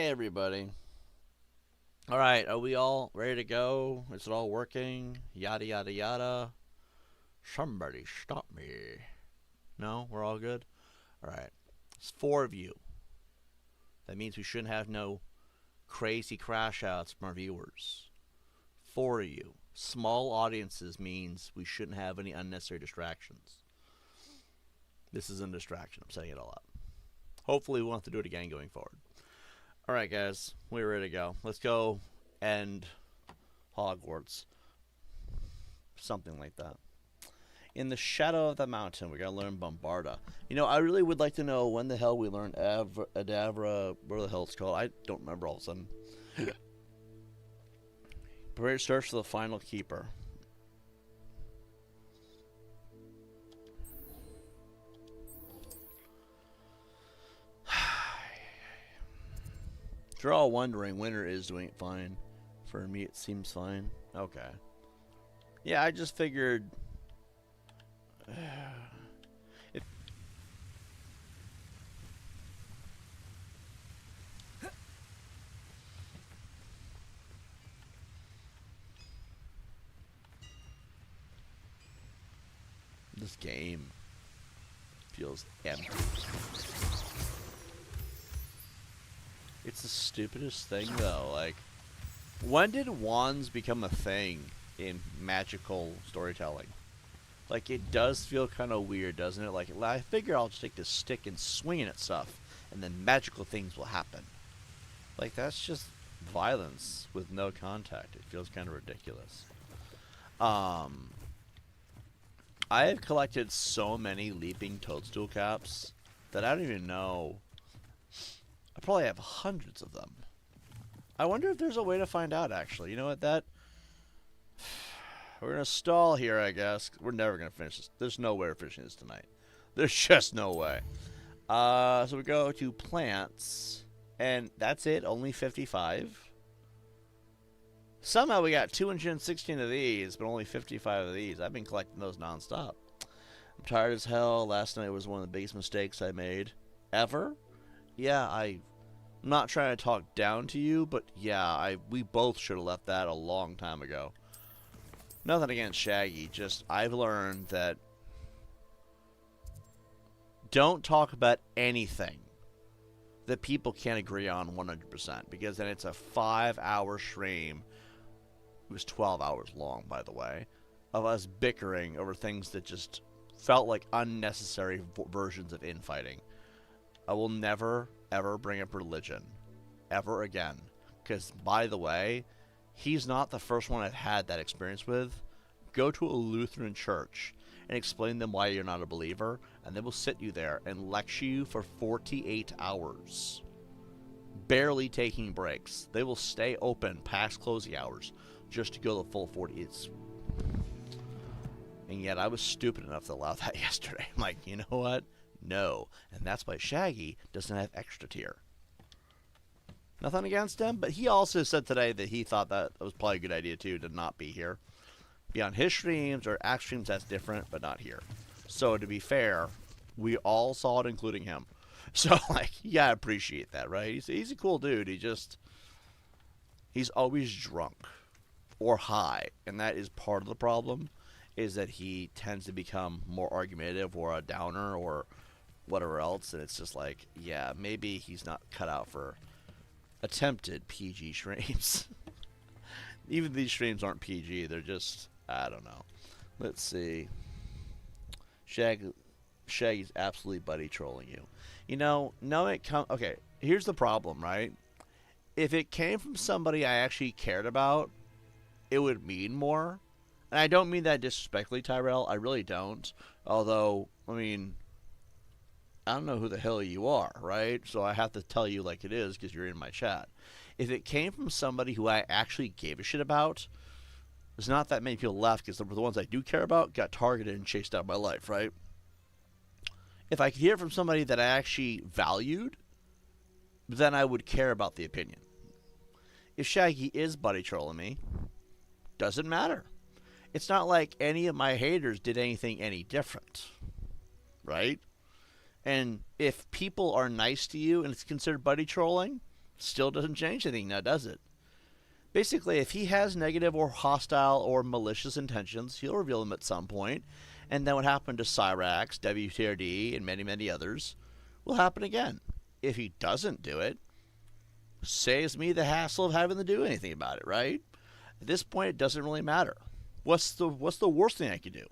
Hey everybody. Alright, are we all ready to go? Is it all working? Yada yada yada. Somebody stop me. No? We're all good? Alright. It's four of you. That means we shouldn't have no crazy crash outs from our viewers. Four of you. Small audiences means we shouldn't have any unnecessary distractions. This is a distraction. I'm setting it all up. Hopefully we won't have to do it again going forward. Alright guys, we're ready to go. Let's go end Hogwarts. Something like that. In the shadow of the mountain, we gotta learn Bombarda. You know, I really would like to know when the hell we learned Adavra, what the hell it's called. I don't remember all of a sudden. Prepare to search for the final keeper. If you're all wondering, Winter is doing fine. For me, it seems fine. Okay. Yeah, I just figured... This game feels empty. It's the stupidest thing, though. Like, when did wands become a thing in magical storytelling? Like, it does feel kind of weird, doesn't it? Like, I figure I'll just take this stick and swing it at stuff, and then magical things will happen. Like, that's just violence with no contact. It feels kind of ridiculous. I have collected so many leaping toadstool caps that I don't even know. I probably have hundreds of them. I wonder if there's a way to find out, actually. You know what, that... We're going to stall here, I guess. We're never going to finish this. There's no way we're finishing this tonight. There's just no way. So we go to plants. And that's it. Only 55. Somehow we got 216 of these, but only 55 of these. I've been collecting those nonstop. I'm tired as hell. Last night was one of the biggest mistakes I made. Ever? Yeah, I'm not trying to talk down to you, but yeah, we both should have left that a long time ago. Nothing against Shaggy, just I've learned that don't talk about anything that people can't agree on 100%, because then it's a 5-hour stream. It was 12 hours long, by the way, of us bickering over things that just felt like unnecessary versions of infighting. I will never, ever bring up religion. Ever again. Because, by the way, he's not the first one I've had that experience with. Go to a Lutheran church and explain to them why you're not a believer, and they will sit you there and lecture you for 48 hours. Barely taking breaks. They will stay open past closing hours just to go the full 40. And yet I was stupid enough to allow that yesterday. I'm like, you know what? No. And that's why Shaggy doesn't have extra tier. Nothing against him, but he also said today that he thought that was probably a good idea too, to not be here. Be on his streams or Axe streams, that's different, but not here. So to be fair, we all saw it, including him. So, like, you gotta appreciate that, right? He's a cool dude. He's always drunk or high, and that is part of the problem, is that he tends to become more argumentative or a downer or whatever else, and it's just like, yeah, maybe he's not cut out for attempted PG streams. Even these streams aren't PG, they're just, I don't know. Let's see. Shaggy's absolutely buddy trolling you. You know, no, okay, here's the problem, right? If it came from somebody I actually cared about, it would mean more. And I don't mean that disrespectfully, Tyrell. I really don't. Although, I mean, I don't know who the hell you are, right? So I have to tell you like it is because you're in my chat. If it came from somebody who I actually gave a shit about, there's not that many people left because the ones I do care about got targeted and chased out of my life, right? If I could hear from somebody that I actually valued, then I would care about the opinion. If Shaggy is buddy trolling me, doesn't matter. It's not like any of my haters did anything any different, right? And if people are nice to you and it's considered buddy trolling, Still doesn't change anything now, does it? Basically, if he has negative or hostile or malicious intentions, he'll reveal them at some point. And then what happened to Cyrax, WTRD, and many, many others will happen again. If he doesn't do it, saves me the hassle of having to do anything about it, right? At this point, it doesn't really matter. What's the worst thing I could do?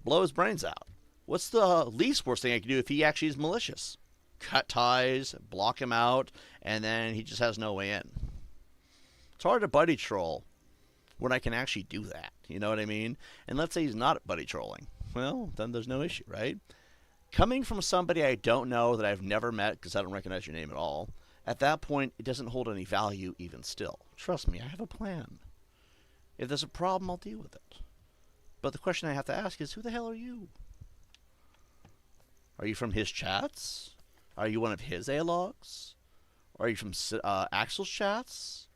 Blow his brains out. What's the least worst thing I could do if he actually is malicious? Cut ties, block him out, and then he just has no way in. It's hard to buddy troll when I can actually do that. You know what I mean? And let's say he's not buddy trolling. Well, then there's no issue, right? Coming from somebody I don't know, that I've never met because I don't recognize your name at all, at that point, it doesn't hold any value even still. Trust me, I have a plan. If there's a problem, I'll deal with it. But the question I have to ask is, who the hell are you? Are you from his chats? Are you one of his A-logs? Are you from Axel's chats?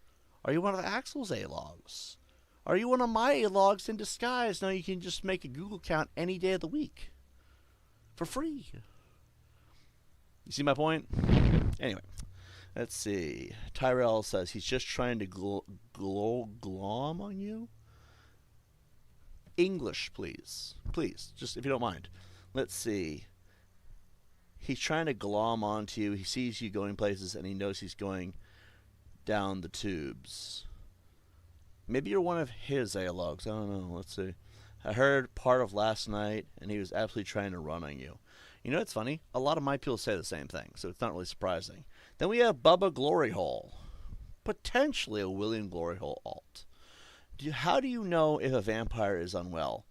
Are you one of Axel's A-logs? Are you one of my A-logs in disguise? Now you can just make a Google account any day of the week. For free. You see my point? Anyway, let's see. Tyrell says he's just trying to glom on you. English, please. Please, just if you don't mind. Let's see. He's trying to glom onto you. He sees you going places, and he knows he's going down the tubes. Maybe you're one of his A-logs. I don't know. Let's see. I heard part of last night, and he was absolutely trying to run on you. You know, it's funny. A lot of my people say the same thing, so it's not really surprising. Then we have Bubba Gloryhole. Potentially a William Gloryhole alt. How do you know if a vampire is unwell?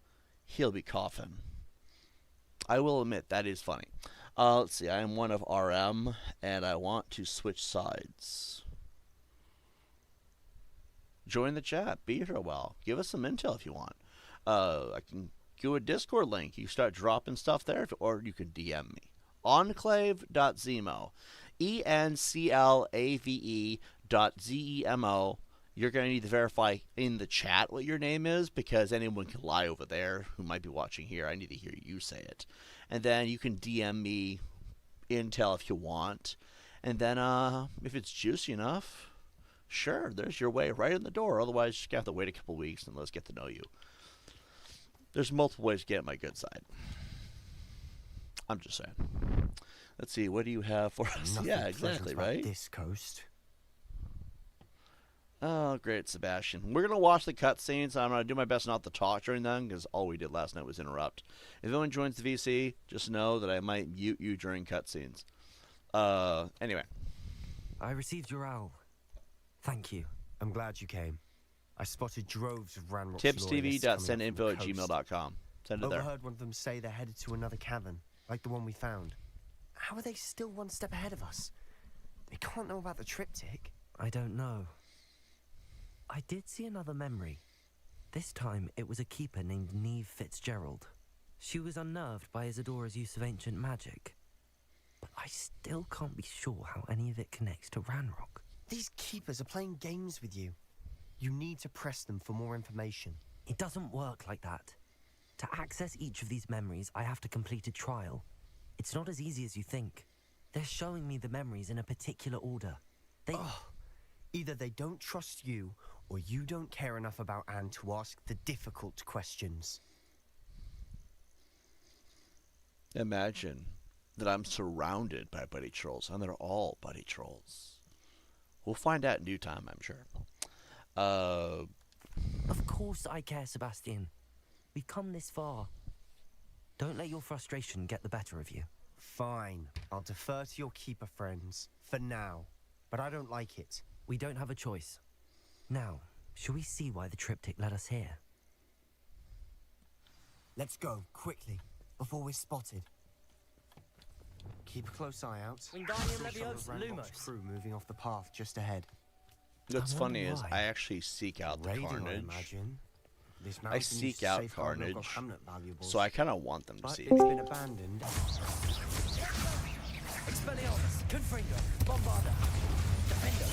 He'll be coughing. I will admit, that is funny. Let's see. I am one of RM, and I want to switch sides. Join the chat. Be here a while. Give us some intel if you want. I can do a Discord link. You start dropping stuff there, or you can DM me. Enclave.zemo. ENCLAVE.ZEMO. You're going to need to verify in the chat what your name is, because anyone can lie over there who might be watching here. I need to hear you say it. And then you can DM me intel if you want. And then if it's juicy enough, sure, there's your way right in the door. Otherwise, you're going to have to wait a couple weeks and let's get to know you. There's multiple ways to get on my good side. I'm just saying. Let's see, what do you have for us? Nothing yeah, exactly, right? This coast. Oh, great, Sebastian. We're going to watch the cutscenes. I'm going to do my best not to talk during them, because all we did last night was interrupt. If anyone joins the VC, just know that I might mute you during cutscenes. Anyway. I received your owl. Thank you. I'm glad you came. I spotted droves of Ranrock's TiBBzTV.sendinfo@gmail.com. Send it there. Overheard one of them say they're headed to another cavern, like the one we found. How are they still one step ahead of us? They can't know about the triptych. I don't know. I did see another memory. This time, it was a keeper named Neve Fitzgerald. She was unnerved by Isadora's use of ancient magic. But I still can't be sure how any of it connects to Ranrock. These keepers are playing games with you. You need to press them for more information. It doesn't work like that. To access each of these memories, I have to complete a trial. It's not as easy as you think. They're showing me the memories in a particular order. Either they don't trust you, or you don't care enough about Anne to ask the difficult questions. Imagine that I'm surrounded by buddy trolls, and they're all buddy trolls. We'll find out in due time, I'm sure. Of course I care, Sebastian. We've come this far. Don't let your frustration get the better of you. Fine. I'll defer to your keeper friends. For now. But I don't like it. We don't have a choice. Now, shall we see why the triptych led us here? Let's go, quickly, before we're spotted. Keep a close eye out. Wingardium Leviosa, Lumos. Crew moving off the path just ahead. What's funny is I actually seek out the carnage. I seek out carnage, so I kind of want them to see it. It's been abandoned. Expelliarmus, Confringo, Bombarda, Defender.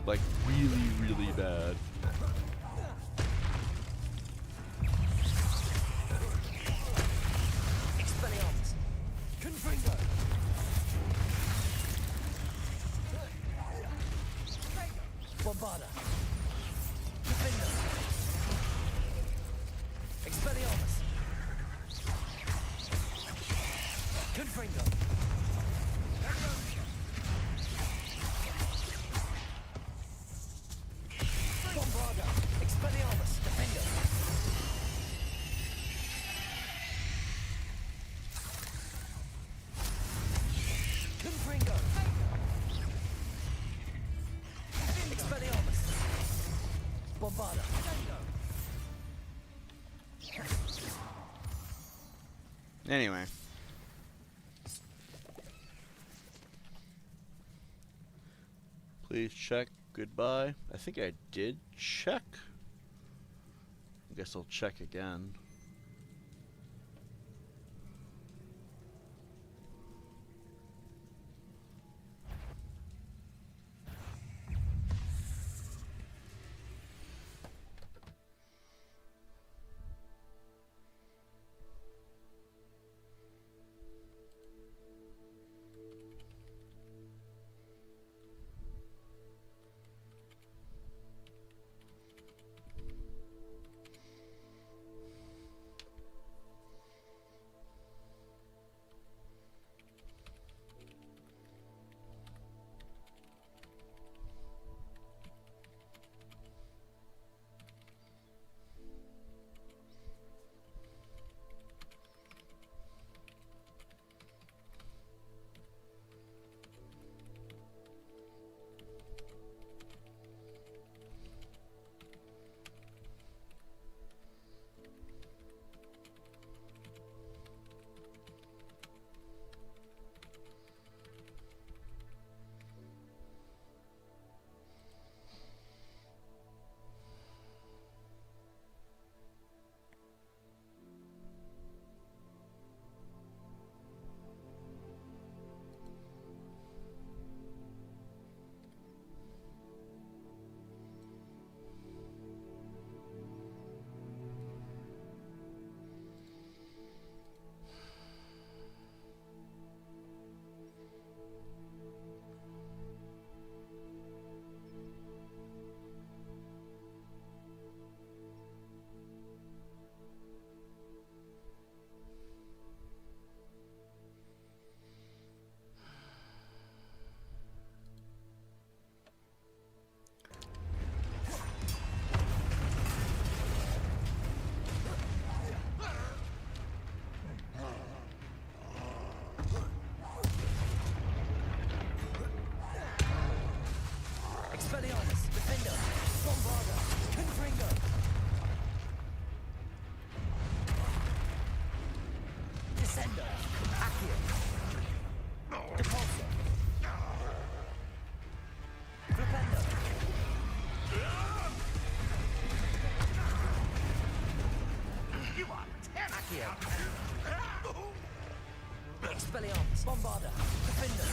Like, really, really bad. Expelliarmus, Confringo. Bombarda. Anyway. Please check. Goodbye. I think I did check. I guess I'll check again. Expelliarmus. Defender. Bombarda. Confringo. Descender. Accio. Depulsor. Flipendo. You are Accio. Expelliarmus. Bombarda. Defender.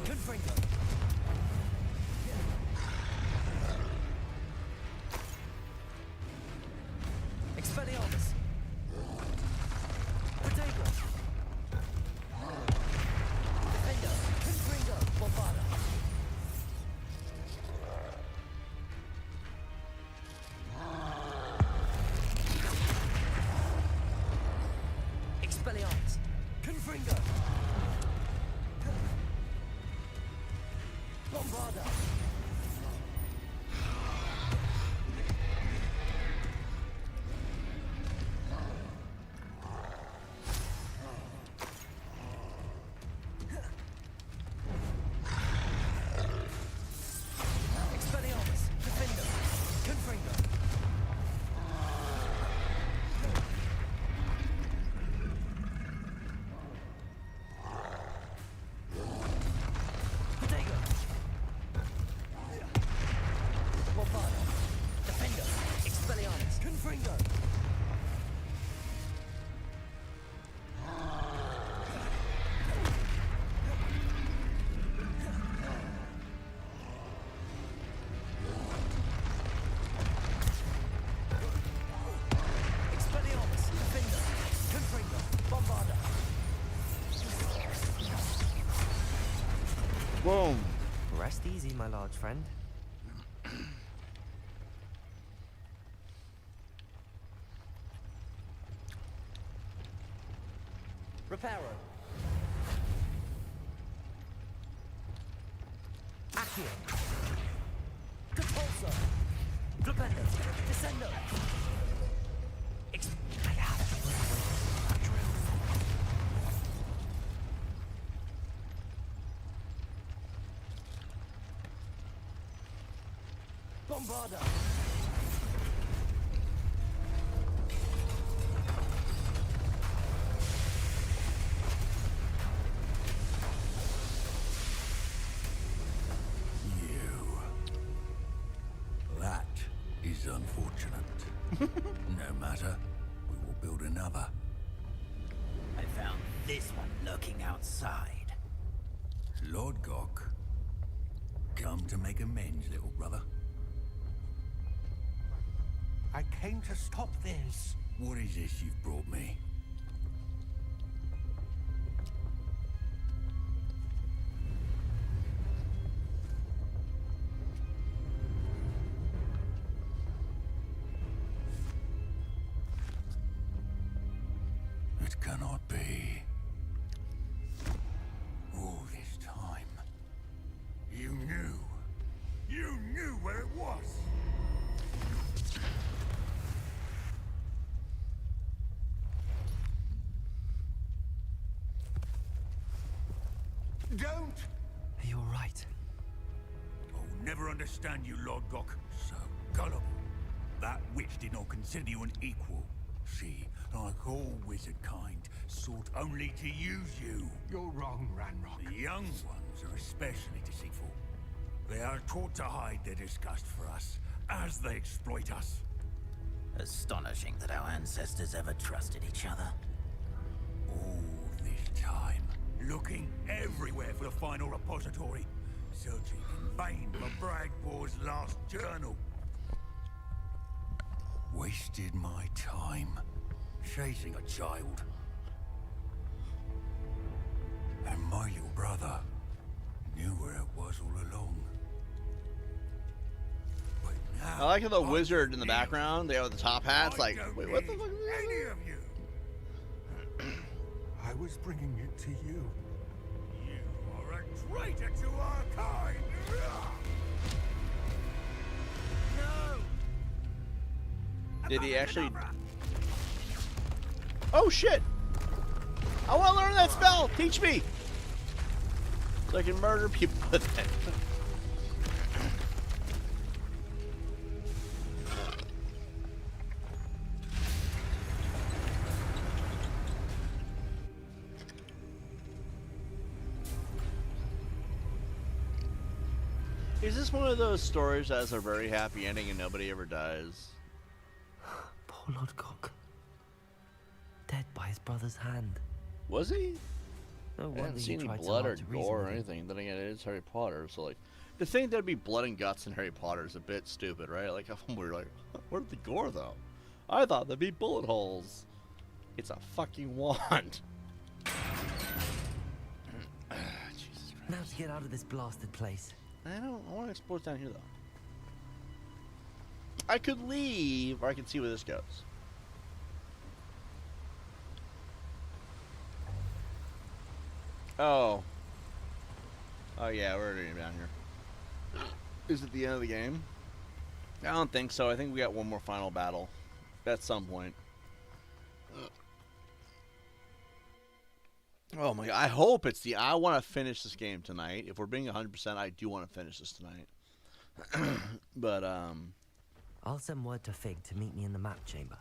Confringo. Expelliarmus. Potato. Defender. Confringo. Bombarda. Expelliarmus. Confringo. Bombarda. Expelliarmus. Defender. Confringo. Potato. Bombarda. Defender. Expelliarmus. Confringo. Expelliarmus. Defender. Confringo. Bombarda. Boom. Rest easy, my large friend. Reparo. Accio. Depulsor. Flipendo. Descendo. I have a drill. Bombarda! You. That is unfortunate. No matter. We will build another. I found this one lurking outside. Lord Gok. Come to make amends, little brother. I came to stop this. What is this you've brought me? It cannot be. All this time. You knew. You knew where it was. Don't! You're right. I'll never understand you, Lord Gok. So gullible. That witch did not consider you an equal. She, like all wizard kind, sought only to use you. You're wrong, Ranrock. The young ones are especially deceitful. They are taught to hide their disgust for us, as they exploit us. Astonishing that our ancestors ever trusted each other. All this time, looking everywhere for the final repository, searching in vain for Bragbor's last journal. Wasted my time chasing a child. And my little brother knew where it was all along. But now I like how the I wizard in the know. background, they have the top hats, I like, don't wait, what the need fuck is any this? of you. I was bringing it to you. You are a traitor to our kind. Did he actually... Oh, shit! I want to learn that spell! Teach me! So I can murder people with it. Is this one of those stories that has a very happy ending and nobody ever dies? Poor Lord Gok. Dead by his brother's hand. Was he? No I wonder haven't he seen any tried so blood or hard to reason gore or with him. anything. Then again, it is Harry Potter, so like, to think there'd be blood and guts in Harry Potter is a bit stupid, right? Like, we're like, where's the gore though? I thought there'd be bullet holes. It's a fucking wand. Jesus Christ. Now to get out of this blasted place. I want to explore down here though. I could leave, or I can see where this goes. Oh. Oh yeah, we're already down here. Is it the end of the game? I don't think so. I think we got one more final battle at some point. Oh my god, I hope it's the... I want to finish this game tonight. If we're being 100%, I do want to finish this tonight. But, I'll send word to Fig to meet me in the map chamber.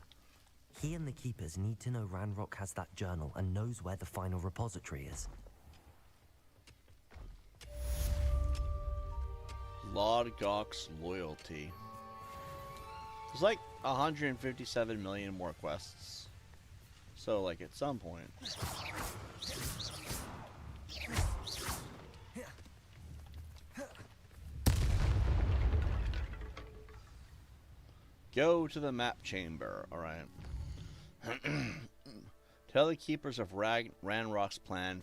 He and the Keepers need to know Ranrock has that journal and knows where the final repository is. Lord Gok's loyalty. There's like 157 million more quests. So, like, at some point... Go to the map chamber. Alright. Tell the keepers of Ranrock's plan.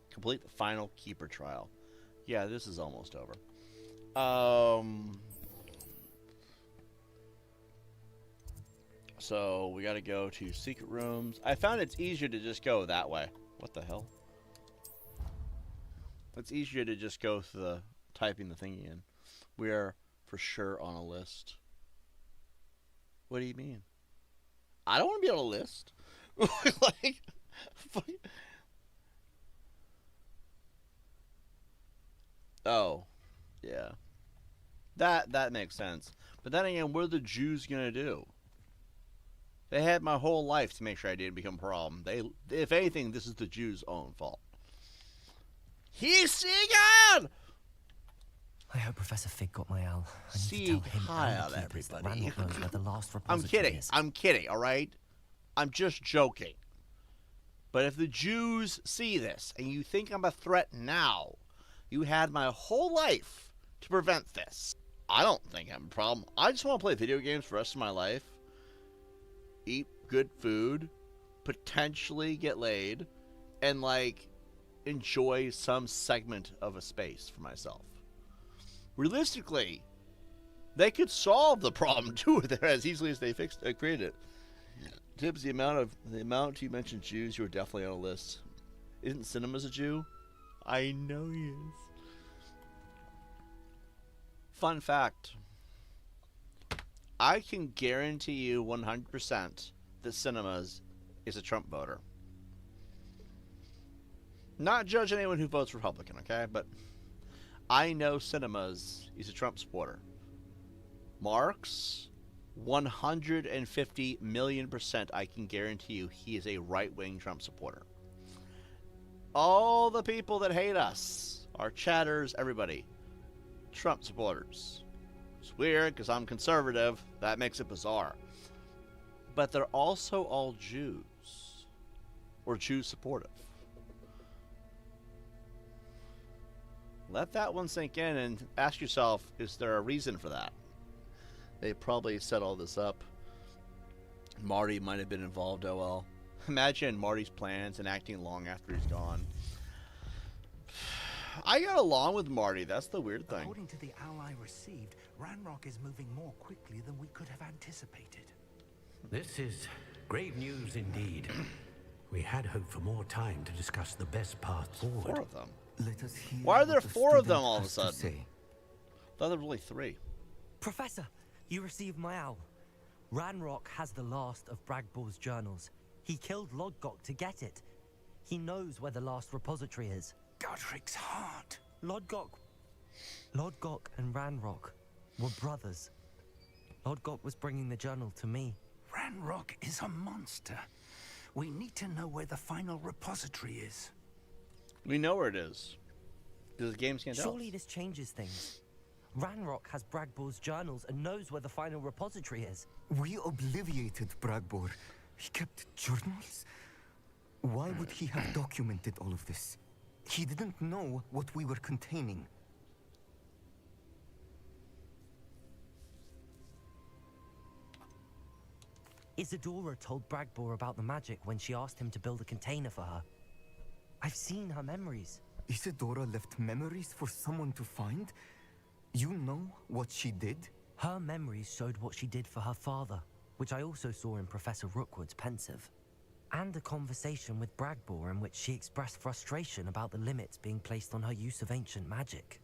Complete the final keeper trial. Yeah, this is almost over. So we gotta go to secret rooms. I found it's easier to just go that way. What the hell? It's easier to just go through the typing the thingy in. We are for sure on a list. What do you mean? I don't want to be on a list. Like, oh, yeah. That makes sense. But then again, what are the Jews gonna do? They had my whole life to make sure I didn't become a problem. If anything, this is the Jews' own fault. He's Segan! I hope Professor Fig got my owl. I need See to tell him Kyle, and the keepers that everybody. Ranrock knows where the last I'm repository kidding. is. I'm kidding, alright? I'm just joking. But if the Jews see this, and you think I'm a threat now, you had my whole life to prevent this. I don't think I'm a problem. I just want to play video games for the rest of my life. Eat good food. Potentially get laid. And, like, enjoy some segment of a space for myself. Realistically, they could solve the problem too there as easily as they created it. TiBBz, the amount you mentioned Jews, you were definitely on a list. Isn't Cinemas a Jew? I know he is. Fun fact. I can guarantee you 100% that Cinemas is a Trump voter. Not judge anyone who votes Republican, okay? But I know Cinemas is a Trump supporter. Marx, 150 million% I can guarantee you he is a right-wing Trump supporter. All the people that hate us, our chatters, everybody, Trump supporters. It's weird because I'm conservative. That makes it bizarre. But they're also all Jews. Or Jew supportive. Let that one sink in and ask yourself, is there a reason for that? They probably set all this up. Marty might have been involved, oh well. Imagine Marty's plans and acting long after he's gone. I got along with Marty, that's the weird thing. According to the owl I received, Ranrock is moving more quickly than we could have anticipated. This is grave news indeed. We had hoped for more time to discuss the best path forward. 4 of them. Let us hear Why are there what the 4 of them student all of a has to sudden? say. I thought there were only 3. Professor, you received my owl. Ranrock has the last of Bragbor's journals. He killed Lodgok to get it. He knows where the last repository is. Godric's heart. Lodgok and Ranrock were brothers. Lodgok was bringing the journal to me. Ranrock is a monster. We need to know where the final repository is. We know where it is. Because the games can't tell Surely us. this changes things. Ranrock has Bragbor's journals and knows where the final repository is. We obliviated Bragbor. He kept journals? Why would he have documented all of this? He didn't know what we were containing. Isadora told Bragbor about the magic when she asked him to build a container for her. I've seen her memories. Isadora left memories for someone to find? You know what she did? Her memories showed what she did for her father, which I also saw in Professor Rookwood's pensive. And a conversation with Bragbor in which she expressed frustration about the limits being placed on her use of ancient magic.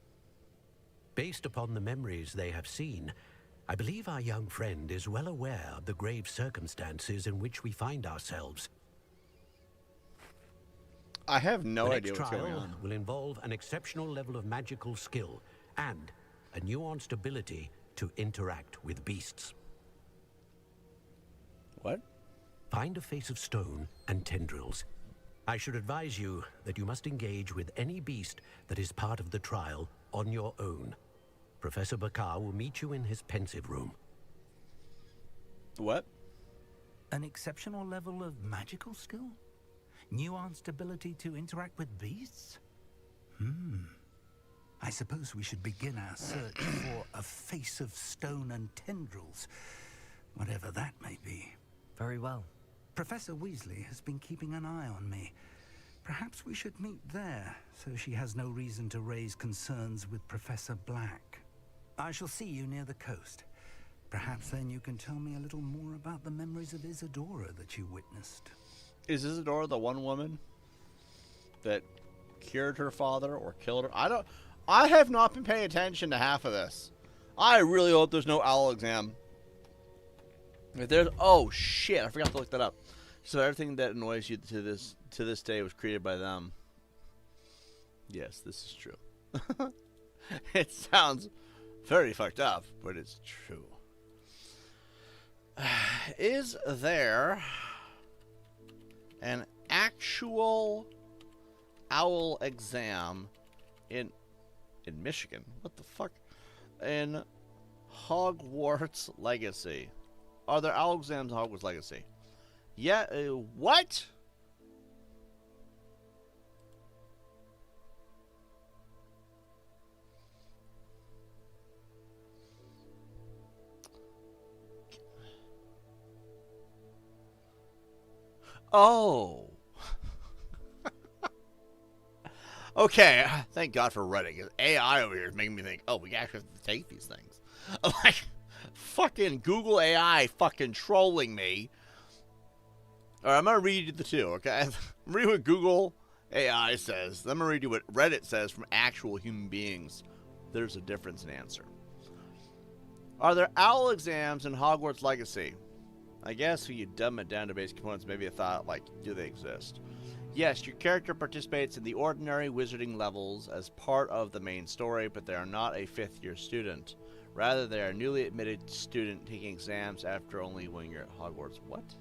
Based upon the memories they have seen, I believe our young friend is well aware of the grave circumstances in which we find ourselves. I have no The idea next what's going trial on. will involve an exceptional level of magical skill and a nuanced ability to interact with beasts. What? Find a face of stone and tendrils. I should advise you that you must engage with any beast that is part of the trial on your own. Professor Bakar will meet you in his pensive room. What? An exceptional level of magical skill? Nuanced ability to interact with beasts? I suppose we should begin our search for a face of stone and tendrils, whatever that may be. Very well. Professor Weasley has been keeping an eye on me. Perhaps we should meet there, so she has no reason to raise concerns with Professor Black. I shall see you near the coast. Perhaps then you can tell me a little more about the memories of Isadora that you witnessed. Is Isadora the one woman that cured her father or killed her? I have not been paying attention to half of this. I really hope there's no owl exam. If there's, oh shit, I forgot to look that up. So everything that annoys you to this day was created by them. Yes, this is true. It sounds Very fucked up, but it's true. Is there an actual owl exam in Michigan? What the fuck? In Hogwarts Legacy. Are there owl exams in Hogwarts Legacy? Yeah, what? Oh. Okay, thank God for Reddit. 'Cause AI over here is making me think, oh, we actually have to take these things. I'm like, fucking Google AI fucking trolling me. Alright, I'm gonna read you the two, okay? Read what Google AI says. Then I'm gonna read you what Reddit says from actual human beings. There's a difference in answer. Are there owl exams in Hogwarts Legacy? I guess when you dumb it down to basic components, maybe a thought like, do they exist? Yes, your character participates in the ordinary wizarding levels as part of the main story, but they are not a fifth-year student. Rather, they are a newly admitted student taking exams after only 1 year at Hogwarts. What?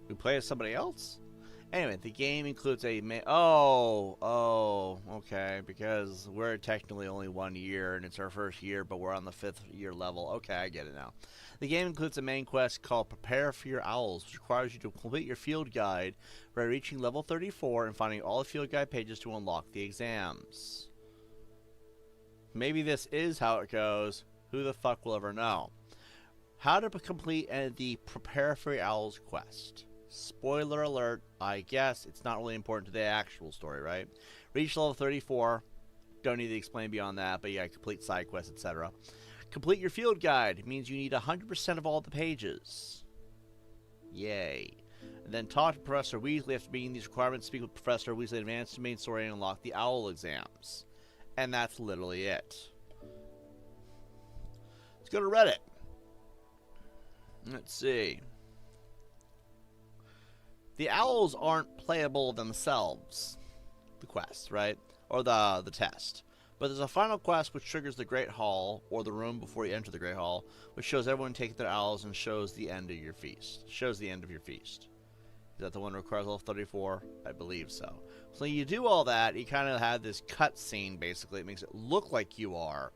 We play as somebody else? Anyway, the game includes a okay, because we're technically only 1 year, and it's our first year, but we're on the 5th year level. Okay, I get it now. The game includes a main quest called Prepare for Your Owls, which requires you to complete your field guide by reaching level 34 and finding all the field guide pages to unlock the exams. Maybe this is how it goes. Who the fuck will ever know? How to complete the Prepare for Your Owls quest. Spoiler alert, I guess it's not really important to the actual story, right? Reach level 34. Don't need to explain beyond that, but yeah, complete side quests, etc. Complete your field guide. It means you need 100% of all the pages. Yay. And then talk to Professor Weasley after meeting these requirements. Speak with Professor Weasley, advance to main story, and unlock the owl exams. And that's literally it. Let's go to Reddit. Let's see. The owls aren't playable themselves, the quest, right? Or the test. But there's a final quest which triggers the Great Hall, or the room before you enter the Great Hall, which shows everyone taking their owls and shows the end of your feast. Shows the end of your feast. Is that the one that requires level 34? I believe so. So you do all that, you kind of have this cut scene, basically. It makes it look like you are.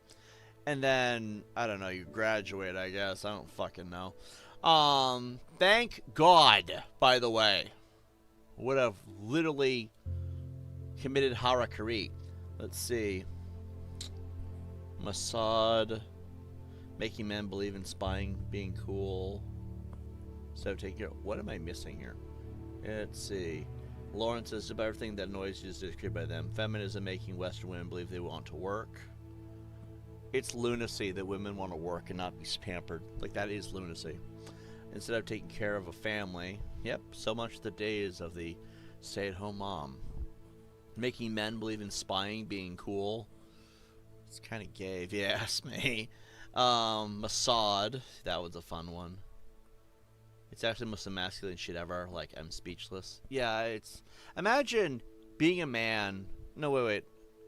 And then, I don't know, you graduate, I guess. I don't fucking know. Thank God, by the way. Would have literally committed harakiri. Let's see. Mossad. Making men believe in spying being cool. So take care. What am I missing here? Let's see. Lawrence says about everything that annoys you is described by them. Feminism making Western women believe they want to work. It's lunacy that women want to work and not be pampered. Like, that is lunacy. Instead of taking care of a family. Yep, so much the days of the stay-at-home mom. Making men believe in spying being cool. It's kind of gay, if you ask me. Mossad. That was a fun one. It's actually the most emasculating shit ever. Like, I'm speechless. Yeah, it's... Imagine being a man... No, wait.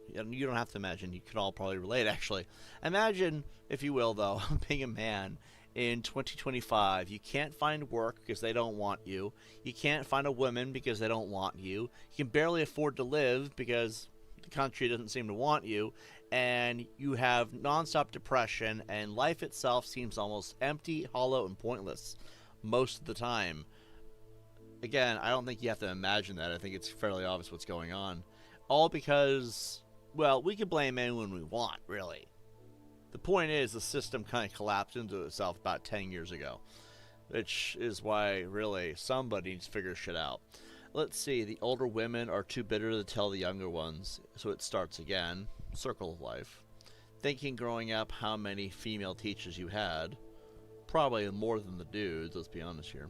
You don't have to imagine. You can all probably relate, actually. Imagine, if you will, though, being a man in 2025. You can't find work because they don't want you. You can't find a woman because they don't want you. You can barely afford to live because the country doesn't seem to want you. And you have nonstop depression, and life itself seems almost empty, hollow, and pointless most of the time. Again, I don't think you have to imagine that. I think it's fairly obvious what's going on. All because, well, we can blame anyone we want, really. The point is, the system kind of collapsed into itself about 10 years ago. Which is why, really, somebody needs to figure shit out. Let's see, the older women are too bitter to tell the younger ones, so it starts again. Circle of life. Thinking growing up how many female teachers you had. Probably more than the dudes, let's be honest here.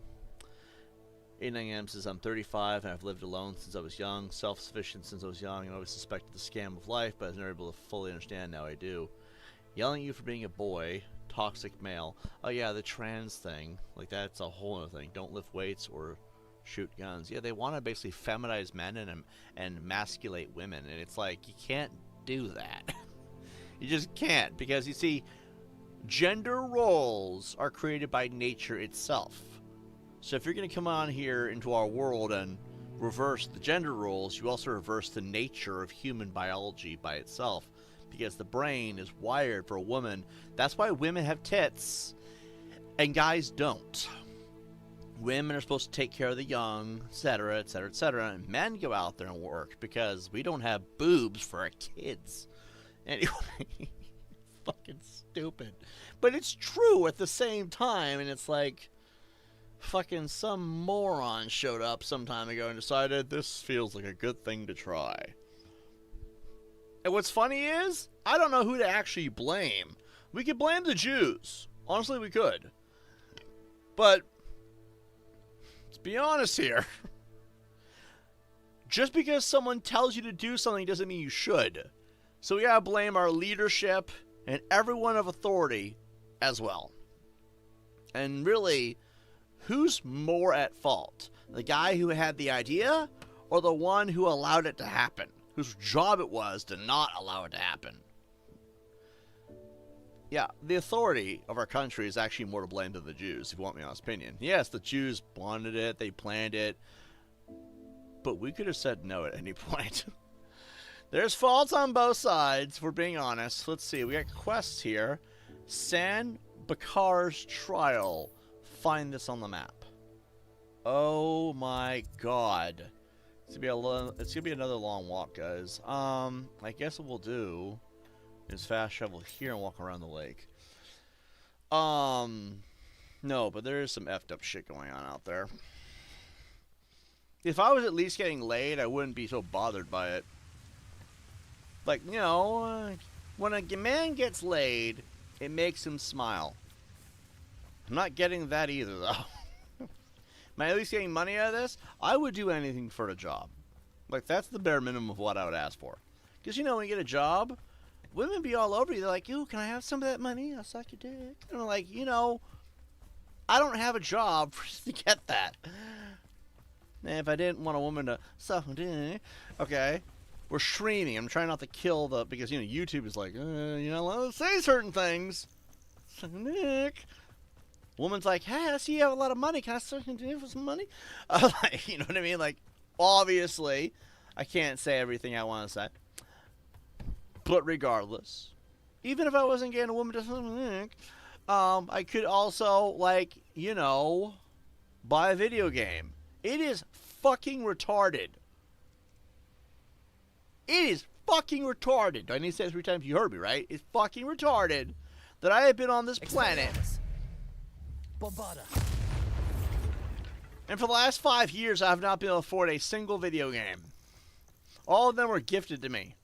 89M says, I'm 35 and I've lived alone since I was young, self-sufficient since I was young, and always suspected the scam of life, but I was never able to fully understand. Now I do. Yelling at you for being a boy, toxic male. Oh yeah, the trans thing. Like, that's a whole other thing. Don't lift weights or shoot guns. Yeah, they want to basically feminize men and emasculate women, and it's like, you can't do that. You just can't, because you see, gender roles are created by nature itself. So if you're going to come on here into our world and reverse the gender roles, you also reverse the nature of human biology by itself, because the brain is wired for a woman. That's why women have tits and guys don't. Women are supposed to take care of the young, etc., etc., etc., and men go out there and work because we don't have boobs for our kids. Anyway, fucking stupid. But it's true at the same time, and it's like, fucking some moron showed up some time ago and decided this feels like a good thing to try. And what's funny is, I don't know who to actually blame. We could blame the Jews. Honestly, we could. But let's be honest here. Just because someone tells you to do something doesn't mean you should. So we gotta blame our leadership and everyone of authority as well. And really, who's more at fault? The guy who had the idea, or the one who allowed it to happen? Whose job it was to not allow it to happen? Yeah, the authority of our country is actually more to blame than the Jews, if you want my honest opinion. Yes, the Jews wanted it, they planned it, but we could have said no at any point. There's faults on both sides, if we're being honest. Let's see, we got quests here. San Bakar's trial. Find this on the map. Oh my god. It's gonna be another long walk, guys. I guess what we'll do is fast travel here and walk around the lake. No, but there is some effed up shit going on out there. If I was at least getting laid, I wouldn't be so bothered by it. Like, you know, when a man gets laid, it makes him smile. I'm not getting that either, though. Am I at least getting money out of this? I would do anything for a job. Like, that's the bare minimum of what I would ask for. Because, you know, when you get a job, women be all over you. They're like, "Ooh, can I have some of that money? I'll suck your dick." And I'm like, you know, I don't have a job to get that. And if I didn't want a woman to suck my dick, okay, we're streaming. I'm trying not to kill the, because, you know, YouTube is like, you're not allowed to say certain things. Suck my dick. Woman's like, "Hey, I see you have a lot of money. Can I suck your dick for some money?" Like, you know what I mean? Like, obviously, I can't say everything I want to say. But regardless, even if I wasn't getting a woman to suck my dick, I could also, like, you know, buy a video game. It is fucking retarded. It is fucking retarded. Do I need to say it 3 times? You heard me, right? It's fucking retarded that I have been on this planet. Bombarda. And for the last 5 years, I have not been able to afford a single video game. All of them were gifted to me.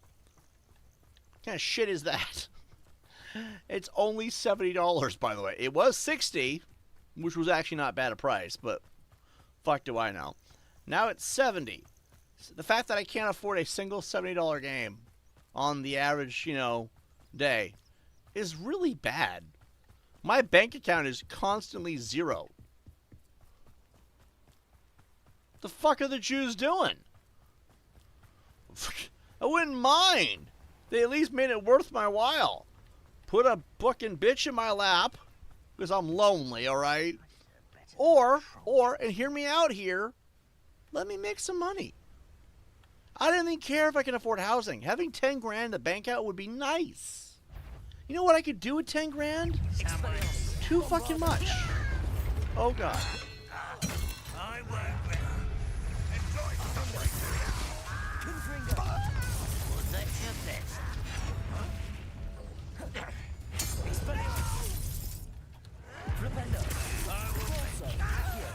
What kind of shit is that? It's only $70, by the way. It was $60, which was actually not bad a price, but fuck do I know. Now it's $70. The fact that I can't afford a single $70 game on the average, you know, day is really bad. My bank account is constantly zero. The fuck are the Jews doing? I wouldn't mind. They at least made it worth my while. Put a fucking bitch in my lap, because I'm lonely, alright? Or, and hear me out here, let me make some money. I don't even care if I can afford housing. Having 10 grand in the bank account would be nice. You know what I could do with 10 grand? Too fucking much. Oh god. I won't win. Enjoy suffering. Was that your best? Propello. Corso. Accio.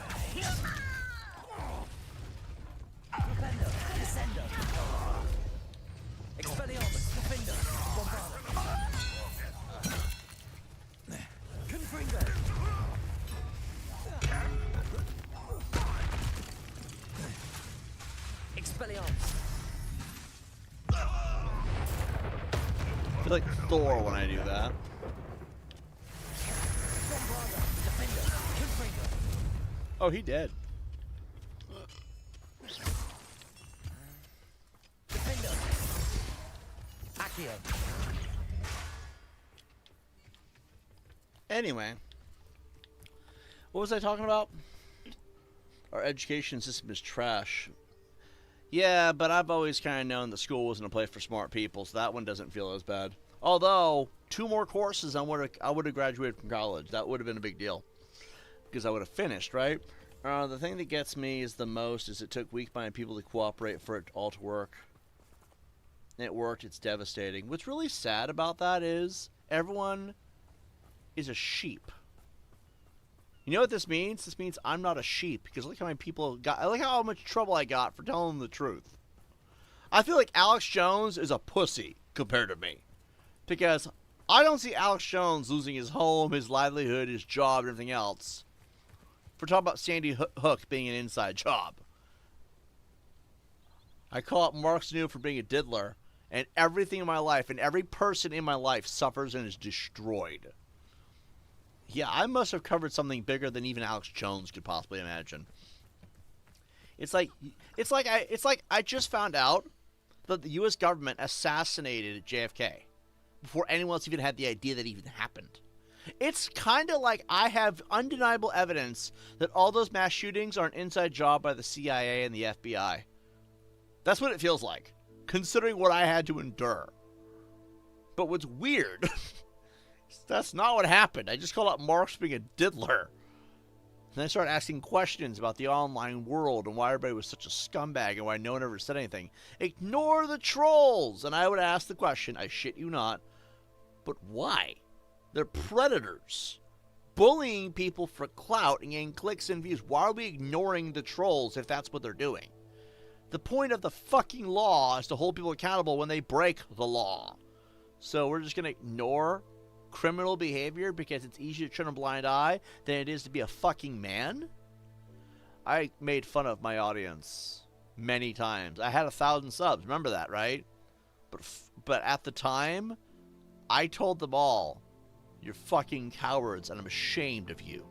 Propello. Descendo. Expelliarmus. Defender. Bombarda. Confringo. Expelliarmus. I feel like Thor when I do that. Bombarda. Defender. Confringo. Oh, he dead. Defender. Accio. Anyway, what was I talking about? Our education system is trash. Yeah, but I've always kind of known that school wasn't a place for smart people, so that one doesn't feel as bad. Although, 2 more courses, I would have graduated from college. That would have been a big deal. Because I would have finished, right? The thing that gets me is the most is it took weak-minded people to cooperate for it all to work. It worked. It's devastating. What's really sad about that is everyone is a sheep. You know what this means? This means I'm not a sheep. Because look how many people got. Look how much trouble I got for telling them the truth. I feel like Alex Jones is a pussy compared to me. Because I don't see Alex Jones losing his home, his livelihood, his job, and everything else. For talking about Sandy Hook being an inside job. I call out Mark Snow for being a diddler. And everything in my life and every person in my life suffers and is destroyed. Yeah, I must have covered something bigger than even Alex Jones could possibly imagine. It's like I just found out that the U.S. government assassinated JFK before anyone else even had the idea that it even happened. It's kind of like I have undeniable evidence that all those mass shootings are an inside job by the CIA and the FBI. That's what it feels like, considering what I had to endure. But what's weird... That's not what happened. I just called out Marx being a diddler. Then I started asking questions about the online world and why everybody was such a scumbag and why no one ever said anything. Ignore the trolls! And I would ask the question, I shit you not, but why? They're predators. Bullying people for clout and getting clicks and views. Why are we ignoring the trolls if that's what they're doing? The point of the fucking law is to hold people accountable when they break the law. So we're just going to ignore criminal behavior because it's easier to turn a blind eye than it is to be a fucking man? I made fun of my audience many times. I had 1,000 subs. Remember that, right? But at the time, I told them all, you're fucking cowards and I'm ashamed of you.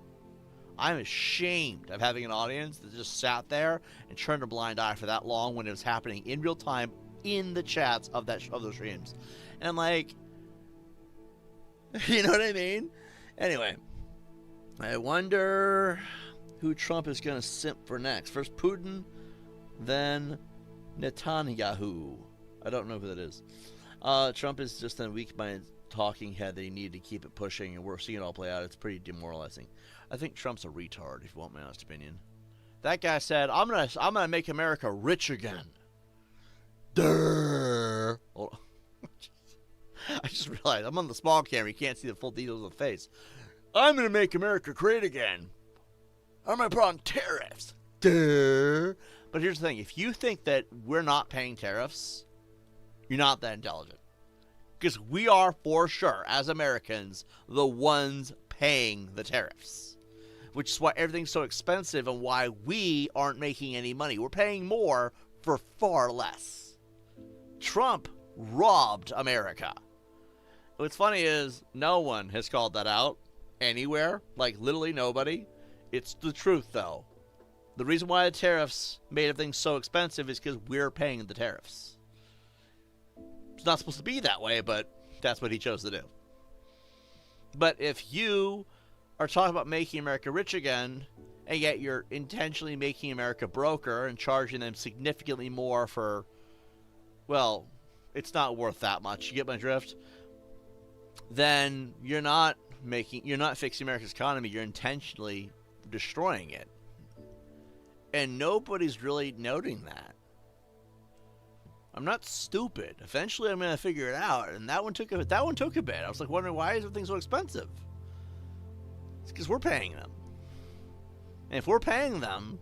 I'm ashamed of having an audience that just sat there and turned a blind eye for that long when it was happening in real time in the chats of those streams. And I'm like, you know what I mean? Anyway, I wonder who Trump is going to simp for next. First Putin, then Netanyahu. I don't know who that is. Trump is just a weak-minded talking head that he needed to keep it pushing, and we're seeing it all play out. It's pretty demoralizing. I think Trump's a retard, if you want my honest opinion. That guy said, I'm gonna make America rich again. Durr. Oh. I just realized I'm on the small camera. You can't see the full details of the face. I'm going to make America great again. I'm going to put on tariffs. Duh. But here's the thing. If you think that we're not paying tariffs, you're not that intelligent. Because we are, for sure, as Americans, the ones paying the tariffs. Which is why everything's so expensive and why we aren't making any money. We're paying more for far less. Trump robbed America. What's funny is no one has called that out anywhere. Like, literally nobody. It's the truth, though. The reason why the tariffs made everything so expensive is because we're paying the tariffs. It's not supposed to be that way, but that's what he chose to do. But if you are talking about making America rich again, and yet you're intentionally making America broker and charging them significantly more for, well, it's not worth that much. You get my drift? Then you're not fixing America's economy. You're intentionally destroying it. And nobody's really noting that. I'm not stupid. Eventually I'm going to figure it out. And that one took a bit. I was like wondering, why is everything so expensive? It's because we're paying them. And if we're paying them,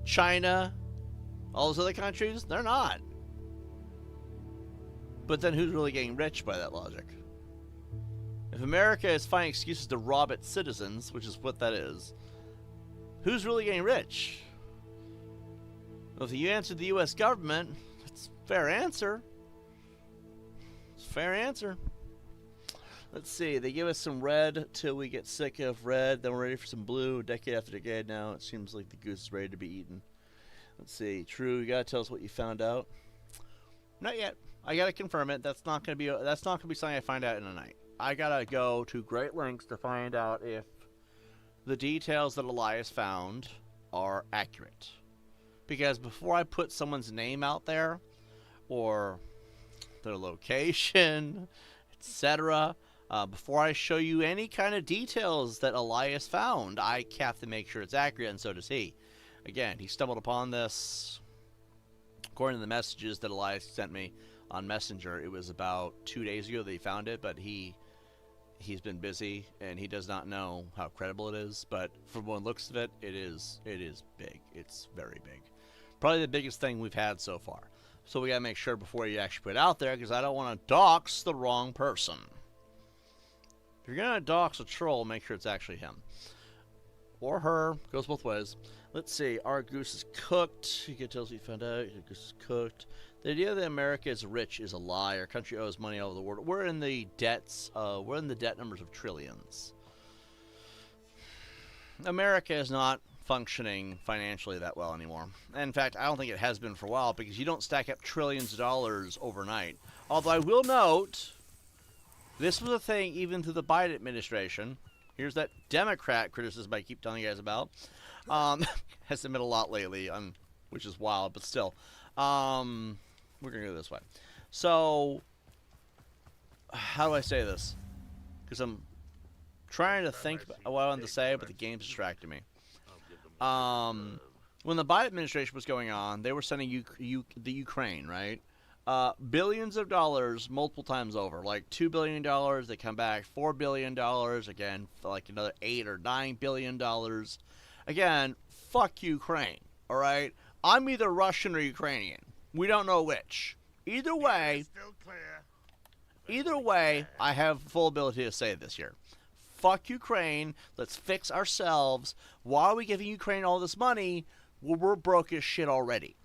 China, all those other countries, they're not. But then who's really getting rich by that logic? If America is finding excuses to rob its citizens, which is what that is, who's really getting rich? Well, if you answer the U.S. government, it's a fair answer. It's a fair answer. Let's see. They give us some red till we get sick of red. Then we're ready for some blue. Decade after decade now. It seems like the goose is ready to be eaten. Let's see. True. You gotta tell us what you found out. Not yet. I gotta confirm it. That's not gonna be something I find out in a night. I gotta go to great lengths to find out if the details that Elias found are accurate. Because before I put someone's name out there, or their location, etc., before I show you any kind of details that Elias found, I have to make sure it's accurate, and so does he. Again, he stumbled upon this, according to the messages that Elias sent me on Messenger. It was about 2 days ago that he found it, but he's been busy, and he does not know how credible it is. But from one looks of it, it is big. It's very big. Probably the biggest thing we've had so far. So we gotta make sure before you actually put it out there, because I don't want to dox the wrong person. If you're gonna dox a troll, make sure it's actually him. Or her. Goes both ways. Let's see. Our goose is cooked. You can tell us what you found out. Your goose is cooked. The idea that America is rich is a lie. Our country owes money all over the world. We're in the debts. We're in the debt numbers of trillions. America is not functioning financially that well anymore. In fact, I don't think it has been for a while, because you don't stack up trillions of dollars overnight. Although I will note, this was a thing even through the Biden administration. Here's that Democrat criticism I keep telling you guys about. Has been a lot lately, which is wild, but still. We're going to go this way. So, how do I say this? Because I'm trying to think what I wanted to say, but the game's distracting me. When the Biden administration was going on, they were sending the Ukraine, right? Billions of dollars multiple times over. Like $2 billion, they come back. $4 billion, again, like another $8 or $9 billion. Again, fuck Ukraine, all right? I'm either Russian or Ukrainian. We don't know which. Either way, I have full ability to say this here. Fuck Ukraine. Let's fix ourselves. Why are we giving Ukraine all this money? Well, we're broke as shit already.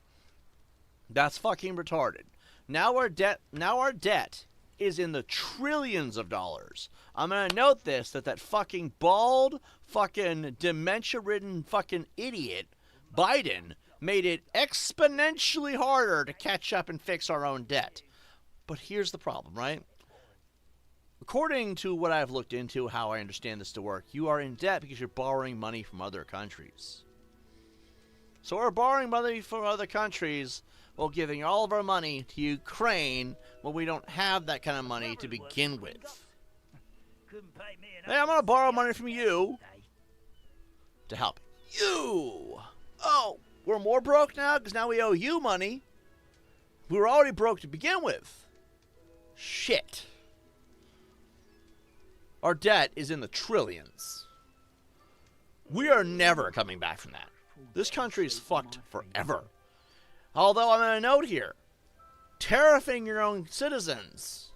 That's fucking retarded. Now our debt is in the trillions of dollars. I'm gonna note this, that fucking bald, fucking dementia-ridden fucking idiot, Biden, made it exponentially harder to catch up and fix our own debt. But here's the problem, right? According to what I've looked into, how I understand this to work, you are in debt because you're borrowing money from other countries. So we're borrowing money from other countries while giving all of our money to Ukraine when we don't have that kind of money to begin with. Hey, I'm going to borrow money from you to help you. Oh, we're more broke now because now we owe you money. We were already broke to begin with. Shit. Our debt is in the trillions. We are never coming back from that. This country is fucked forever. Although I'm going to note here, tariffing your own citizens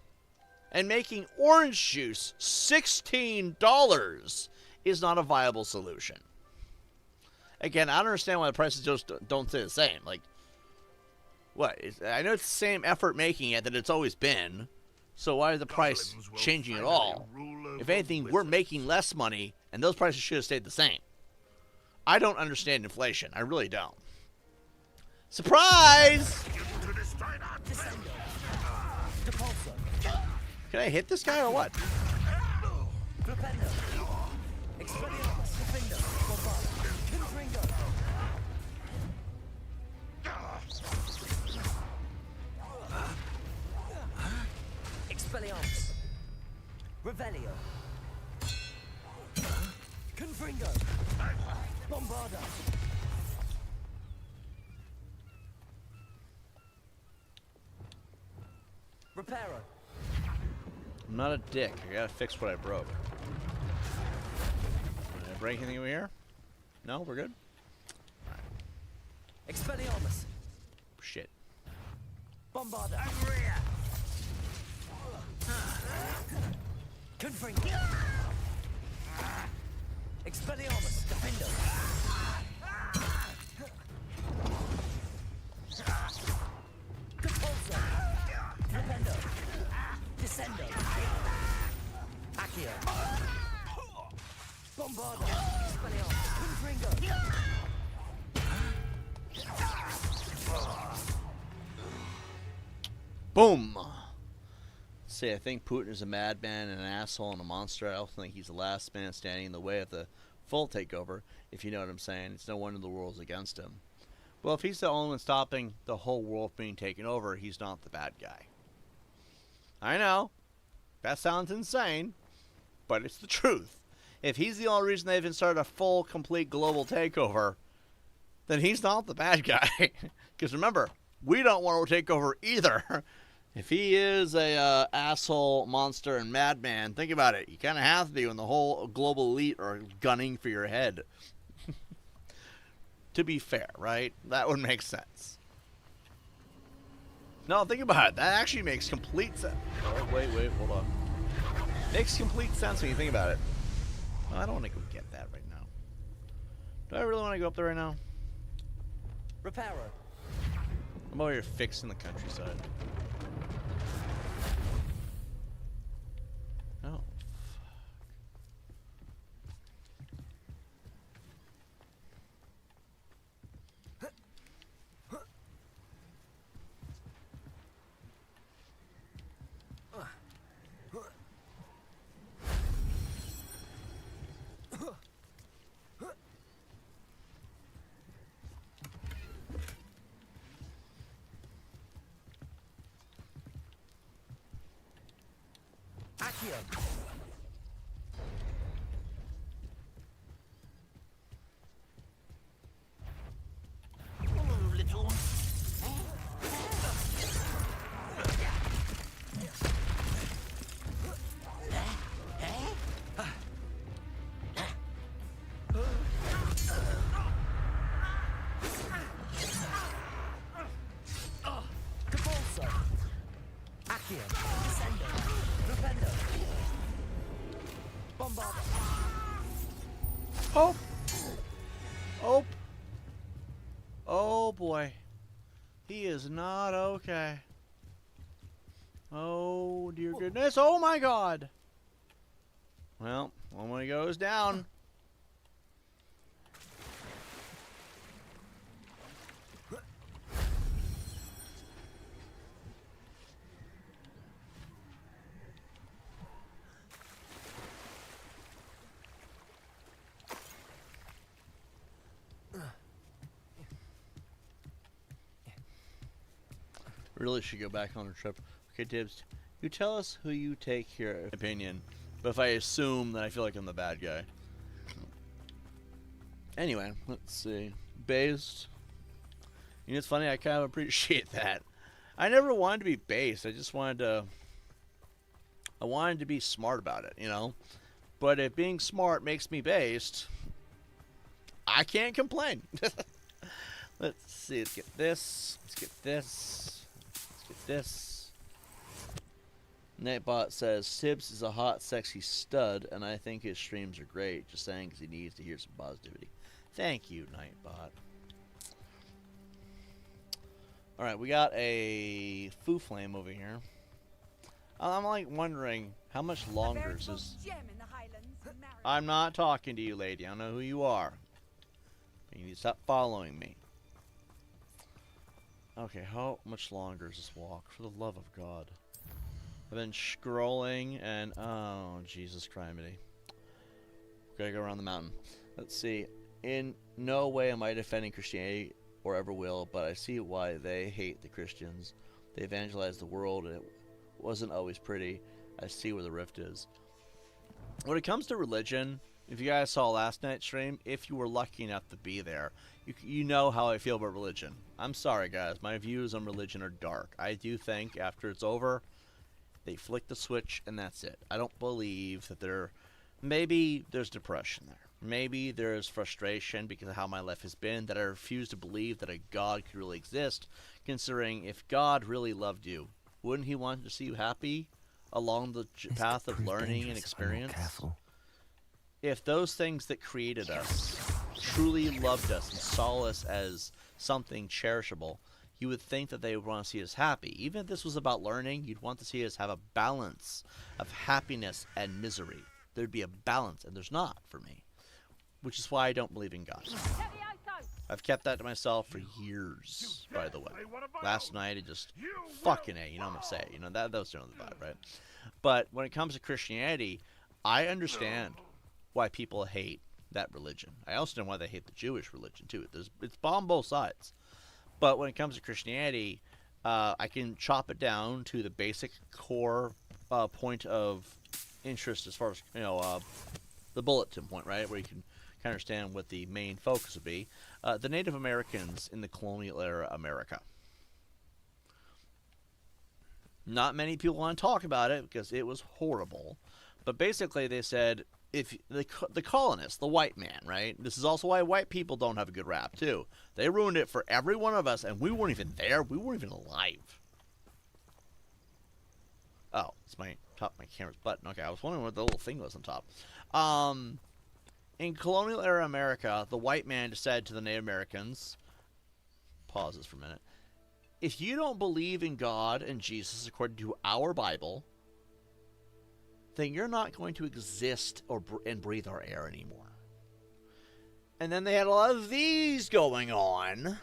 and making orange juice $16 is not a viable solution. Again, I don't understand why the prices just don't stay the same. Like, what? I know it's the same effort making it that it's always been. So why is the price changing at all? If anything, we're making less money, and those prices should have stayed the same. I don't understand inflation. I really don't. Surprise! Can I hit this guy or what? Expelliarmus. Revelio. Confringo. Bombarda. Reparo. I'm not a dick. I gotta fix what I broke. Did I break anything over here? No, we're good? Alright. Expelliarmus. Shit. Bombarda. Confringo. Expelliarmus. Defender. Compulsor. Defender. Descendo. Accio. Bombarda. Expelliarmus. Confringo. Boom! Honestly, I think Putin is a madman and an asshole and a monster. I also think he's the last man standing in the way of the full takeover, if you know what I'm saying. It's no wonder the world's against him. Well, if he's the only one stopping the whole world being taken over, he's not the bad guy. I know. That sounds insane, but it's the truth. If he's the only reason they even started a full, complete global takeover, then he's not the bad guy. Because remember, we don't want to take over either. If he is a asshole, monster, and madman, think about it. You kind of have to be when the whole global elite are gunning for your head. To be fair, right? That would make sense. No, think about it. That actually makes complete sense. Oh, wait, hold on. Makes complete sense when you think about it. Oh, I don't want to go get that right now. Do I really want to go up there right now? Reparo. I'm over here fixing the countryside. Oh, Accio. Oh, little one. Capolso. Accio. Descendo. Rependo. Bombardo. oh! Oh! Oh boy. He is not okay. Oh dear goodness. Oh my god! Well, one way goes down. Really should go back on a trip. Okay, Tibbs, you tell us who you take here, opinion. But if I assume, then I feel like I'm the bad guy. Anyway, let's see. Based. You know, it's funny, I kind of appreciate that. I never wanted to be based. I just wanted to... I wanted to be smart about it, you know? But if being smart makes me based, I can't complain. Let's see. Let's get this. Let's get this. This Nightbot says TiBBz is a hot, sexy stud, and I think his streams are great. Just saying, because he needs to hear some positivity. Thank you, Nightbot. All right, we got a Foo Flame over here. I'm like wondering how much longer is this. I'm not talking to you, lady. I don't know who you are. You need to stop following me. Okay, how much longer is this walk? For the love of God. I've been scrolling and... Oh, Jesus criminy. Gotta go around the mountain. Let's see. In no way am I defending Christianity or ever will, but I see why they hate the Christians. They evangelized the world and it wasn't always pretty. I see where the rift is. When it comes to religion, if you guys saw last night's stream, if you were lucky enough to be there, you know how I feel about religion. I'm sorry, guys. My views on religion are dark. I do think after it's over, they flick the switch and that's it. I don't believe that maybe there's depression there. Maybe there's frustration because of how my life has been, that I refuse to believe that a God could really exist, considering if God really loved you, wouldn't he want to see you happy along the path of learning and experience? If those things that created us truly loved us and saw us as something cherishable, you would think that they would want to see us happy. Even if this was about learning, you'd want to see us have a balance of happiness and misery. There'd be a balance, and there's not for me. Which is why I don't believe in God. I've kept that to myself for years, by the way. Last night, it just fucking A, you know what I'm going to say. You know, that was the vibe, right? But when it comes to Christianity, I understand why people hate that religion. I also know why they hate the Jewish religion, too. It's on both sides. But when it comes to Christianity, I can chop it down to the basic core point of interest as far as, you know, the bulletin point, right? Where you can kind of understand what the main focus would be. The Native Americans in the colonial era America. Not many people want to talk about it because it was horrible. But basically they said, if the colonists, the white man, right? This is also why white people don't have a good rap, too. They ruined it for every one of us, and we weren't even there. We weren't even alive. Oh, it's my camera's button. Okay, I was wondering what the little thing was on top. In colonial era America, the white man just said to the Native Americans, pause this for a minute, if you don't believe in God and Jesus according to our Bible, then you're not going to exist and breathe our air anymore. And then they had a lot of these going on.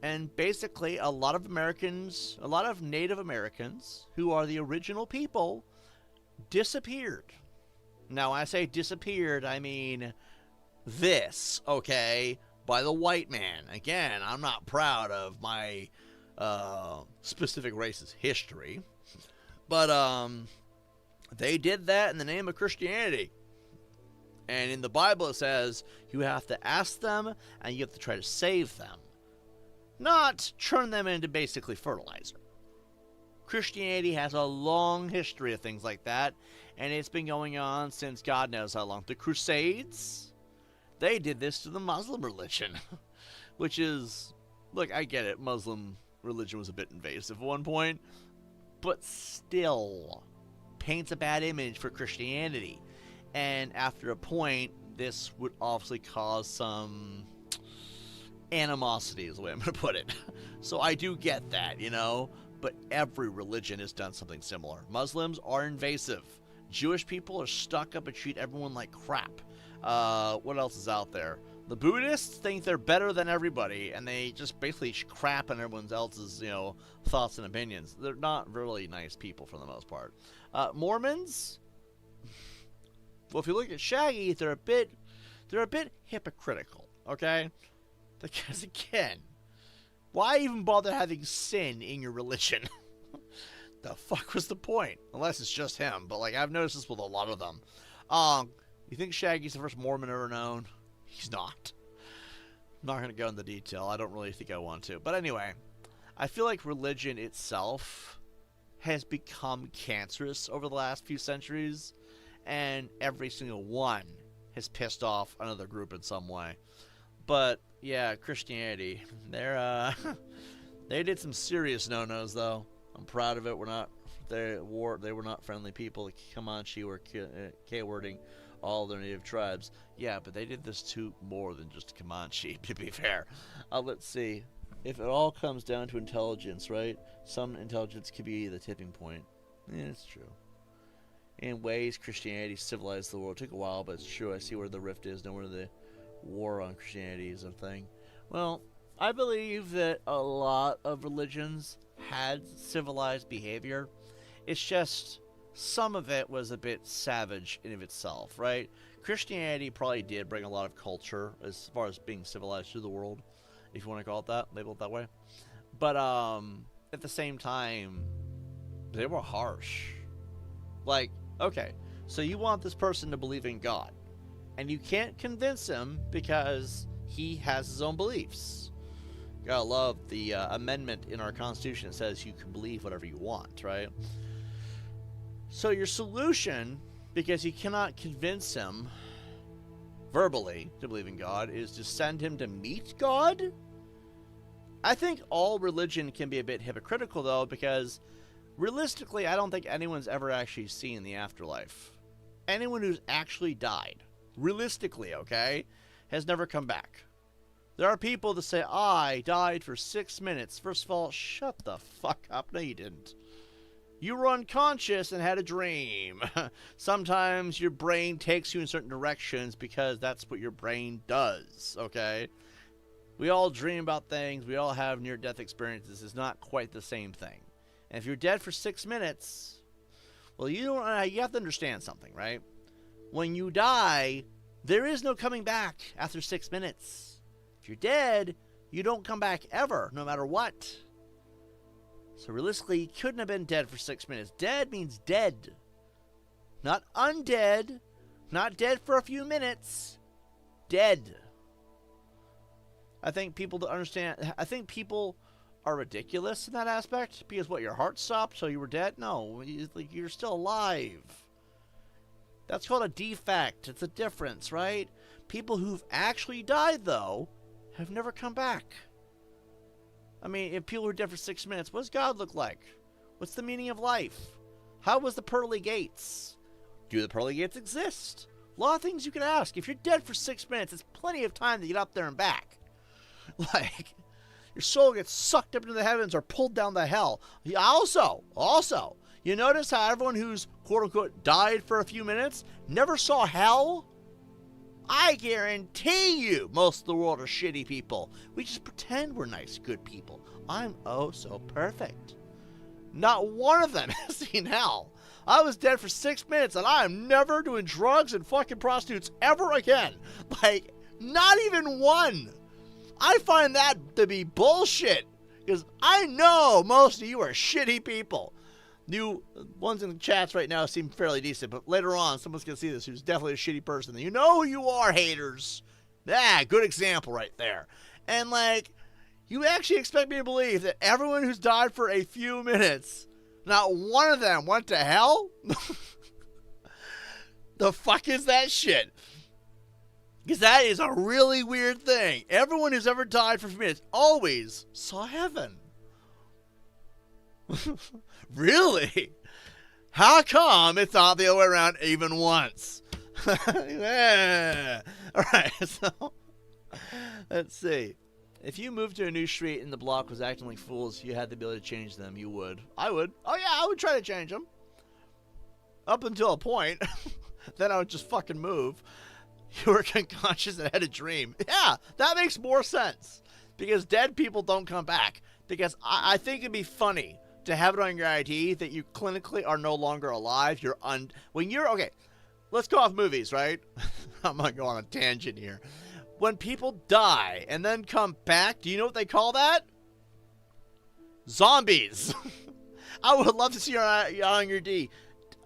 And basically, a lot of Native Americans, who are the original people, disappeared. Now, when I say disappeared, I mean this, okay, by the white man. Again, I'm not proud of my specific race's history. But, they did that in the name of Christianity. And in the Bible it says you have to ask them and you have to try to save them. Not turn them into basically fertilizer. Christianity has a long history of things like that. And it's been going on since God knows how long. The Crusades, they did this to the Muslim religion. Which is, look, I get it. Muslim religion was a bit invasive at one point. But still paints a bad image for Christianity. And after a point, this would obviously cause some animosity is the way I'm going to put it. So I do get that, you know, but every religion has done something similar. Muslims are invasive. Jewish people are stuck up and treat everyone like crap. What else is out there? The Buddhists think they're better than everybody, and they just basically crap on everyone else's, you know, thoughts and opinions. They're not really nice people for the most part. Mormons, well, if you look at Shaggy, they're a bit hypocritical, okay? Because again, why even bother having sin in your religion? The fuck was the point? Unless it's just him, but like I've noticed this with a lot of them. You think Shaggy's the first Mormon ever known? He's not. I'm not going to go into detail. I don't really think I want to. But anyway, I feel like religion itself has become cancerous over the last few centuries, and every single one has pissed off another group in some way. But yeah, Christianity, they did some serious no-nos though. I'm proud of it. They were not friendly people. The Comanche were K-wording all their native tribes. Yeah, but they did this to more than just Comanche, to be fair. Let's see. If it all comes down to intelligence, right? Some intelligence could be the tipping point. Yeah, it's true. In ways, Christianity civilized the world. It took a while, but it's true. I see where the rift is, know where the war on Christianity is a thing. Well, I believe that a lot of religions had civilized behavior. It's just some of it was a bit savage in of itself, right? Christianity probably did bring a lot of culture as far as being civilized to the world, if you want to call it that, label it that way. But at the same time, they were harsh. Like, okay, so you want this person to believe in God, and you can't convince him because he has his own beliefs. You gotta love the amendment in our Constitution that says you can believe whatever you want, right? So your solution, because you cannot convince him verbally to believe in God, is to send him to meet God? I think all religion can be a bit hypocritical, though, because realistically, I don't think anyone's ever actually seen the afterlife. Anyone who's actually died, realistically, okay, has never come back. There are people that say, I died for 6 minutes. First of all, shut the fuck up. No, you didn't. You were unconscious and had a dream. Sometimes your brain takes you in certain directions because that's what your brain does, okay? We all dream about things. We all have near-death experiences. It's not quite the same thing. And if you're dead for 6 minutes, well, you have to understand something, right? When you die, there is no coming back after 6 minutes. If you're dead, you don't come back ever, no matter what. So realistically, you couldn't have been dead for 6 minutes. Dead means dead. Not undead. Not dead for a few minutes. Dead. I think people don't understand. I think people are ridiculous in that aspect. Because what, your heart stopped so you were dead? No, you're still alive. That's called a defect. It's a difference, right? People who've actually died, though, have never come back. I mean, if people were dead for 6 minutes, what does God look like? What's the meaning of life? How was the pearly gates? Do the pearly gates exist? A lot of things you can ask. If you're dead for 6 minutes, it's plenty of time to get up there and back. Like, your soul gets sucked up into the heavens or pulled down to hell. Also, you notice how everyone who's quote-unquote died for a few minutes never saw hell? I guarantee you most of the world are shitty people. We just pretend we're nice, good people. I'm oh so perfect. Not one of them has seen hell. I was dead for 6 minutes and I am never doing drugs and fucking prostitutes ever again. Like, not even one. I find that to be bullshit. Because I know most of you are shitty people. New ones in the chats right now seem fairly decent, but later on, someone's going to see this who's definitely a shitty person. You know who you are, haters. Yeah, good example right there. And, like, you actually expect me to believe that everyone who's died for a few minutes, not one of them went to hell? The fuck is that shit? Because that is a really weird thing. Everyone who's ever died for a few minutes always saw heaven. Really? How come it's not the other way around even once? Yeah. Alright, so let's see. If you moved to a new street and the block was acting like fools, you had the ability to change them, you would. I would. Oh yeah, I would try to change them. Up until a point. Then I would just fucking move. You were unconscious and had a dream. Yeah, that makes more sense. Because dead people don't come back. Because I think it'd be funny to have it on your ID that you clinically are no longer alive. When you're okay, let's go off movies, right? I'm gonna go on a tangent here. When people die and then come back, do you know what they call that? Zombies. I would love to see on your D.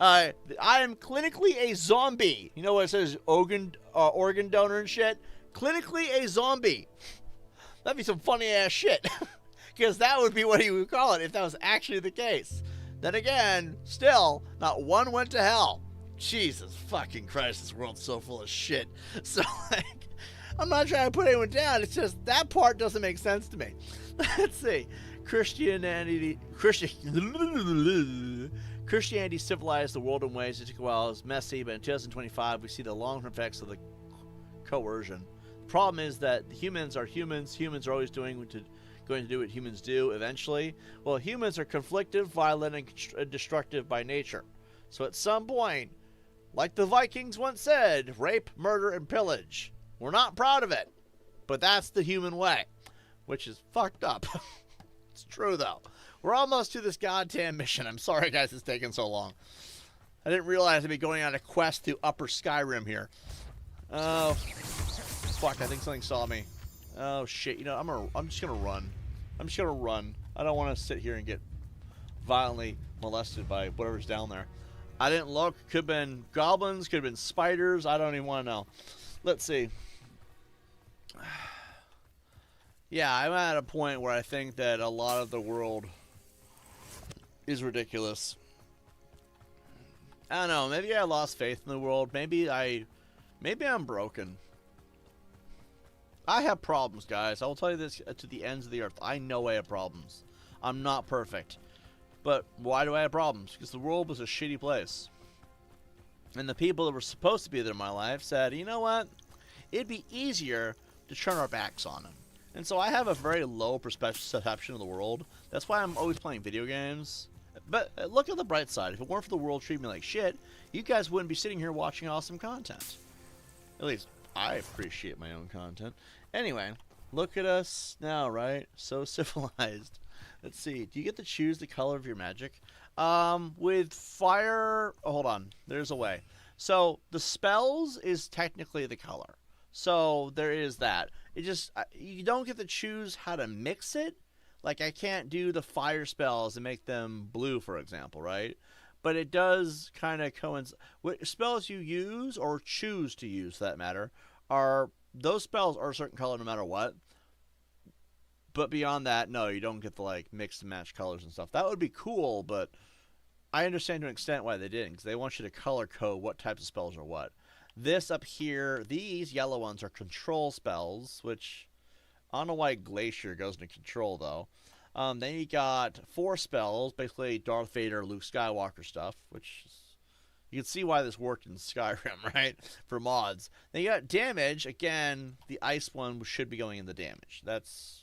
I am clinically a zombie. You know what it says? Organ donor and shit. Clinically a zombie. That'd be some funny ass shit. Because that would be what he would call it if that was actually the case. Then again, still, not one went to hell. Jesus fucking Christ, this world's so full of shit. So, like, I'm not trying to put anyone down. It's just that part doesn't make sense to me. Let's see. Christianity civilized the world in ways that took a while. It's messy, but in 2025, we see the long-term effects of the coercion. The problem is that humans are humans. Humans are always going to do what humans do eventually. Well, humans are conflictive, violent, and destructive by nature. So at some point, like the Vikings once said, rape, murder, and pillage. We're not proud of it, but that's the human way, which is fucked up. It's true, though. We're almost to this goddamn mission. I'm sorry, guys, it's taking so long. I didn't realize I'd be going on a quest to Upper Skyrim here. Oh, fuck, I think something saw me. Oh, shit, you know, I'm just gonna run. I'm just gonna run. I don't want to sit here and get violently molested by whatever's down there. I didn't look. Could have been goblins, could have been spiders. I don't even want to know. Let's see. Yeah, I'm at a point where I think that a lot of the world is ridiculous. I don't know. Maybe I lost faith in the world. Maybe I'm broken. I have problems, guys. I will tell you this to the ends of the earth. I know I have problems. I'm not perfect. But why do I have problems? Because the world was a shitty place. And the people that were supposed to be there in my life said, you know what? It'd be easier to turn our backs on them. And so I have a very low perception of the world. That's why I'm always playing video games. But look at the bright side. If it weren't for the world treating me like shit, you guys wouldn't be sitting here watching awesome content. At least I appreciate my own content. Anyway, look at us now, right? So civilized. Let's see. Do you get to choose the color of your magic? With fire... Oh, hold on. There's a way. So, the spells is technically the color. So, there is that. It just... You don't get to choose how to mix it. Like, I can't do the fire spells and make them blue, for example, right? But it does kind of coincide. What spells you use, or choose to use, for that matter, are... Those spells are a certain color no matter what. But beyond that, no, you don't get to, like, mix and match colors and stuff. That would be cool, but I understand to an extent why they didn't, because they want you to color code what types of spells are what. This up here, these yellow ones are control spells, which I don't know why Glacier goes into control, though. Then you got 4 spells, basically Darth Vader, Luke Skywalker stuff, which is, you can see why this worked in Skyrim, right, for mods. Then you got damage. Again, the ice one should be going in the damage. That's...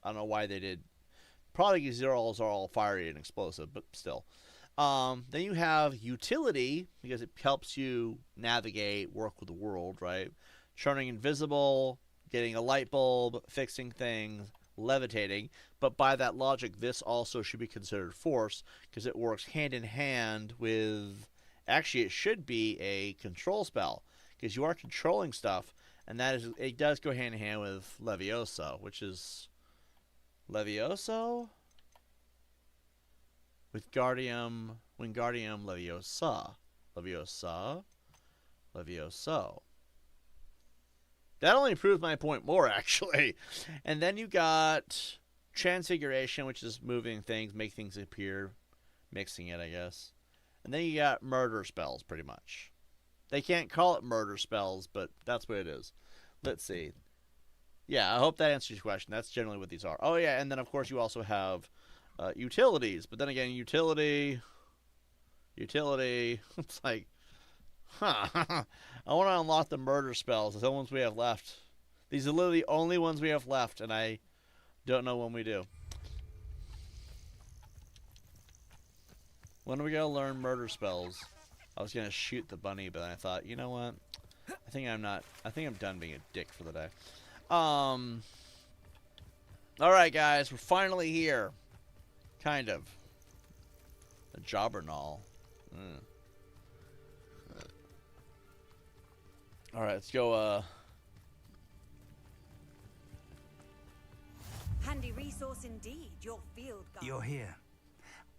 I don't know why they did. Probably because zeros are all fiery and explosive, but still. Then you have utility, because it helps you navigate, work with the world, right? Turning invisible, getting a light bulb, fixing things, levitating. But by that logic, this also should be considered force, because it works hand in hand with... Actually, it should be a control spell, because you are controlling stuff, and that is, it does go hand in hand with Levioso, which is... Levioso? With Wingardium Leviosa. Levioso. That only proves my point more, actually. And then you got Transfiguration, which is moving things, make things appear, mixing it, I guess. And then you got murder spells, pretty much. They can't call it murder spells, but that's what it is. Let's see. Yeah, I hope that answers your question. That's generally what these are. Oh, yeah, and then, of course, you also have utilities. But then again, utility, it's like, huh. I want to unlock the murder spells. It's the ones we have left. These are literally the only ones we have left, and I don't know when we do. When are we going to learn murder spells? I was going to shoot the bunny, but I thought, you know what? I think I'm done being a dick for the day. Alright, guys, we're finally here. Kind of. A Jobbernall. Alright, let's go, Handy resource indeed, your field guide. You're here.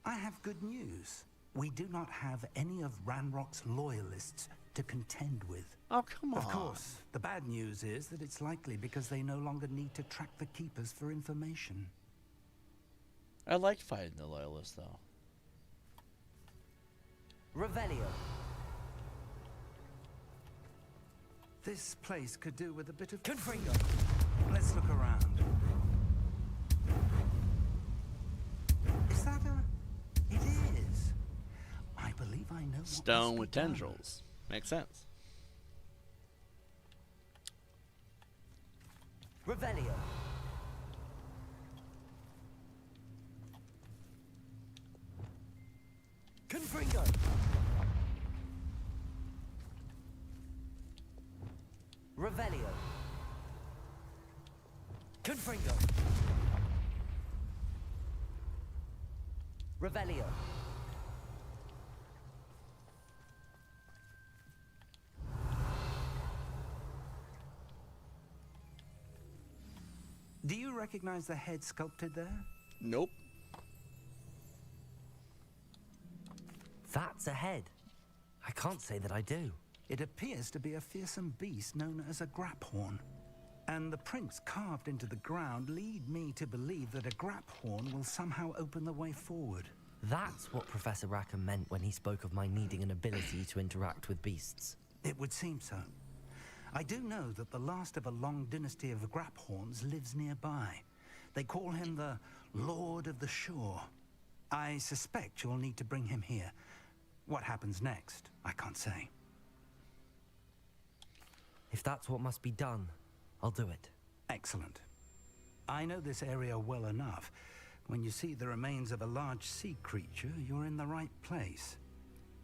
I have good news. We do not have any of Ranrock's loyalists to contend with. Oh, come on. Of course, the bad news is that it's likely because they no longer need to track the Keepers for information. I like fighting the Loyalists, though. Revelio. This place could do with a bit of... Confringo. Let's look around. Is that a... It is. I believe I know what Stone must with be done. tendrils. Makes sense. Revelio. Confringo. Revelio. Confringo. Revelio. Do you recognize the head sculpted there? Nope. That's a head. I can't say that I do. It appears to be a fearsome beast known as a graphorn. And the prints carved into the ground lead me to believe that a graphorn will somehow open the way forward. That's what Professor Rackham meant when he spoke of my needing an ability to interact with beasts. It would seem so. I do know that the last of a long dynasty of graphorns lives nearby. They call him the Lord of the Shore. I suspect you'll need to bring him here. What happens next, I can't say. If that's what must be done, I'll do it. Excellent. I know this area well enough. When you see the remains of a large sea creature, you're in the right place.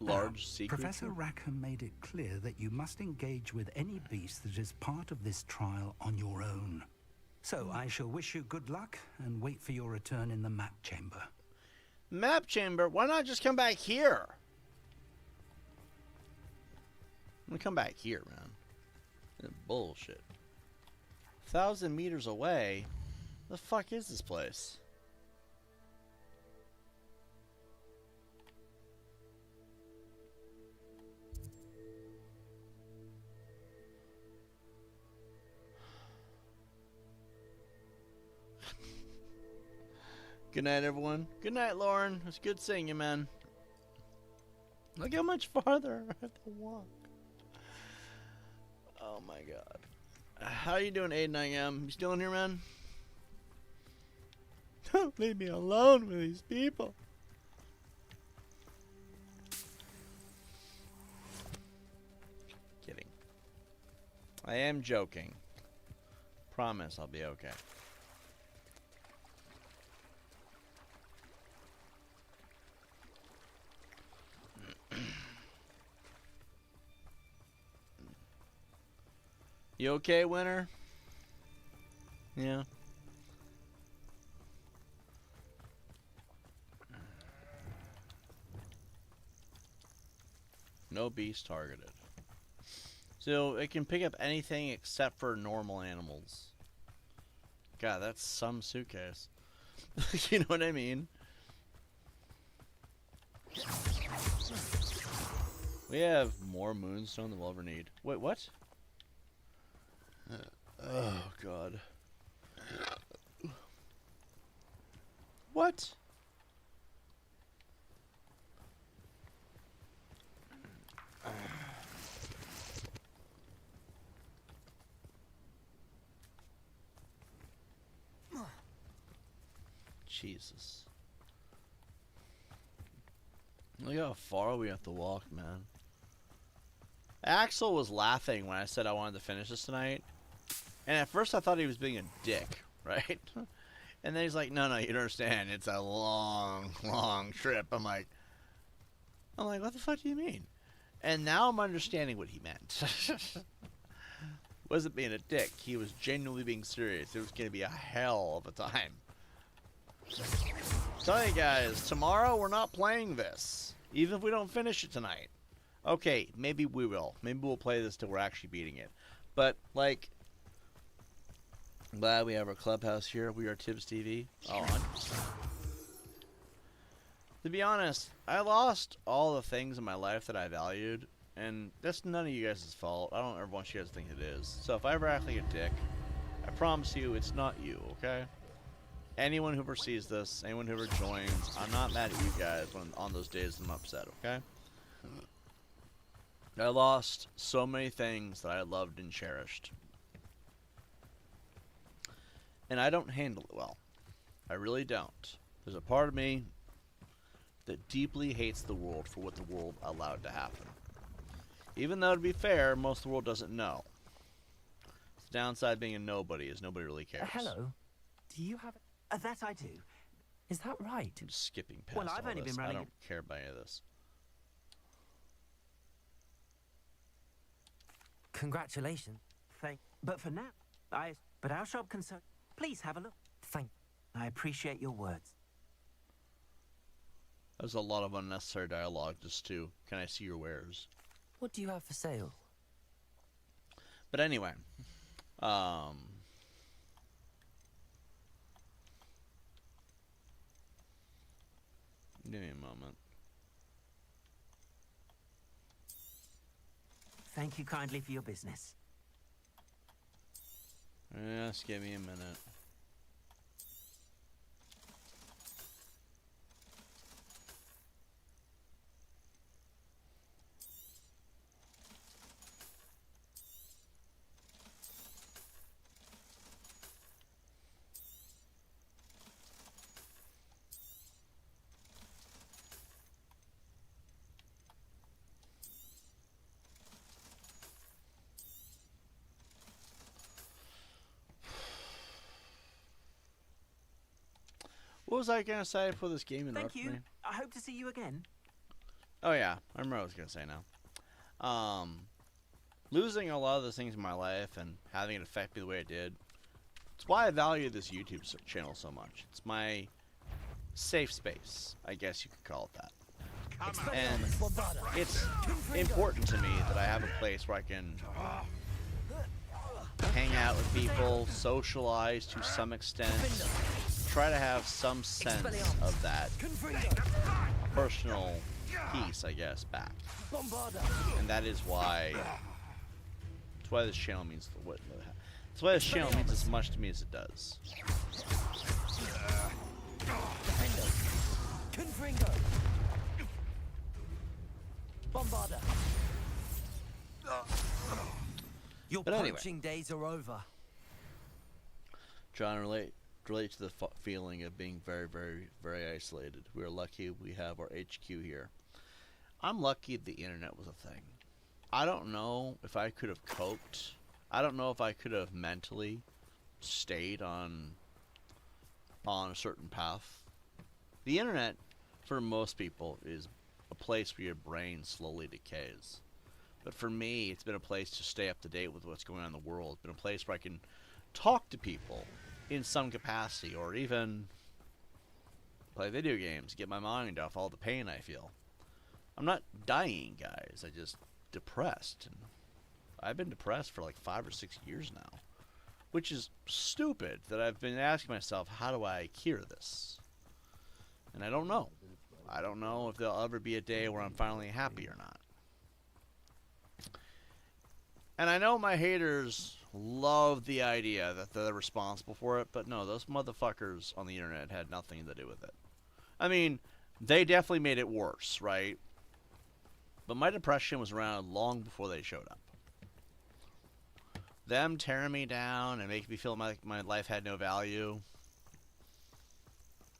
Large Now, sea Professor creature? Rackham made it clear that you must engage with any beast that is part of this trial on your own. So I shall wish you good luck and wait for your return in the map chamber. Map chamber? Why not just come back here? I'm gonna come back here, man. This is bullshit. 1,000 meters away? The fuck is this place? Good night, everyone. Good night, Lauren. It's good seeing you, man. Look how much farther I have to walk. Oh my god. How you doing, 89M? You still in here, man? Don't leave me alone with these people. Kidding. I am joking. Promise I'll be okay. You okay, Winter? Yeah. No beast targeted. So it can pick up anything except for normal animals. God, that's some suitcase. You know what I mean? We have more moonstone than we'll ever need. Wait, what? Oh, God. What? Jesus. Look how far we have to walk, man. Axel was laughing when I said I wanted to finish this tonight. And at first I thought he was being a dick, right? And then he's like, no, you don't understand. It's a long, long trip. I'm like, what the fuck do you mean? And now I'm understanding what he meant. Wasn't being a dick. He was genuinely being serious. It was going to be a hell of a time. Tell you guys, tomorrow we're not playing this. Even if we don't finish it tonight. Okay, maybe we will. Maybe we'll play this till we're actually beating it. But, like, glad we have our clubhouse here. We are TiBBzTV. On. To be honest, I lost all the things in my life that I valued, and that's none of you guys' fault. I don't ever want you guys to think it is. So if I ever act like a dick, I promise you it's not you, okay? Anyone who ever sees this, anyone who ever joins, I'm not mad at you guys when on those days I'm upset, okay? I lost so many things that I loved and cherished. And I don't handle it well. I really don't. There's a part of me that deeply hates the world for what the world allowed to happen. Even though, to be fair, most of the world doesn't know. The downside of being a nobody is nobody really cares. Hello? Do you have... that I do. Is that right? I'm just skipping past Well, I've all only this. been running I don't care about any of this. Congratulations. But for now, But our shop can... Please have a look. I appreciate your words. There's a lot of unnecessary dialogue just to, can I see your wares? What do you have for sale? But anyway, give me a moment. Thank you kindly for your business. Just give me a minute. What was I gonna say before this game Thank interrupted you. me? I hope to see you again. Oh yeah, I remember what I was gonna say now. Losing a lot of those things in my life and having it affect me the way it did. It's why I value this YouTube channel so much. It's my safe space, I guess you could call it that. And it's important to me that I have a place where I can hang out with people, socialize to some extent, try to have some sense of that personal peace, I guess, back. And that is why. That's why this channel means what. That's why this channel means as much to me as it does. Confringo. Bombarder. Your But anyway. poaching days are over. John, relate to the feeling of being very, very, very isolated. We are lucky we have our HQ here. I'm lucky the internet was a thing. I don't know if I could have coped. I don't know if I could have mentally stayed on a certain path. The internet, for most people, is a place where your brain slowly decays. But for me, it's been a place to stay up to date with what's going on in the world. It's been a place where I can talk to people in some capacity, or even play video games, get my mind off all the pain I feel. I'm not dying, guys. I just depressed. And I've been depressed for like 5 or 6 years now, which is stupid that I've been asking myself, how do I cure this? And I don't know. I don't know if there'll ever be a day where I'm finally happy or not. And I know my haters love the idea that they're responsible for it, but no, those motherfuckers on the internet had nothing to do with it. I mean, they definitely made it worse, right? But my depression was around long before they showed up. Them tearing me down and making me feel like my life had no value,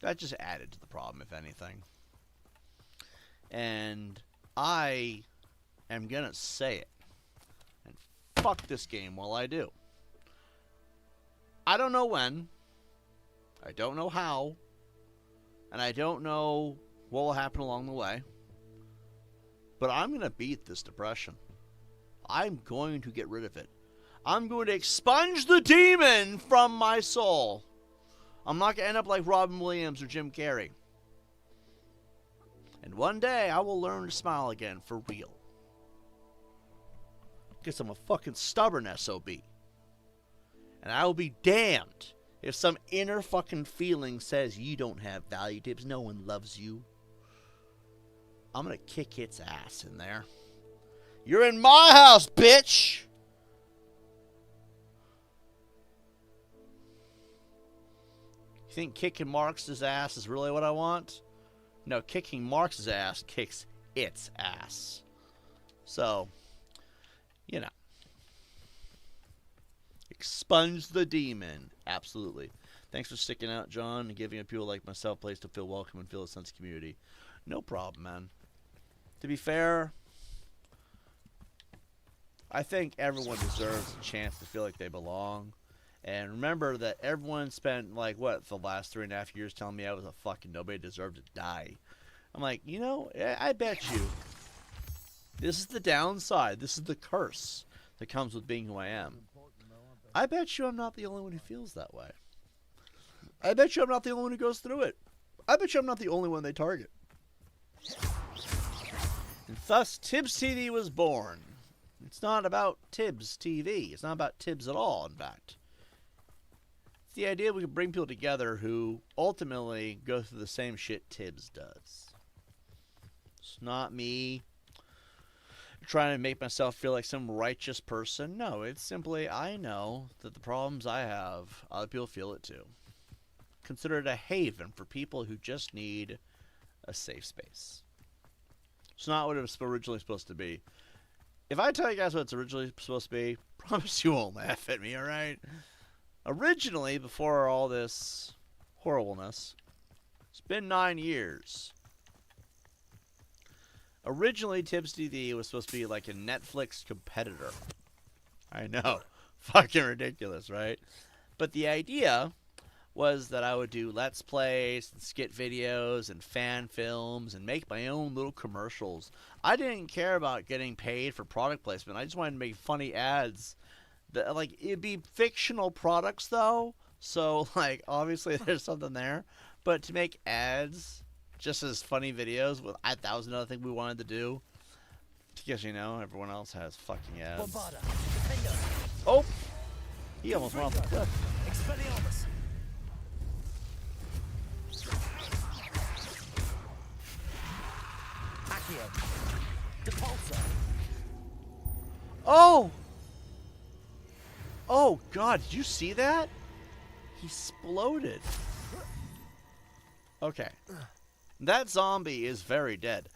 that just added to the problem, if anything. And I am gonna say it. And fuck this game while I do. I don't know when. I don't know how. And I don't know what will happen along the way. But I'm gonna beat this depression. I'm going to get rid of it. I'm going to expunge the demon from my soul. I'm not going to end up like Robin Williams or Jim Carrey. And one day, I will learn to smile again for real. Because I'm a fucking stubborn SOB. And I will be damned if some inner fucking feeling says you don't have value, Tibbs. No one loves you. I'm going to kick its ass in there. You're in my house, bitch! You think kicking Marx's ass is really what I want? No, kicking Marx's ass kicks its ass. So, you know. Expunge the demon. Absolutely. Thanks for sticking out, John, and giving people like myself a place to feel welcome and feel a sense of community. No problem, man. To be fair, I think everyone deserves a chance to feel like they belong. And remember that everyone spent, like, what, the last 3.5 years telling me I was a fucking nobody, deserved to die. I'm like, you know, I bet you this is the downside. This is the curse that comes with being who I am. I bet you I'm not the only one who feels that way. I bet you I'm not the only one who goes through it. I bet you I'm not the only one they target. And thus, TiBBzTV was born. It's not about TiBBzTV. It's not about Tibbs at all, in fact. It's the idea we can bring people together who ultimately go through the same shit Tibbs does. It's not me trying to make myself feel like some righteous person. No, it's simply I know that the problems I have, other people feel it too. Consider it a haven for people who just need a safe space. It's not what it was originally supposed to be. If I tell you guys what it's originally supposed to be, promise you won't laugh at me, alright? Originally, before all this horribleness, it's been 9 years. Originally, TiBBzTV was supposed to be like a Netflix competitor. I know. Fucking ridiculous, right? But the idea was that I would do Let's Plays, and skit videos, and fan films, and make my own little commercials. I didn't care about getting paid for product placement. I just wanted to make funny ads. Like, it'd be fictional products, though, so, like, obviously there's something there. But to make ads just as funny videos with 1,000 other things we wanted to do, because, you know, everyone else has fucking ads. Bombarda. Defender. Oh! He almost went off the cliff. Expelliarmus. Accio. Depulsor. Oh! Oh, God, did you see that? He exploded. Okay. That zombie is very dead.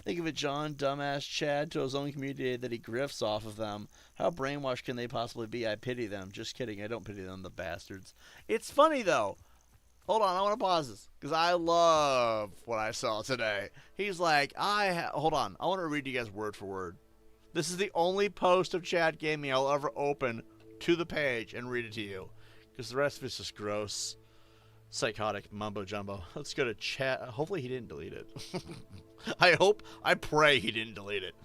Think of it, John, dumbass Chad, to his own community that he grifts off of them. How brainwashed can they possibly be? I pity them. Just kidding. I don't pity them, the bastards. It's funny, though. Hold on, I want to pause this, because I love what I saw today. He's like, hold on, I want to read you guys word for word. This is the only post of Chad Gaming I'll ever open to the page and read it to you, because the rest of it's just gross, psychotic mumbo jumbo. Let's go to chat. Hopefully he didn't delete it. I pray he didn't delete it.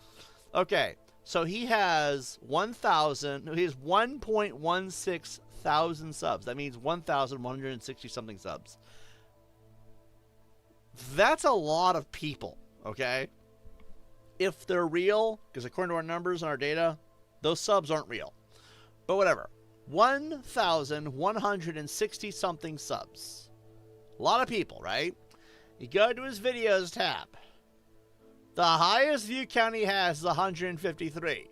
Okay, so he has 1.16 thousand subs. That means 1,160 something subs. That's a lot of people, okay? If they're real, because according to our numbers and our data, those subs aren't real. But whatever. 1,160 something subs. A lot of people, right? You go to his videos tab. The highest view count he has is 153.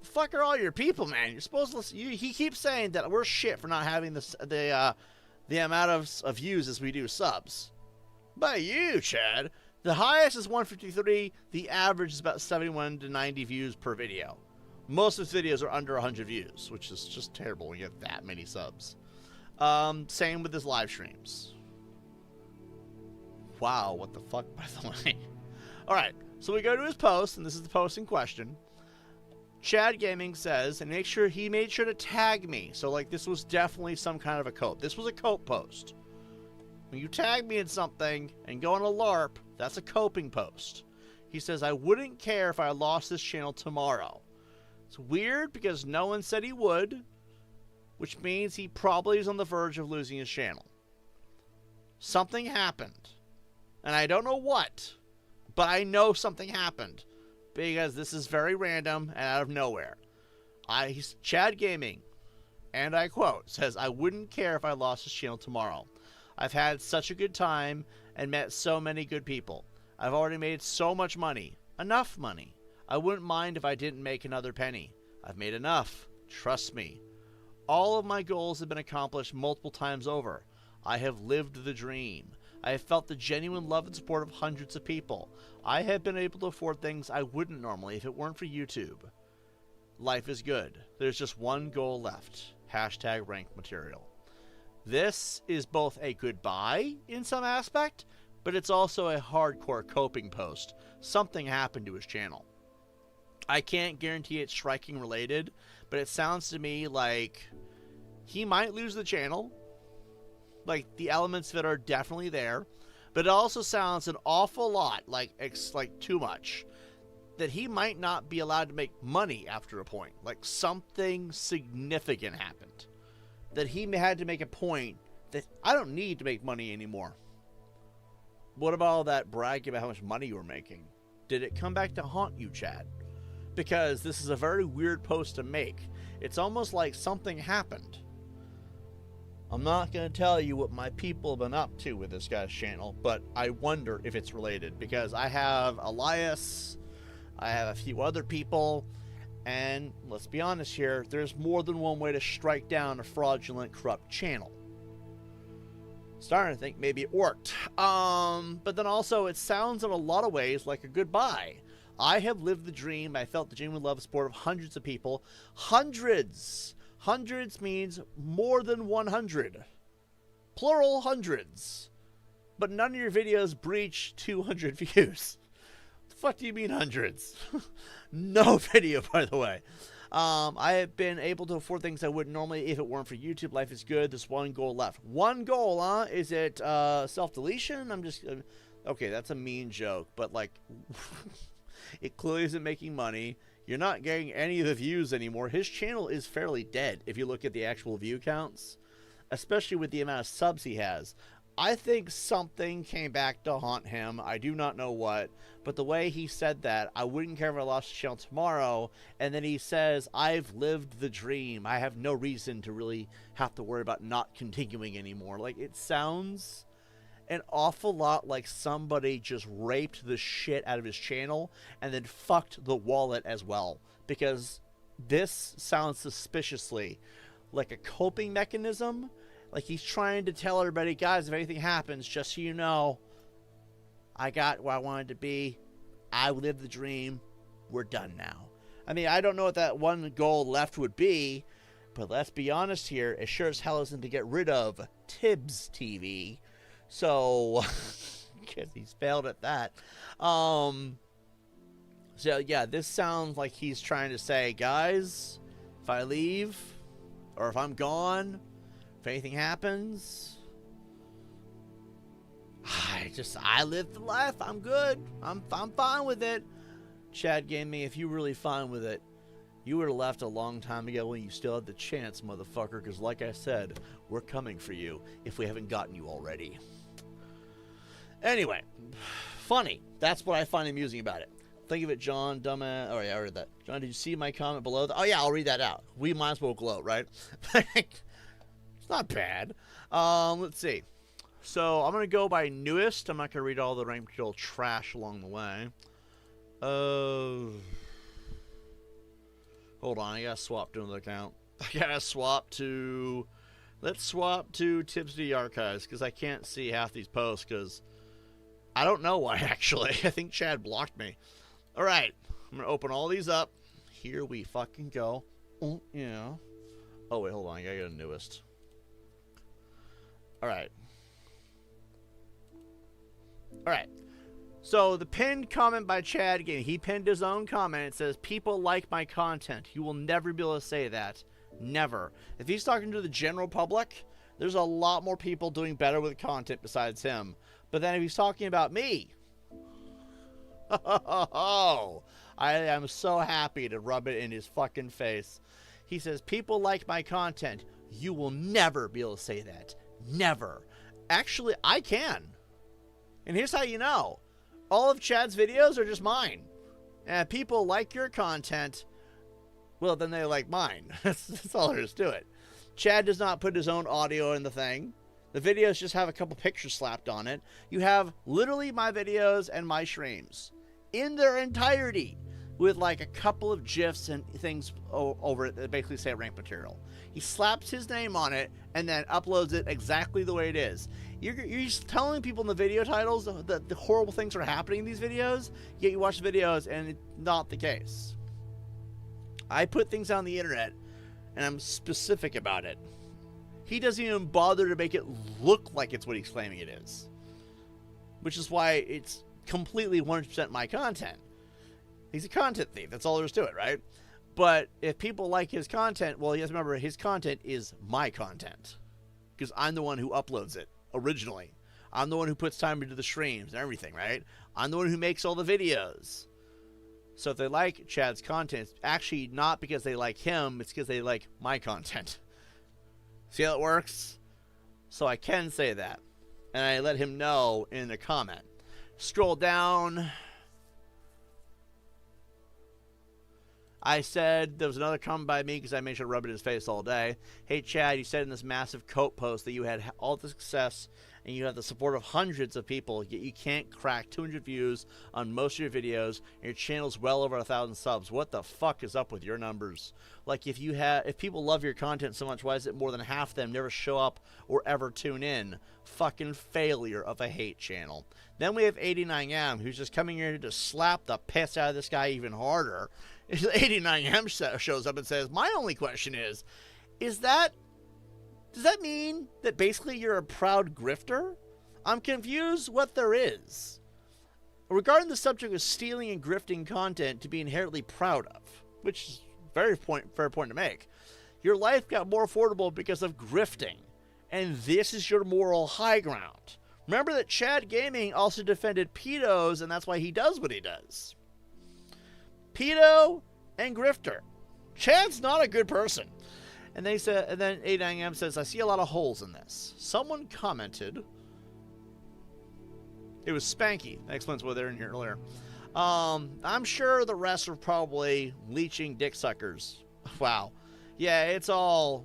The fuck are all your people, man? You're supposed to listen. He keeps saying that we're shit for not having the amount of views as we do subs. But you, Chad, the highest is 153. The average is about 71 to 90 views per video. Most of his videos are under 100 views, which is just terrible when you get that many subs. Same with his live streams. Wow, what the fuck, by the way? Alright, so we go to his post, and this is the post in question. Chad Gaming says, and he made sure to tag me. So, like, this was definitely some kind of a cope. This was a cope post. When you tag me in something and go on a LARP, that's a coping post. He says, I wouldn't care if I lost this channel tomorrow. It's weird because no one said he would, which means he probably is on the verge of losing his channel. Something happened. And I don't know what, but I know something happened. Because this is very random and out of nowhere. Chad Gaming, and I quote, says, I wouldn't care if I lost this channel tomorrow. I've had such a good time and met so many good people. I've already made so much money. Enough money. I wouldn't mind if I didn't make another penny. I've made enough. Trust me. All of my goals have been accomplished multiple times over. I have lived the dream. I have felt the genuine love and support of hundreds of people. I have been able to afford things I wouldn't normally if it weren't for YouTube. Life is good. There's just one goal left. Hashtag rank material. This is both a goodbye in some aspect, but it's also a hardcore coping post. Something happened to his channel. I can't guarantee it's striking related, but it sounds to me like he might lose the channel. Like, the elements that are definitely there, but it also sounds an awful lot like too much, that he might not be allowed to make money after a point. Like, something significant happened, that he had to make a point that I don't need to make money anymore. What about all that bragging about how much money you were making? Did it come back to haunt you, Chad? Because this is a very weird post to make. It's almost like something happened. I'm not going to tell you what my people have been up to with this guy's channel, but I wonder if it's related, because I have Elias, I have a few other people, and let's be honest here, there's more than one way to strike down a fraudulent, corrupt channel. Starting to think maybe it worked. But then also, it sounds in a lot of ways like a goodbye. I have lived the dream. I felt the genuine love and support of hundreds of people. Hundreds! Hundreds means more than 100. Plural hundreds. But none of your videos breach 200 views. What the fuck do you mean hundreds? No video, by the way. I have been able to afford things I wouldn't normally if it weren't for YouTube. Life is good. There's one goal left. One goal, huh? Is it self-deletion? I'm just... okay, that's a mean joke, but, like, it clearly isn't making money. You're not getting any of the views anymore. His channel is fairly dead if you look at the actual view counts, especially with the amount of subs he has. I think something came back to haunt him. I do not know what, but the way he said that, I wouldn't care if I lost the channel tomorrow, and then he says, I've lived the dream. I have no reason to really have to worry about not continuing anymore. Like, it sounds an awful lot like somebody just raped the shit out of his channel and then fucked the wallet as well, because this sounds suspiciously like a coping mechanism. Like he's trying to tell everybody, guys, if anything happens, just so you know, I got where I wanted to be. I lived the dream. We're done now. I mean, I don't know what that one goal left would be, but let's be honest here. It sure as hell isn't to get rid of TiBBzTV. So, because he's failed at that. So, yeah, this sounds like he's trying to say, guys, if I leave, or if I'm gone, if anything happens, I lived the life. I'm good. I'm fine with it. Chad gave me, if you really fine with it, you would have left a long time ago when you still had the chance, motherfucker, because like I said, we're coming for you if we haven't gotten you already. Anyway, funny. That's what I find amusing about it. Think of it, John, dumbass. Oh, yeah, I read that. John, did you see my comment below? Oh, yeah, I'll read that out. We might as well gloat, right? It's not bad. Let's see. So, I'm going to go by newest. I'm not going to read all the rank control trash along the way. Hold on, I got to swap to another account. I got to swap to... Let's swap to TiBBzTV Archives, because I can't see half these posts, because... I don't know why, actually. I think Chad blocked me. Alright, I'm going to open all these up. Here we fucking go. Oh, yeah. Oh, wait, hold on. I got to go to newest. Alright. Alright. So, the pinned comment by Chad, again, he pinned his own comment. It says, people like my content. You will never be able to say that. Never. If he's talking to the general public, there's a lot more people doing better with content besides him. But then if he's talking about me, I am so happy to rub it in his fucking face. He says, people like my content. You will never be able to say that. Never. Actually, I can. And here's how you know. All of Chad's videos are just mine. And if people like your content, well, then they like mine. That's all there is to it. Chad does not put his own audio in the thing. The videos just have a couple pictures slapped on it. You have literally my videos and my streams in their entirety with like a couple of GIFs and things over it that basically say rank material. He slaps his name on it and then uploads it exactly the way it is. You're just telling people in the video titles that the horrible things are happening in these videos, yet you watch the videos and it's not the case. I put things on the internet and I'm specific about it. He doesn't even bother to make it look like it's what he's claiming it is. Which is why it's completely 100% my content. He's a content thief. That's all there is to it, right? But if people like his content, well, you have to remember, his content is my content. Because I'm the one who uploads it originally. I'm the one who puts time into the streams and everything, right? I'm the one who makes all the videos. So if they like Chad's content, it's actually not because they like him, it's because they like my content. See how it works? So I can say that. And I let him know in the comment. Scroll down. I said, there was another comment by me because I made sure to rub it in his face all day. Hey, Chad, you said in this massive coat post that you had all the success and you have the support of hundreds of people, yet you can't crack 200 views on most of your videos, and your channel's well over 1,000 subs. What the fuck is up with your numbers? Like, if people love your content so much, why is it more than half of them never show up or ever tune in? Fucking failure of a hate channel. Then we have 89M, who's just coming here to slap the piss out of this guy even harder. 89M shows up and says, my only question is does that mean that basically you're a proud grifter? I'm confused what there is. Regarding the subject of stealing and grifting content to be inherently proud of, which is fair point to make. Your life got more affordable because of grifting, and this is your moral high ground. Remember that Chad Gaming also defended pedos, and that's why he does what he does. Pedo and grifter. Chad's not a good person. And they said, and then 89M says, I see a lot of holes in this. Someone commented. It was Spanky. That explains why they're in here earlier. I'm sure the rest are probably leeching dick suckers. Wow. Yeah, it's all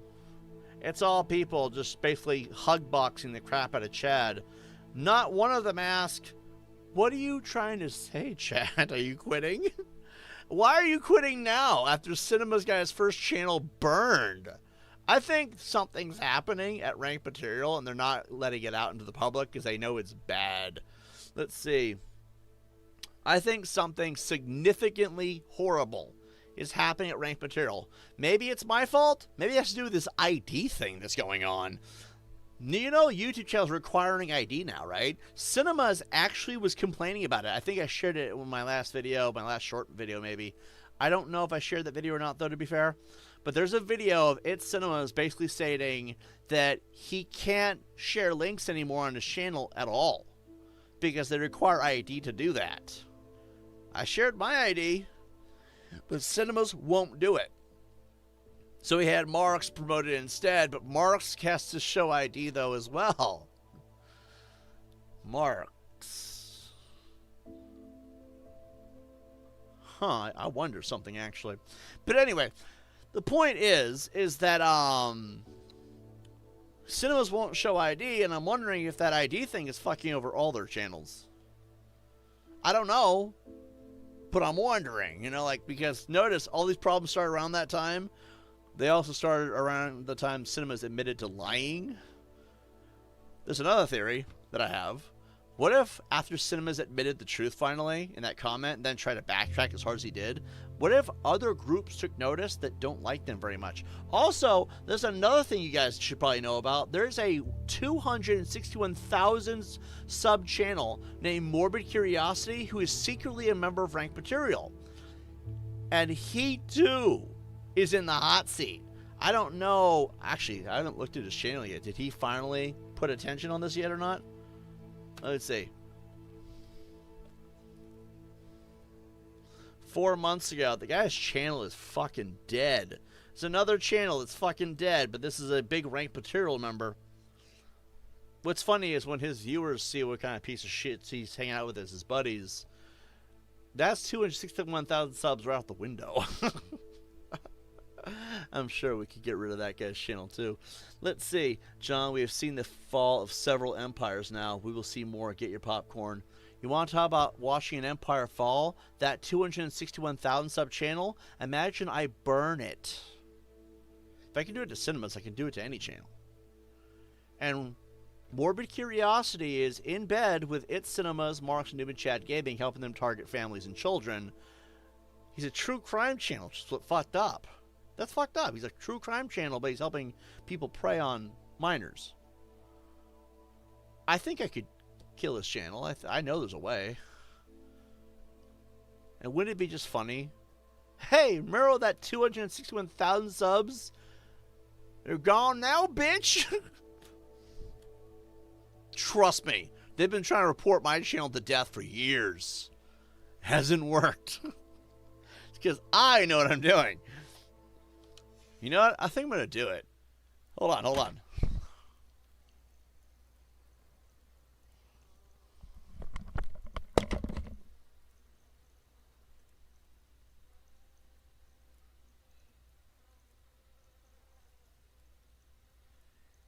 people just basically hug boxing the crap out of Chad. Not one of them asked, what are you trying to say, Chad? Are you quitting? Why are you quitting now after Cinema's got his first channel burned? I think something's happening at Ranked Material and they're not letting it out into the public because they know it's bad. Let's see. I think something significantly horrible is happening at Ranked Material. Maybe it's my fault. Maybe it has to do with this ID thing that's going on. You know, YouTube channels requiring ID now, right? Cinemas actually was complaining about it. I think I shared it in my last video, my last short video maybe. I don't know if I shared that video or not, though, to be fair. But there's a video of It Cinemas basically stating that he can't share links anymore on his channel at all because they require ID to do that. I shared my ID, but Cinemas won't do it. So he had Marks promoted instead, but Marks has to show ID, though, as well. Marks. Huh, I wonder something, actually. But anyway, the point is that, Cinemas won't show ID, and I'm wondering if that ID thing is fucking over all their channels. I don't know, but I'm wondering, you know, like, because notice all these problems started around that time. They also started around the time Cinemas admitted to lying. There's another theory that I have. What if after Cinemas admitted the truth finally in that comment and then tried to backtrack as hard as he did, what if other groups took notice that don't like them very much? Also, there's another thing you guys should probably know about. There's a 261,000 sub channel named Morbid Curiosity who is secretly a member of Ranked Material. And he too is in the hot seat. I don't know. Actually, I haven't looked at his channel yet. Did he finally put attention on this yet or not? Let's see. 4 months ago, the guy's channel is fucking dead. There's another channel that's fucking dead, but this is a big Ranked Material member. What's funny is when his viewers see what kind of piece of shit he's hanging out with as his buddies, that's 261,000 subs right out the window. I'm sure we could get rid of that guy's channel too. Let's see. John, we have seen the fall of several empires now. We will see more. Get your popcorn. You want to talk about watching an empire fall? That 261,000 sub channel? Imagine I burn it. If I can do it to Cinemas, I can do it to any channel. And Morbid Curiosity is in bed with It Cinemas, Marks, Newman, Chad Gaming, helping them target families and children. He's a true crime channel, which is what fucked up. That's fucked up. He's a true crime channel, but he's helping people prey on minors. I think I could kill his channel. I know there's a way. And wouldn't it be just funny? Hey, remember that 261,000 subs? They're gone now, bitch! Trust me, they've been trying to report my channel to death for years. Hasn't worked. It's because I know what I'm doing. You know what? I think I'm going to do it. Hold on.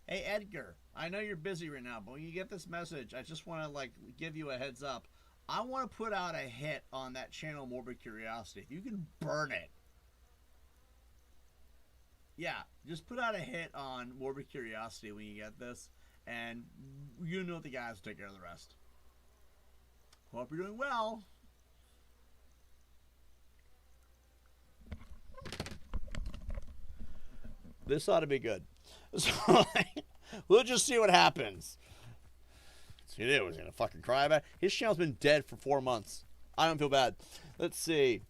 Hey, Edgar, I know you're busy right now, but when you get this message, I just want to, like, give you a heads up. I want to put out a hit on that channel, Morbid Curiosity. If you can burn it. Yeah, just put out a hit on Morbid Curiosity when you get this, and you know the guys will take care of the rest. Hope you're doing well. This ought to be good. So, we'll just see what happens. See, it was gonna fucking cry about it. His channel's been dead for 4 months. I don't feel bad. Let's see.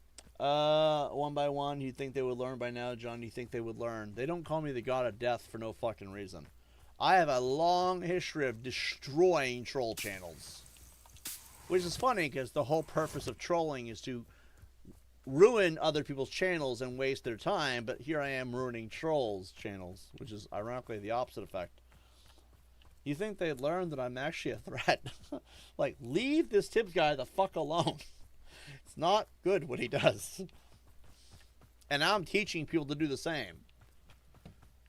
One by one. You'd think they would learn by now, John. You think they would learn? They don't call me the god of death for no fucking reason. I have a long history of destroying troll channels. Which is funny, because the whole purpose of trolling is to ruin other people's channels and waste their time, but here I am ruining trolls' channels, which is ironically the opposite effect. You think they'd learn that I'm actually a threat? Like, leave this TiBBz guy the fuck alone. It's not good what he does. And I'm teaching people to do the same.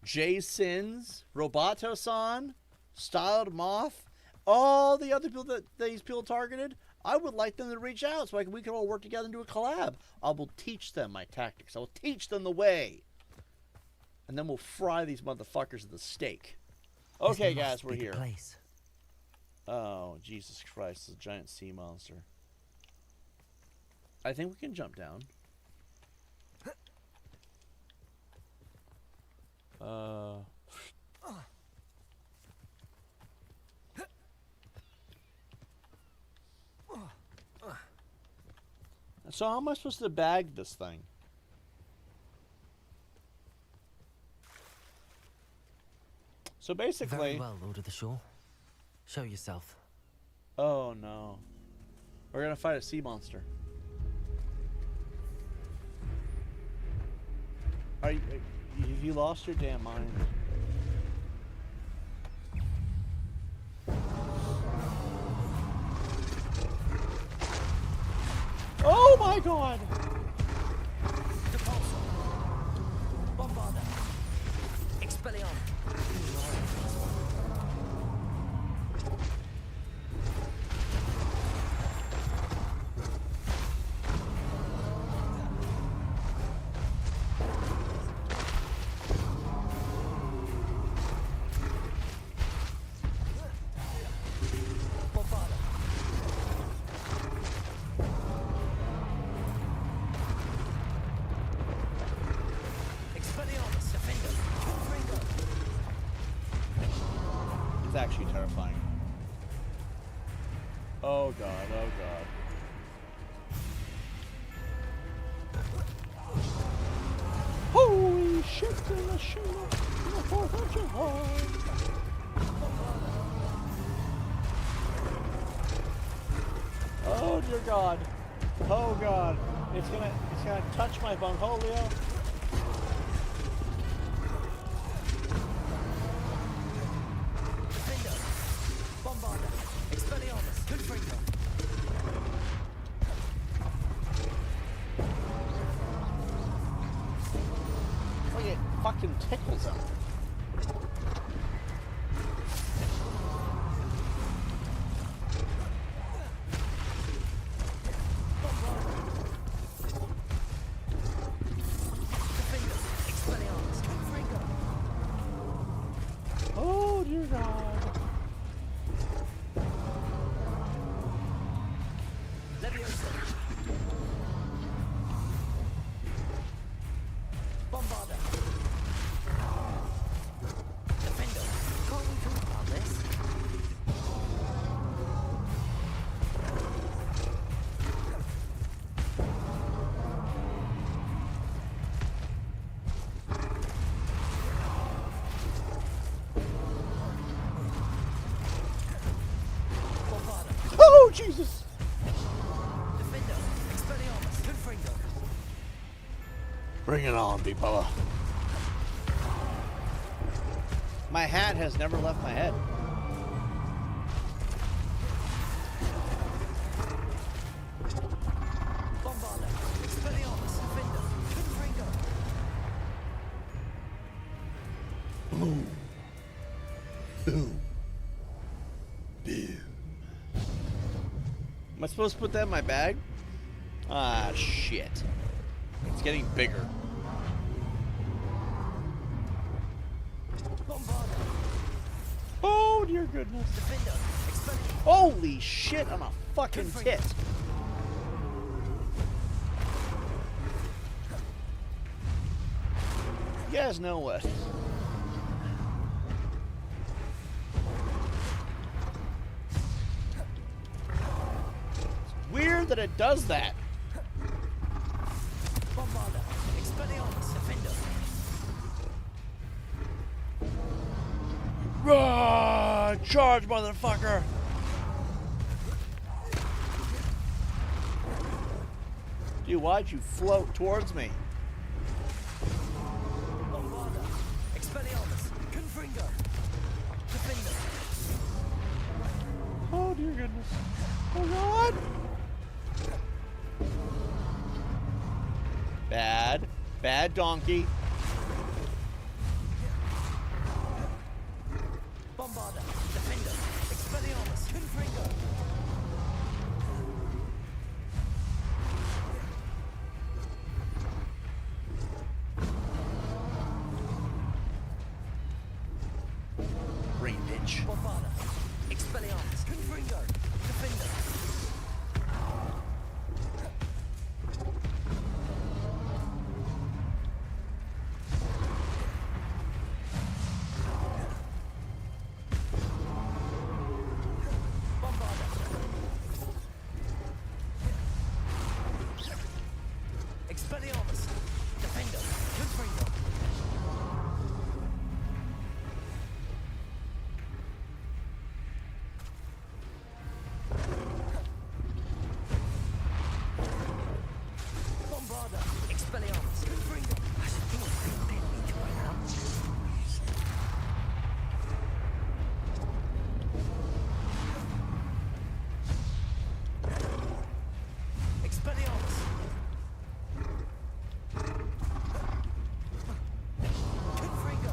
Jay Sins, Roboto-san, Styled Moth, all the other people that these people targeted, I would like them to reach out so we can all work together and do a collab. I will teach them my tactics. I will teach them the way. And then we'll fry these motherfuckers at the stake. Okay, guys, we're here. Place. Oh, Jesus Christ, it's a giant sea monster. I think we can jump down. So how am I supposed to bag this thing? So basically... Very well, Lord of the Shore. Show yourself. Oh, no. We're gonna fight a sea monster. Have you lost your damn mind? Oh my god! Depulso. Bombarda. Expelliarmus. It's actually terrifying. Oh god, oh god. Holy shit in the shit in the 4th of July. Oh dear god. Oh god. It's gonna touch my bunghole. Like it fucking tickles him. Oh dear god. Bombarda. Defender. Can't we talk about this? Bombarda. Oh Jesus! Defender. Expelliarmus. Confringo. Bring it on, people. My hat has never left my head. Bombarda. Expelliarmus. Defender. Confringo. Boom. Boom. Boom. Am I supposed to put that in my bag? Ah, shit. It's getting bigger. Bombarda. Oh, dear goodness. Defender. Expelliarmus. Holy shit, I'm a fucking tit. You guys know what? It's weird that it does that. Charge, motherfucker! Dude, why'd you float towards me? Bombarda. Expelliarmus. Confringo. Defender. Oh, dear goodness. Oh, God! Bad. Bad donkey. Bombarda. Defender. Expelliarmus. Confringo. Brain bitch. Bombarda. Expelliarmus. Confringo. Defender. Bombarda. Expelliarmus. Defender. Confringo. Bombarda. Expelliarmus. Confringo. I should think they did need to by now. Expelliarmus. Confringo.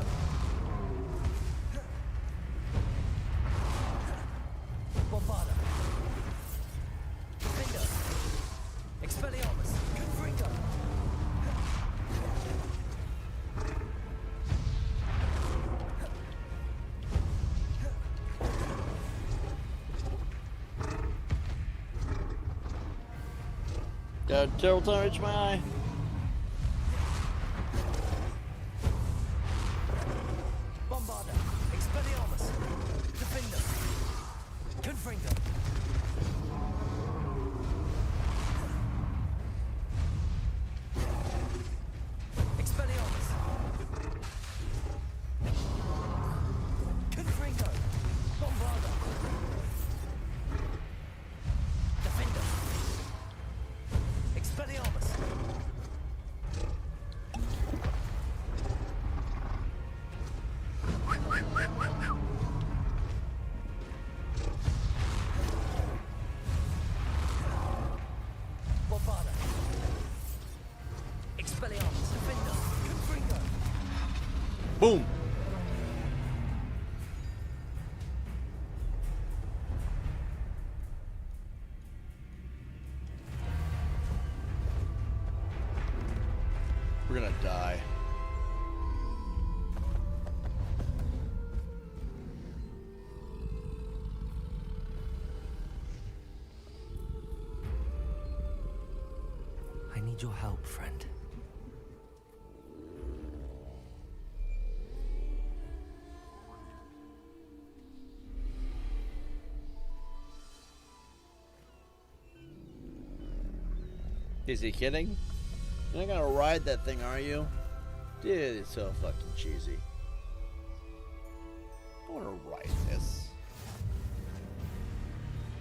Bombarda. Defender. Expelliarmus. Confringo. Terrible time to reach my eye. Bombarda. Expelliarmus. Defender. Confringo. Expelliarmus. Confringo. Bombarda. Defender. Expelliarmus. Bombarda. Expelliarmus. Defender. Confringo. Boom. We're gonna die. I need your help, friend. Is he kidding? You're not gonna ride that thing, are you? Dude, it's so fucking cheesy. I wanna ride this.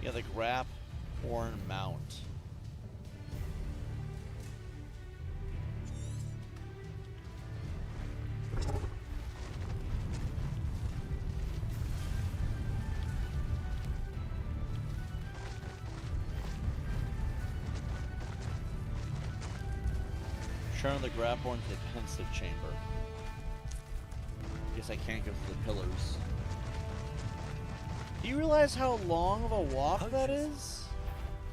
Yeah, the grap horn mount. Turn the grab horn to the pensive chamber. Guess I can't go through the pillars. Do you realize how long of a walk that is?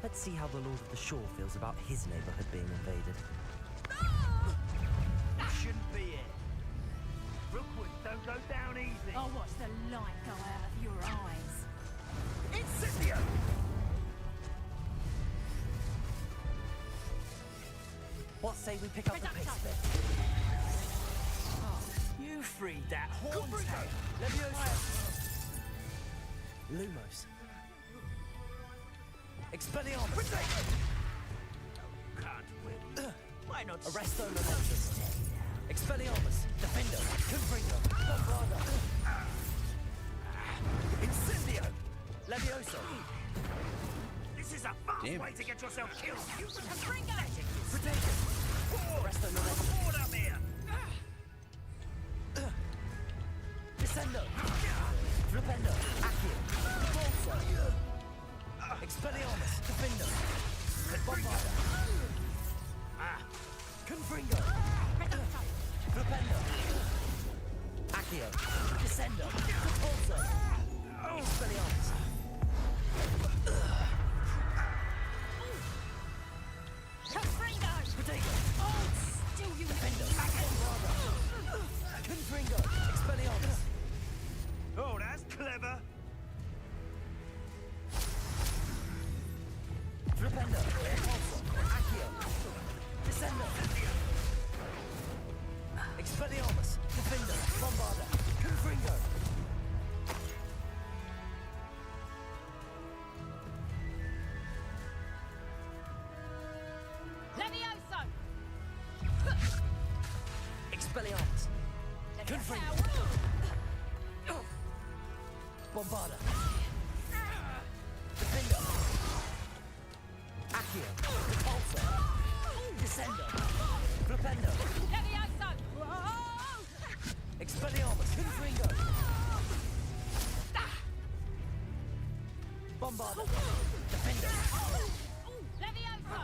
Let's see how the Lord of the Shore feels about his neighborhood being invaded. That shouldn't be it. Rookwood, don't go down easy. I'll watch the light go out of your eyes. Incendio! What say we pick up the pace bit? Oh, you freed that horntail. Leviosa. Lumos. Expelliarmus. Can't win. Why not? Arresto Lamentus. Expelliarmus. Defender. Confringo. Bombarda. Incendio! Levioso! This is a fast Damn way it. to get yourself killed. You Protego! Presto Lorenzo! Board up here. Descendo! Flipendo! Accio! Bolso! Expelliarmus! Defendo! Bombarda! Confringo! Flipendo! Accio! Descendo! Bolso! Expelliarmus! Protego! Still you Defendo! Bombarda! Confringo! Expelliarmus! Oh, that's clever. Flipendo! Bolso! Accio! Descendo! Expelliarmus! Defendo! Bombarda! Confringo! Levioso! Expelliarmus! Confringo! Bombarda! Defendo! Accio! Repulsor! Descendo! Flipendo! Levioso! Expelliarmus! Confringo! Bombarda! Defendo! Levioso!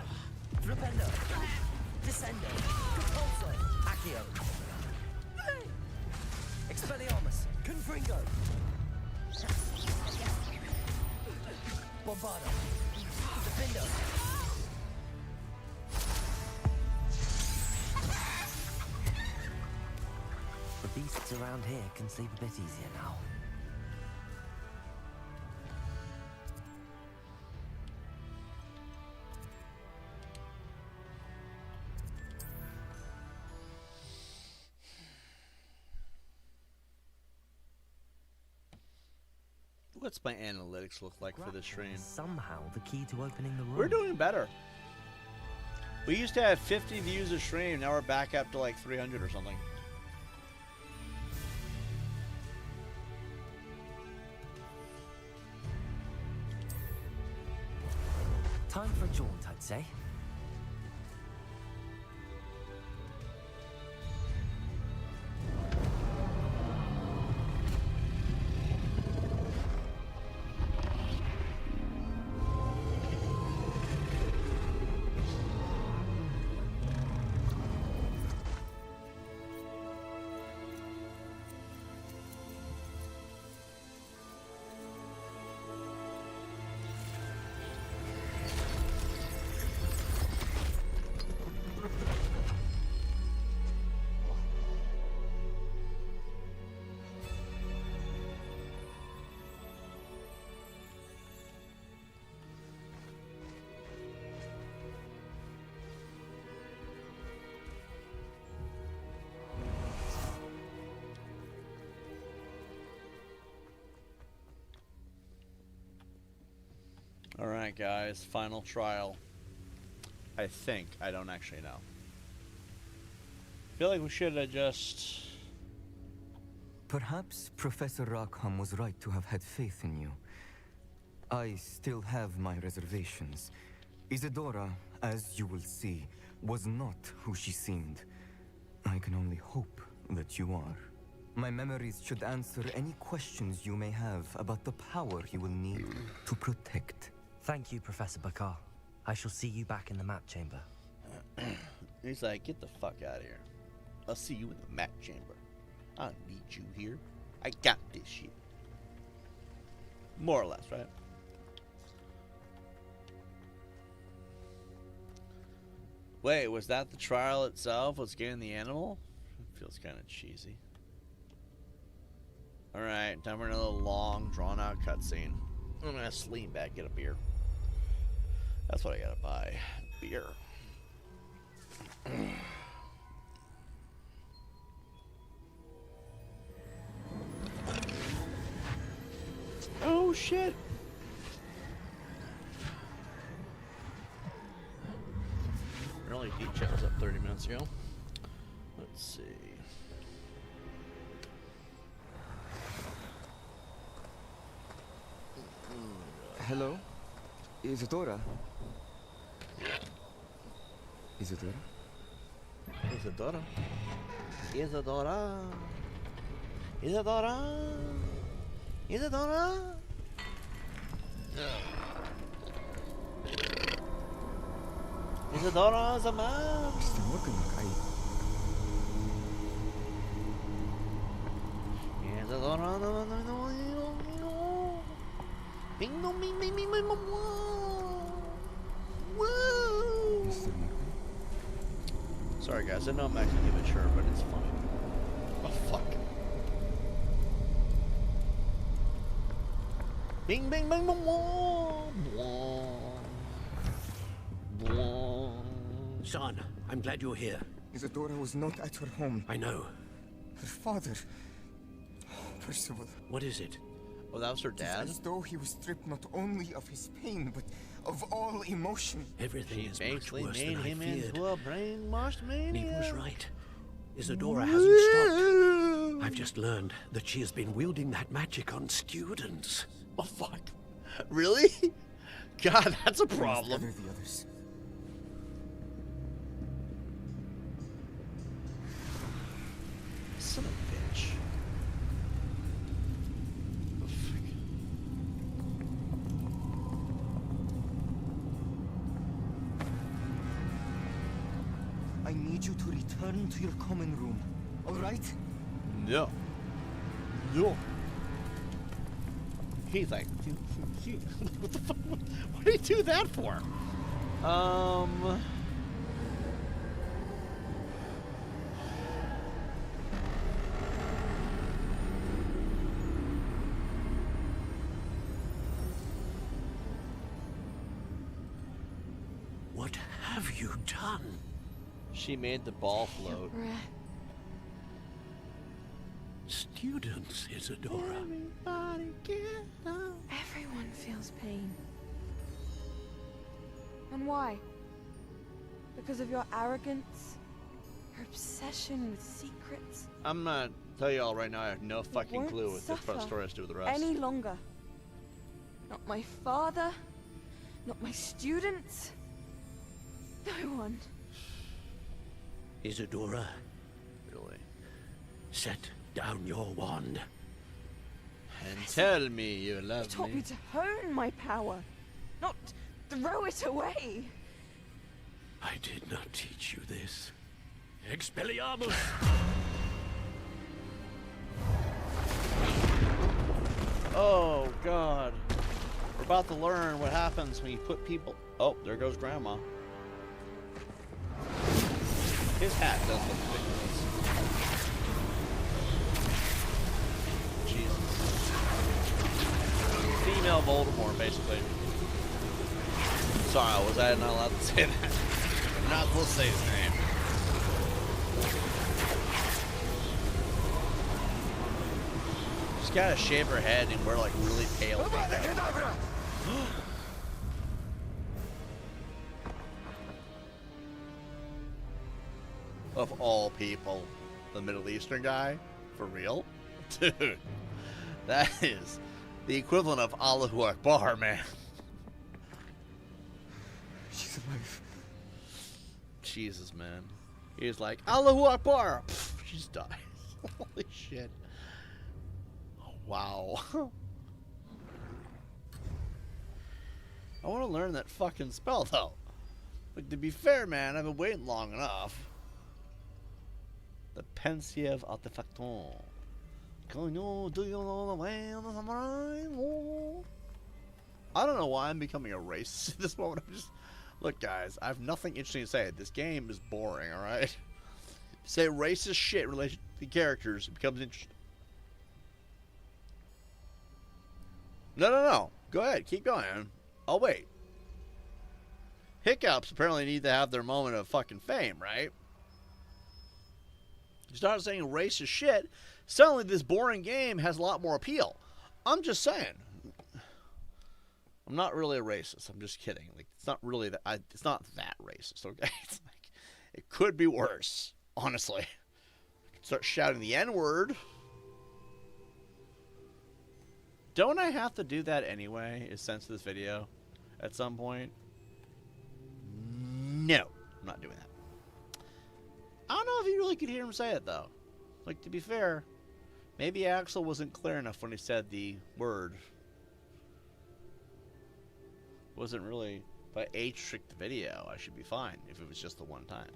Flipendo! Descendo! Repulsor! Accio! Expelliarmus! Confringo! Bombarda! Defendo! The beasts around here can sleep a bit easier now. What's my analytics look like for this stream? Somehow the key to opening the room. We're doing better. We used to have 50 views a stream. Now we're back up to like 300 or something. Time for a jaunt, I'd say. Alright, guys. Final trial. I think. I don't actually know. I feel like we should have just... Perhaps Professor Rackham was right to have had faith in you. I still have my reservations. Isadora, as you will see, was not who she seemed. I can only hope that you are. My memories should answer any questions you may have about the power you will need to protect. Thank you, Professor Bakar. I shall see you back in the map chamber. He's like, get the fuck out of here. I'll see you in the map chamber. I don't need you here. I got this shit. More or less, right? Wait, was that the trial itself? Was getting the animal? It feels kind of cheesy. Alright, time for another long, drawn-out cutscene. I'm gonna lean back, get a beer. That's what I gotta buy. Beer. Oh shit! Really, D-Chat was up 30 minutes ago. Let's see. Hello? Isadora? Isadora? Isadora. Isadora. Isadora. Isadora. Isadora sama. Mr. Morgan, Isadora. Bing bong bing bing bing bing bong. Woo! Mr. Morgan? Sorry guys, I know I'm actually immature, but it's funny. Oh fuck. Bing bing bing bong bong. Son, I'm glad you're here. Isadora was not at her home. I know. Her father... Percival. What is it? Oh, that was her It is dad? as though he was stripped not only of his pain, but of all emotion. Everything is much Basically worse made than I him feared. into a brainwashed And he was maniac. right. Isadora hasn't stopped. I've just learned that she has been wielding that magic on students. Oh fuck. Really? God, that's a We must problem. gather the others. Son of a bitch. Oh, fuck. I need you to return to your common room. All right? No. No. He's like, what the fuck? What did he do that for? What have you done? She made the ball float. Students, Isadora. Everybody get up. Everyone feels pain. And why? Because of your arrogance? Your obsession with secrets? I'm not tell you all right now. I have no fucking won't clue what this suffer story has to do with the rest. any longer. Not my father, not my students, no one. Isadora, Really? set down your wand. And tell me you You love taught me. me to hone my power, not throw it away. I did not teach you this. Expelliarmus! Oh god. We're about to learn what happens when you put people. Oh, there goes Grandma. His hat does look ridiculous. Jesus. Female Voldemort, basically. Sorry, was I not allowed to say that? I'm not supposed to say his name. She's gotta shave her head and wear like really pale makeup. Of all people, the Middle Eastern guy? For real? Dude, that is the equivalent of Allahu Akbar, man. She's alive. Jesus, man. He's like, Allahu Akbar! Pff, she just dies. Holy shit. Oh, wow. I want to learn that fucking spell, though. Like, to be fair, man, I've been waiting long enough. The Pensieve Artefacton. Do you know the way of the samurai? I don't know why I'm becoming a racist at this moment. I'm just... Look, guys, I have nothing interesting to say. This game is boring, alright? Say racist shit in relation to the characters, it becomes interesting. No. Go ahead, keep going. I'll wait. Hiccups apparently need to have their moment of fucking fame, right? You start saying racist shit, suddenly this boring game has a lot more appeal. I'm just saying. I'm not really a racist. I'm just kidding. Like, it's not really that. It's not that racist. Okay, it's like it could be worse. Honestly, I could start shouting the N-word. Don't I have to do that anyway, is sense this video at some point? No, I'm not doing that. I don't know if you really could hear him say it, though. Like, to be fair, maybe Axel wasn't clear enough when he said the word. Wasn't really... If I H-tricked the video, I should be fine if it was just the one time.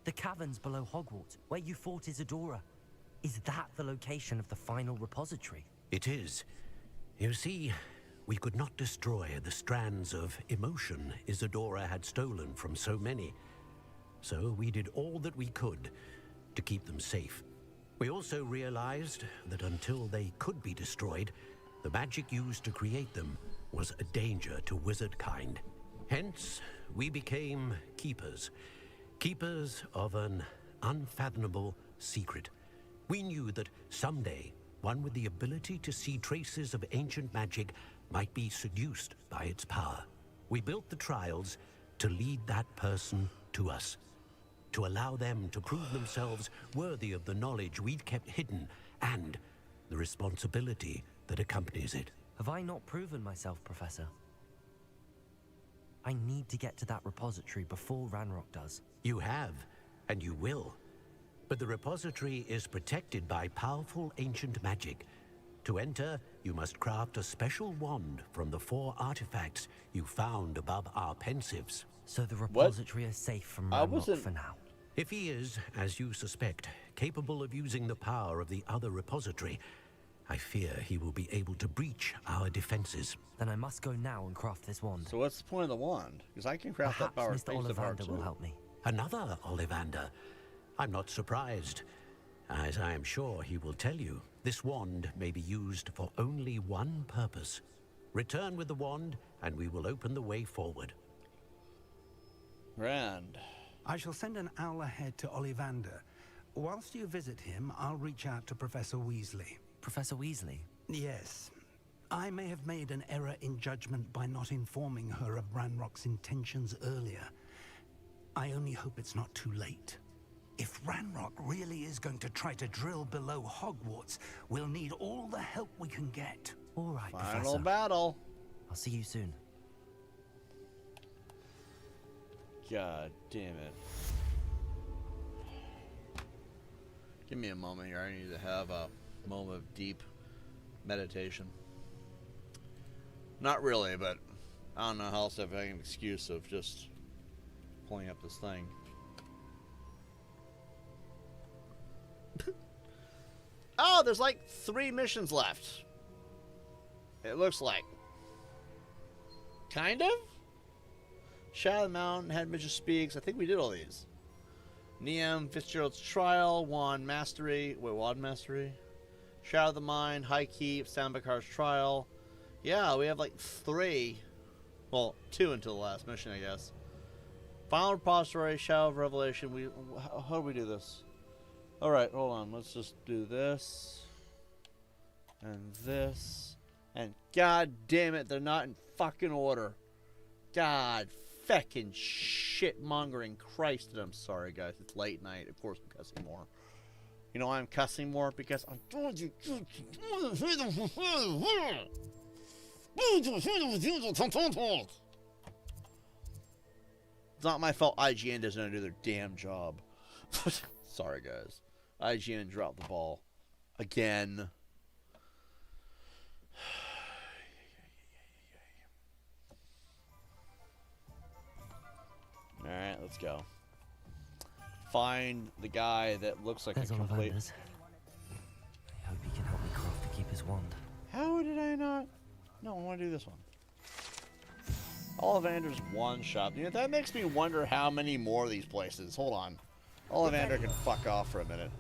The caverns below Hogwarts, where you fought Isadora. Is that the location of the final repository? It is. You see, we could not destroy the strands of emotion Isadora had stolen from so many. So we did all that we could to keep them safe. We also realized that until they could be destroyed, the magic used to create them was a danger to wizard kind. Hence, we became keepers. Keepers of an unfathomable secret. We knew that someday, one with the ability to see traces of ancient magic might be seduced by its power. We built the trials to lead that person to us, to allow them to prove themselves worthy of the knowledge we'd kept hidden and the responsibility that accompanies it. Have I not proven myself, Professor? I need to get to that repository before Ranrock does. You have, and you will. But the repository is protected by powerful ancient magic. To enter, you must craft a special wand from the 4 artifacts you found above our pensives. So the repository is safe from Ranrock for now. If he is, as you suspect, capable of using the power of the other repository, I fear he will be able to breach our defenses. Then I must go now and craft this wand. So what's the point of the wand? Because I can craft Perhaps that power. Mr. Ollivander will help me. Another Ollivander? I'm not surprised. As I am sure he will tell you, this wand may be used for only one purpose. Return with the wand, and we will open the way forward. Grand. I shall send an owl ahead to Ollivander. Whilst you visit him, I'll reach out to Professor Weasley. Professor Weasley? Yes. I may have made an error in judgment by not informing her of Ranrock's intentions earlier. I only hope it's not too late. If Ranrock really is going to try to drill below Hogwarts, we'll need all the help we can get. All right, Final Professor. battle. I'll see you soon. God damn it. Give me a moment here. I need to have a moment of deep meditation. Not really, but I don't know how else to have an excuse of just pulling up this thing. Oh, there's like 3 missions left. It looks like. Kind of? Shadow of the Mountain, Head Mistress Speaks. I think we did all these. Neam Fitzgerald's Trial, Wand Mastery. Wait, Wand Mastery? Shadow of the Mind, High Keep, Sandbakar's Trial. Yeah, we have like 3. Well, 2 until the last mission, I guess. Final Repository, Shadow of Revelation. How do we do this? Alright, hold on. Let's just do this. And this. And god damn it, they're not in fucking order. God feckin' shit-mongering Christ. I'm sorry, guys. It's late night. Of course I'm cussing more. You know why I'm cussing more? Because I told you. It's not my fault IGN doesn't do their damn job. Sorry, guys. IGN dropped the ball. Again. Alright, let's go. Find the guy that looks like There's a complete... Ollivanders. I hope he can help me craft the Keeper's wand. How did I not? No, I want to do this one. Ollivander's one shop. You know, that makes me wonder how many more of these places. Hold on. Ollivander can fuck off for a minute.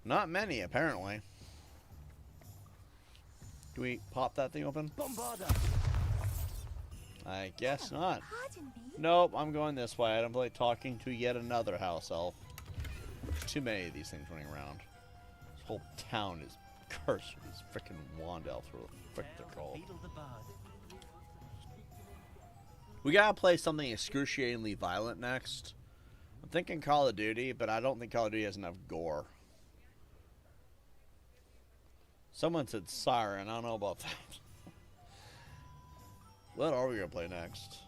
Not many, apparently. Do we pop that thing open? Bombarda. I guess not. Pardon me? Nope, I'm going this way. I'm like talking to yet another house elf. There's too many of these things running around. This whole town is cursed with these freaking wand elves, or what the frick they're called. We gotta play something excruciatingly violent next. I'm thinking Call of Duty, but I don't think Call of Duty has enough gore. Someone said Siren. I don't know about that. What are we gonna play next?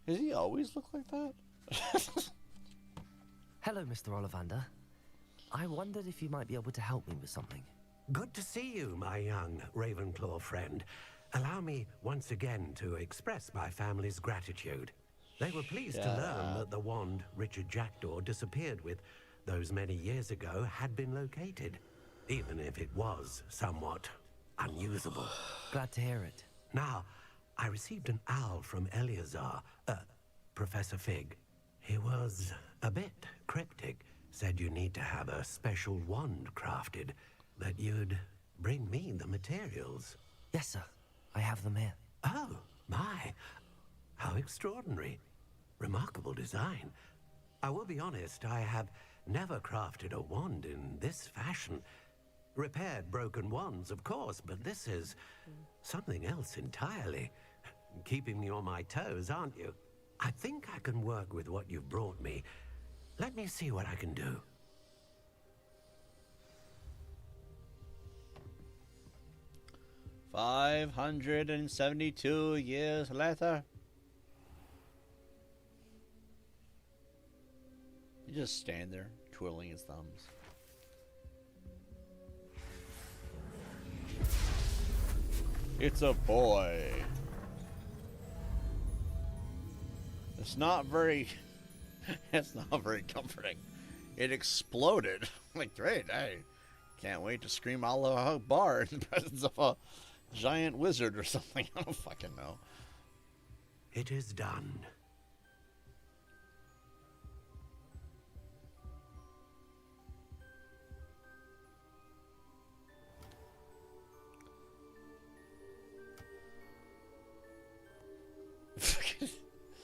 Does he always look like that? Hello, Mr. Ollivander. I wondered if you might be able to help me with something. Good to see you, my young Ravenclaw friend. Allow me once again to express my family's gratitude. They were pleased to learn that the wand Richard Jackdaw disappeared with those many years ago had been located, even if it was somewhat unusable. Glad to hear it. Now, I received an owl from Eleazar, Professor Fig. He was a bit cryptic, said you need to have a special wand crafted, that you'd bring me the materials. Yes, sir. I have them here. Oh, my. How extraordinary. Remarkable design. I will be honest, I have never crafted a wand in this fashion. Repaired broken wands, of course, but this is something else entirely. Keeping me on my toes, aren't you? I think I can work with what you've brought me. Let me see what I can do. $572 years later. You just stand there, twiddling his thumbs. It's a boy. It's not very... it's not very comforting. It exploded. Like, great, I can't wait to scream Allah Akbar in the presence of a giant wizard or something. I don't fucking know. It is done.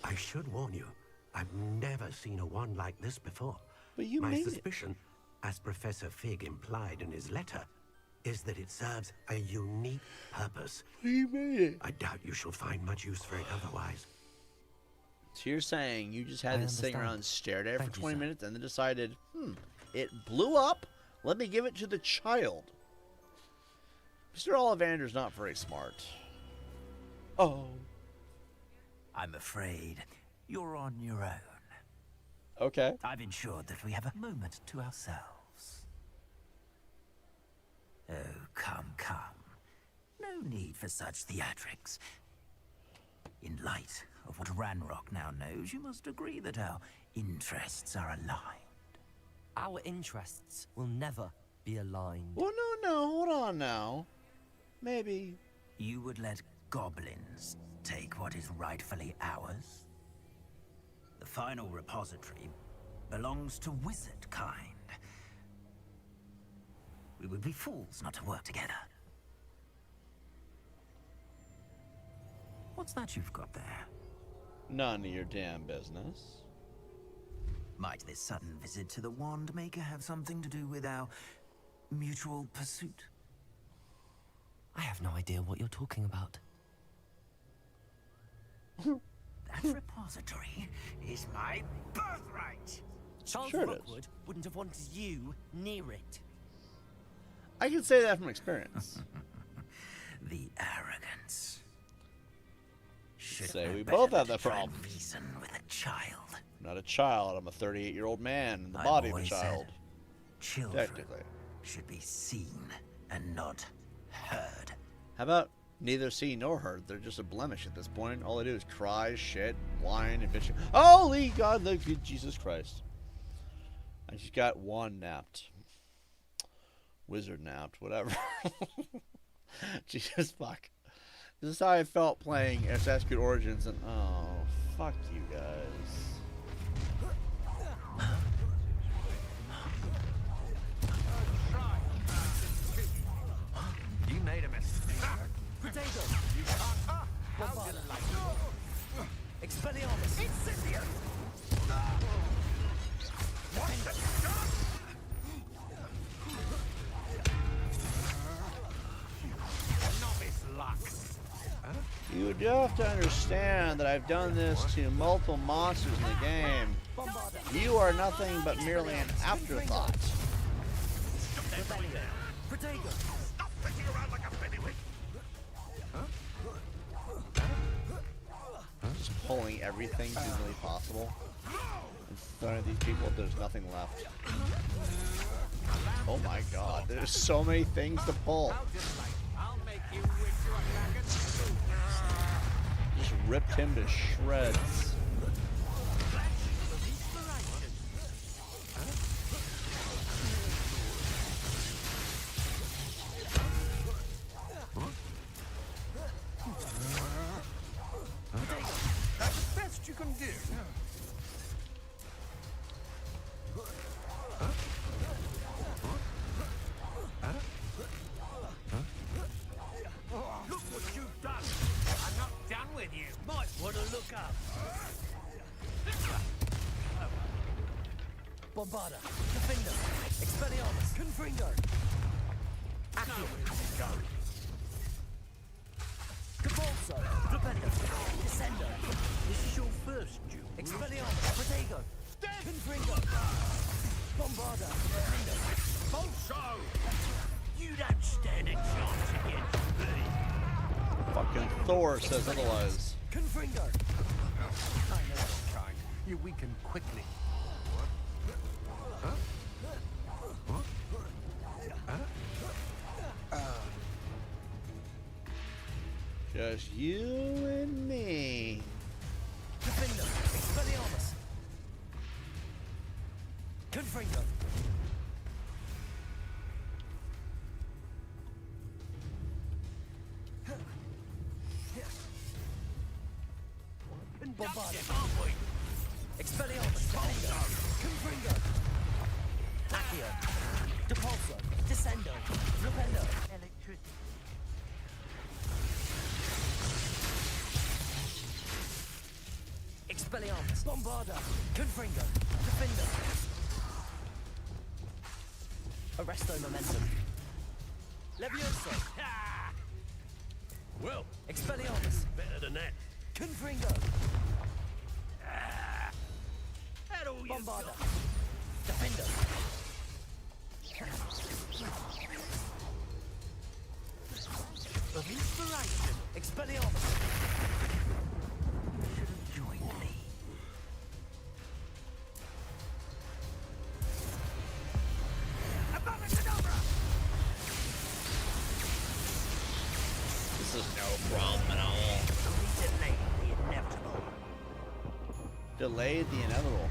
I should warn you, I've never seen a wand like this before. But you My made suspicion, as Professor Fig implied in his letter, is that it serves a unique purpose. You made it. I doubt you shall find much use for it otherwise. So you're saying you just had this thing around and stared at it for 20 sir. minutes and then decided, it blew up? Let me give it to the child. Mr. Ollivander's not very smart. Oh. I'm afraid you're on your own. Okay. I've ensured that we have a moment to ourselves. Oh, come, come. No need for such theatrics. In light of what Ranrock now knows, you must agree that our interests are aligned. Our interests will never be aligned. Well, no, hold on now. Maybe. You would let goblins take what is rightfully ours? The final repository belongs to wizard kind. We would be fools not to work together. What's that you've got there? None of your damn business. Might this sudden visit to the Wand Maker have something to do with our mutual pursuit? I have no idea what you're talking about. That repository is my birthright. Charles Sure it Rookwood wouldn't have wanted you near it. I can say that from experience. The arrogance. Should Say know we better both than have to that try and problem. reason with a child. I'm not a child. I'm a 38-year-old man in the I've body of a always child. said children Technically. should be seen and not heard. How about neither seen nor heard? They're just a blemish at this point. All they do is cry, shit, whine, and bitch. Holy God, look at Jesus Christ. I just got one napped. Wizard napped, whatever. Jesus fuck. This is how I felt playing Assassin's Creed Origins, and oh, fuck you guys. You made a mistake. Potato! Expelliarmus. Incendio. Novice luck. You do have to understand that I've done this to multiple monsters in the game. You are nothing but merely an afterthought. Stop fishing around like a pennywig. Just pulling everything humanly possible. In front of these people, there's nothing left. Oh my god, there's so many things to pull. I'll make you wish you were back at school. Just ripped him to shreds. That's the best you can do. Look what you've done. I'm not done with you. Might want to look up. Bombarda. Defender. Expelliarmus. Confringo. Accio. Cabalso. Flipendo. Descendo. This is your first duel. Expelliarmus. Protego. Confringo. Bombarda. Defender. Bolso! You don't stand a chance against me. Fucking Thor says otherwise. Confringo. I know your kind. You weaken quickly. Just you and me. Defender. Expelliarmus. Confringo. Bombarda. Expelliarmus. Defender. Confringo. Accio. Depulso. Descendo. Flipendo. Electricity. Expelliarmus. Bombarda. Confringo. Defender. Arresto momentum. Levioso. Well, Expelliarmus. better than that. Confringo. Bombarda. Defender. Of inspiration. Expelliarmus. Should have joined me. This is no problem at all. Delay the inevitable. Delayed the inevitable.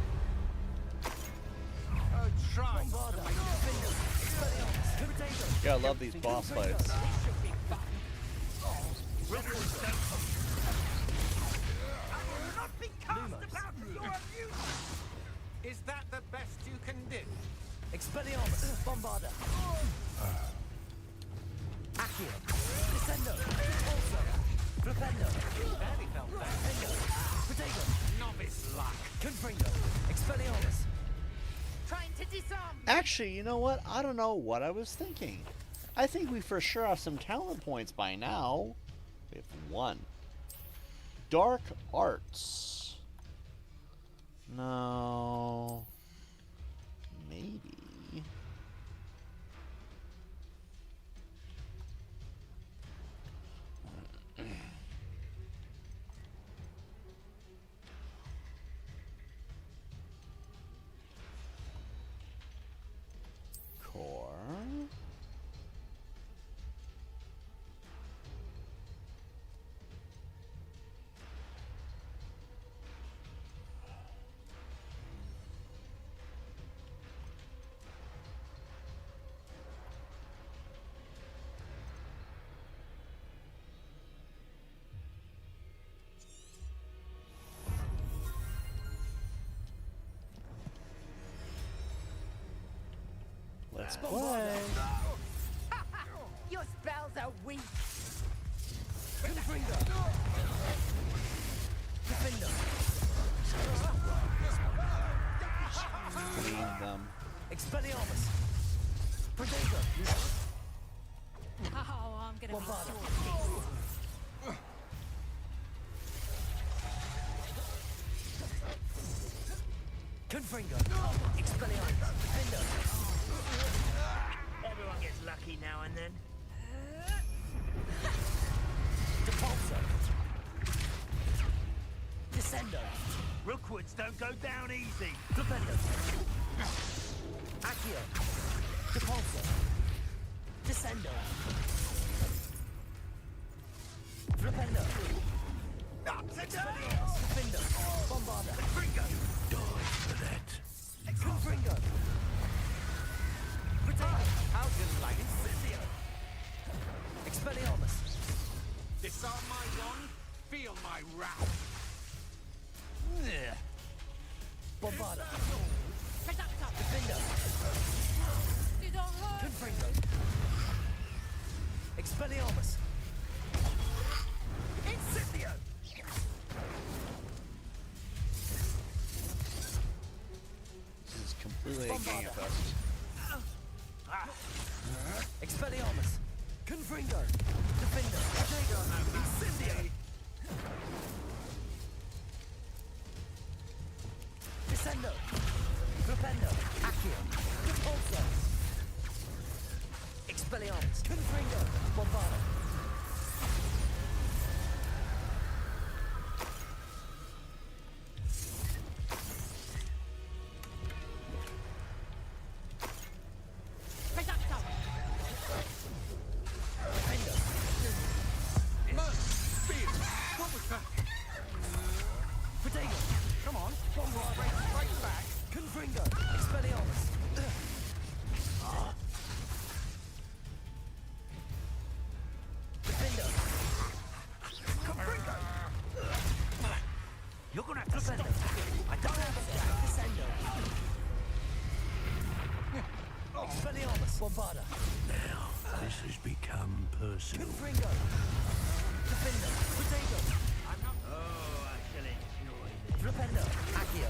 Oh, try. Bombarda. Defender. Expelliarmus. Potato. Yeah, I love these boss fights. Is that the best you can do? Expelliarmus. Bombarda. Accio. Descendo. Repulso. Flipendo. Barely felt that. Potato. Novice luck. Confringo. Expelliarmus. Trying to disarm. Actually, you know what? I don't know what I was thinking. I think we for sure have some talent points by now. We have one. Dark Arts. No. Maybe. Core. Let's play. Your spells are weak. Confringo. Defender. Expelliarmus! Protego! Oh, I'm gonna Bombarda! Confringo! Expelliarmus! Defender! Everyone gets lucky now and then. Depulso! Descendo! Rookwoods don't go down easy. Flipendo! Accio! Depulso! Descendo! Flipendo! Expelliarmus! Defendo! Bombarda! Confringo! Dodge for that. Confringo! Protego! How do you like Incendio? Expelliarmus! Disarm my wand, feel my wrath. Bombarda! Reducto. Defendo! You don't hurt. Confringo! Expelliarmus! Incendio! This is completely a game fest. Expelliarmus! Confringo! Defender! Incendio! Descendo! Flipendo! Accio! Repulso! Expelliarmus! Confringo! Bombarda! Reducto. Defender! What was that? Protego! Come on, Bombarda, break back. Confringo! Expelliarmus! Defender! Confringo! You're gonna have to stop. I don't understand. Descendo! Expelliarmus! Bombarda! Now, this has become personal. Confringo! Defender! Protego! Oh, I shall enjoy this. Flipendo! Accio!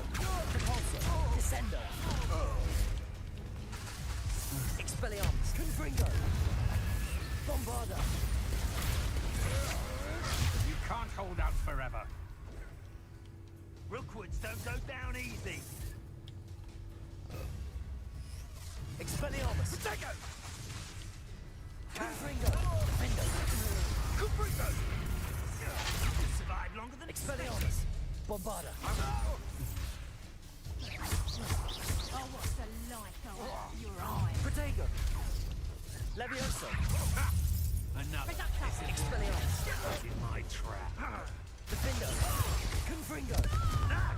Repulso! Descendo! Expelliarmus! Confringo! Bombarda! You can't hold out forever. Rookwoods don't go down easy. Expelliarmus! Protego! Confringo! Defender! Confringo! You survived longer than Expelliarmus! Bombarda! Oh, what's the light of your eye? Protego! Levioso! Another. Reducto. Expelliarmus! In my trap. Defender! Confringo! That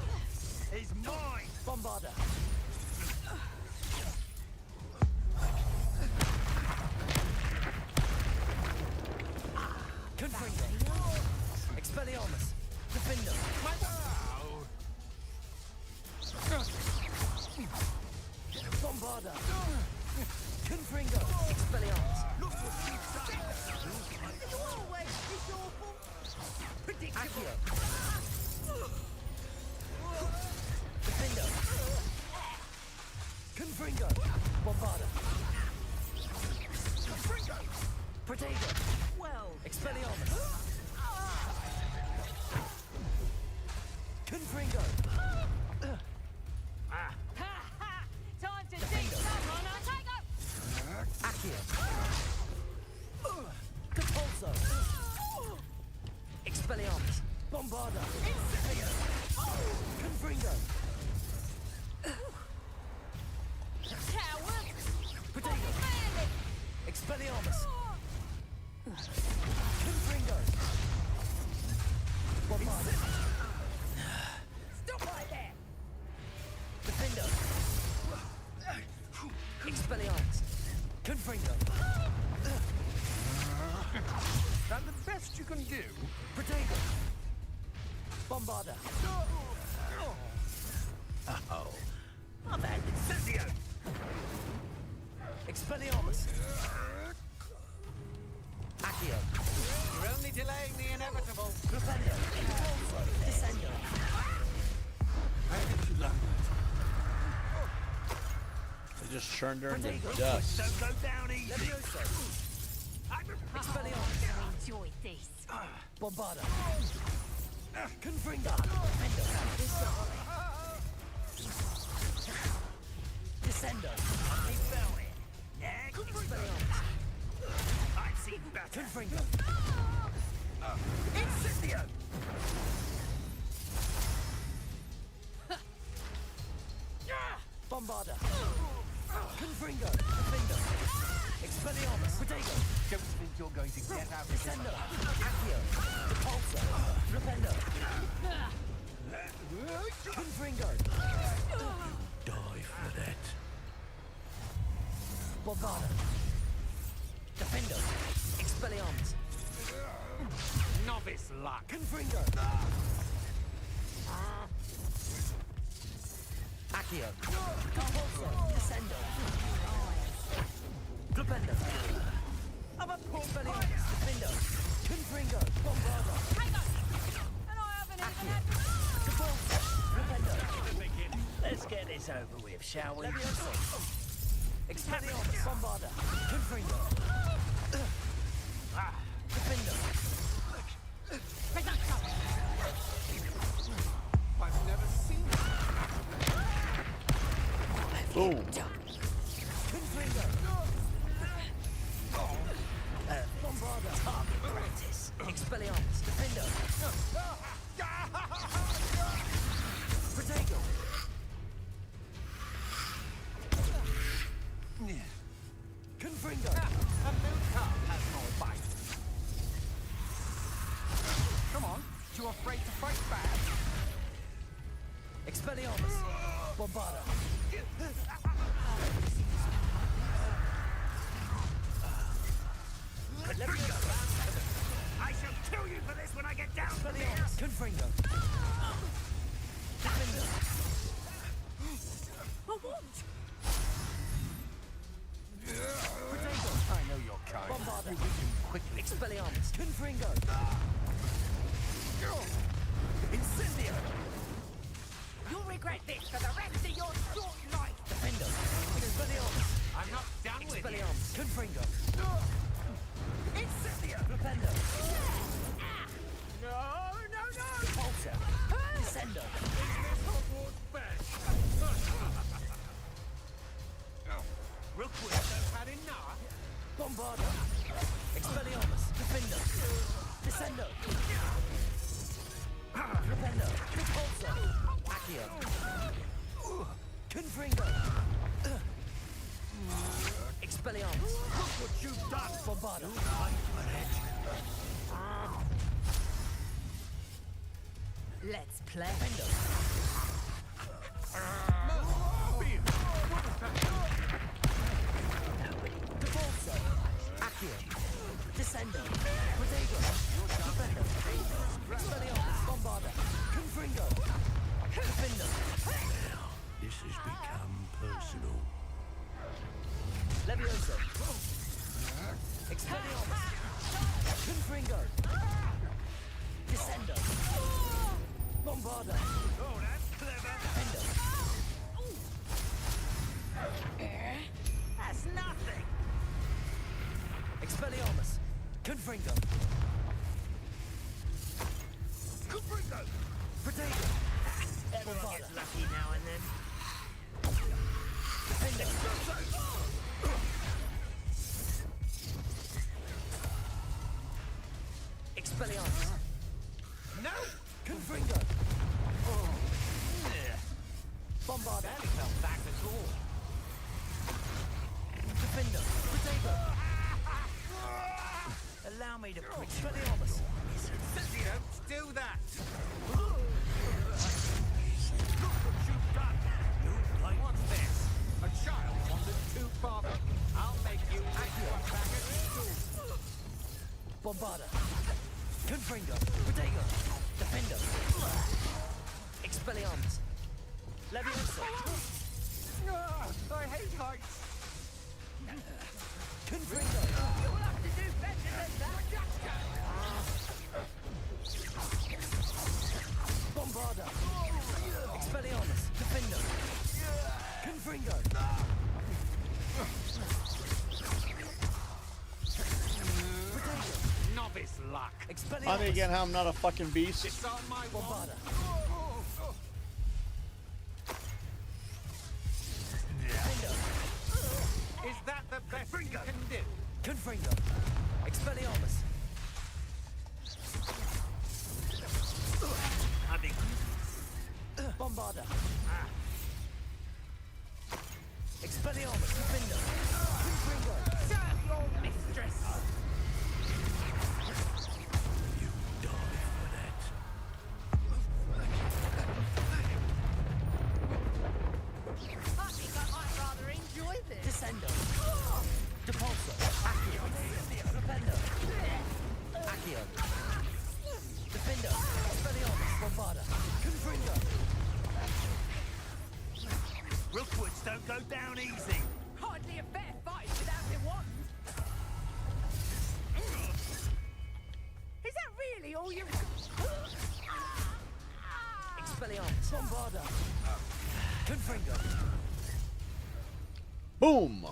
is mine. Bombarda! Confringo! Expelliarmus! Defender! Bombarda! Confringo! Expelliarmus! You always this awful. Accio! Defender! Confringo! Bombarda! Protego! Well, Expelliarmus! Confringo! Ha ha! Time to dig some on our Tiger. Accio! Depulso! Expelliarmus! Bombarda! Confringo! Coward. Protego! Bandit. Expelliarmus! Confringo! Bombarda! Stop right there. Defender! Expelliarmus! Confringo! That the best you can do? Protego! Bombarda! Oh, I've had Incendio. Expelliarmus! Accio! You're only delaying the inevitable. Flipendo! Descendo! How did you learn that? just turned her into dust. Don't go down easy. Expelliarmus. Enjoy this. Bombarda. Confringo. Descendo. Expelliarmus. I've seen better. Confringo. Incendio! Bombarda. Confringo. Defendo. Expelliarmus. Protego. Don't think you're going to get out of this. Descendo. Accio. Repulso. Rependo. Confringo. Die for that. Bombarda. Defendo. Expelliarmus. Novice luck. Confringo. Accio. Repulso. Descendo. Flipendo. I'm a poor Expelliarmus. Defendo. Confringo. Bombarda. Hang on. And I haven't even had Repulso. Rependo. Let's get this over with, shall we? Levioso. Expelliarmus. Bombarda. Confringo. Defendo. I've never seen it. Boom. Confringo. Bombarda. Target practice. Expelliarmus. Defendo. Protego. Confringo. A new car has more bite. Come on, you afraid to fight back? Expelliarmus. Bombarda. I shall kill you for this when I get down to Expelliarmus. Confringo. Defendo. Protego. I know your kind. Bombarda. You weaken quickly. Expelliarmus. Confringo. Incendio. You'll regret this for the rest of your short life. Defendo. Expelliarmus. I'm not done with you. Expelliarmus. Confringo. Incendio. Rependo. No, no, no! Repulsor. Descendo. Hogwarts bench. Real quick. I've had enough. Bombarda. Expelliarmus. Defendo. Descendo. Rependo. Repulsor. Accio. Confringo. Expelliarmus. Look what you've done. Bombarda. Let's play. Defendo. Repulsor. Accio. Descendo. Protego. Defendo. Expelliarmus. Bombarda. Confringo. Defendo. This has become personal. Levioso. Expelliarmus. Confringo. Descendo. Bombarda. Oh, that's clever. Defendo. That's nothing. Expelliarmus. Confringo. Confringo. Protego. Everyone gets lucky now and then. Defendo. Expelliarmus. No. Confringo. Bombarda. Barely felt back at all. Defendo. Protego. Allow me to put Expelliarmus. You don't do that. Look what you've done. What's this? A child wandered too far. I'll make you wish you were back at school. Bombarda. Confringo. Protego. Defendo. Expelliarmus. Levioso. I hate heights. Confringo. You'll have to do better than that. Bombarda. Expelliarmus. Defendo. Confringo. luck. Tell me again how I'm not a fucking beast. Disarm my wand. Is that the best you can do? Confringo. Expelliarmus. Bombarda. Expelliarmus. Defender. Confringo. Serve your mistress. You die for that. I think I might rather enjoy this. Descendo. Depulso. Accio. Rependo. Accio. Defender. Expelliarmus. Bombarda. Confringo. Rookwoods don't go down easy. Hardly a fair fight without a wand. Is that really all you've got? Expelliarmus. Bombarda. Confringo. Boom.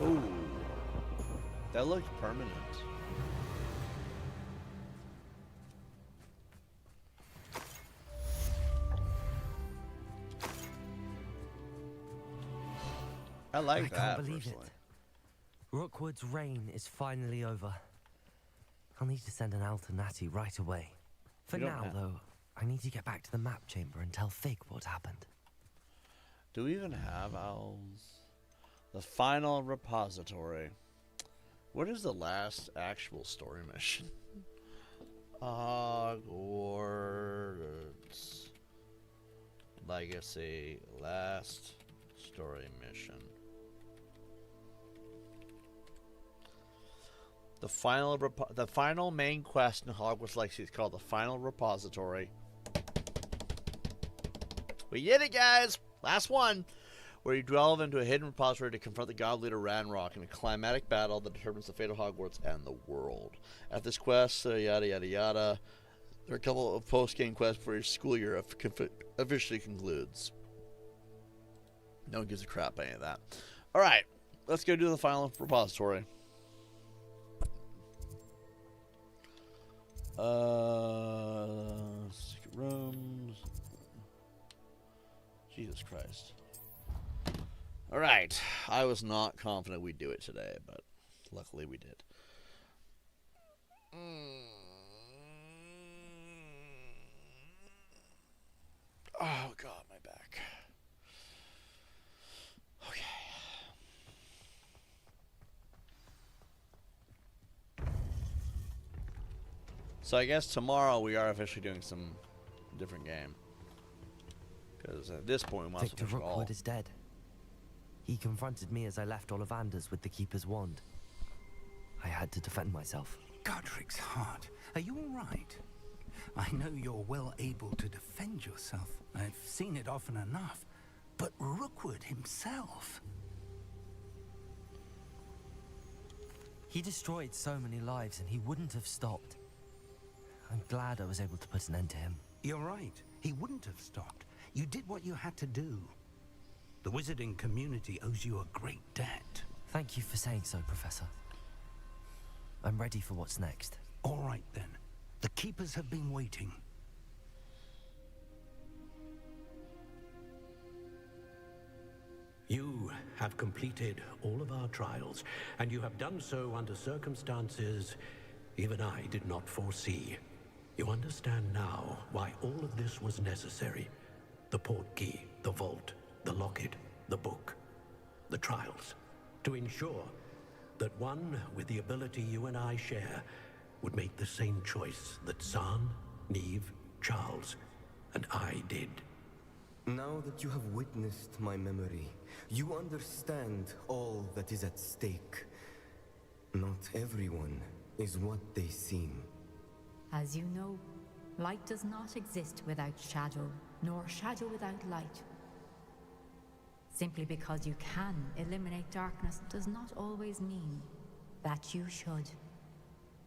Ooh. That looked permanent. I like I that. can't believe personally. it. Rookwood's reign is finally over. I'll need to send an Alternati right away. For You don't now, have- though, I need to get back to the map chamber and tell Fig what happened. Do we even have owls? The final repository. What is the last actual story mission? Hogwarts Legacy last story mission. The final main quest in Hogwarts Legacy is called the Final Repository. We did it, guys! Last one! Where you delve into a hidden repository to confront the god leader Ranrock in a climatic battle that determines the fate of Hogwarts and the world. At this quest, yada yada yada. There are a couple of post-game quests before your school year officially concludes. No one gives a crap about any of that. Alright, let's go do the final repository. Secret rooms. Jesus Christ. Alright, I was not confident we'd do it today, but luckily we did. Oh god, my back. Okay. So I guess tomorrow we are officially doing some different game. Because at this point we must Victor have all. Rookwood is dead. He confronted me as I left Ollivander's with the Keeper's wand. I had to defend myself. Godric's heart. Are you all right? I know you're well able to defend yourself. I've seen it often enough. But Rookwood himself... He destroyed so many lives and he wouldn't have stopped. I'm glad I was able to put an end to him. You're right. He wouldn't have stopped. You did what you had to do. The wizarding community owes you a great debt. Thank you for saying so, Professor. I'm ready for what's next. All right, then. The Keepers have been waiting. You have completed all of our trials, and you have done so under circumstances even I did not foresee. You understand now why all of this was necessary. The portkey, the vault, the locket, the book, the trials. To ensure that one with the ability you and I share would make the same choice that Zahn, Neve, Charles, and I did. Now that you have witnessed my memory, you understand all that is at stake. Not everyone is what they seem. As you know, light does not exist without shadow, nor shadow without light. Simply because you can eliminate darkness does not always mean that you should.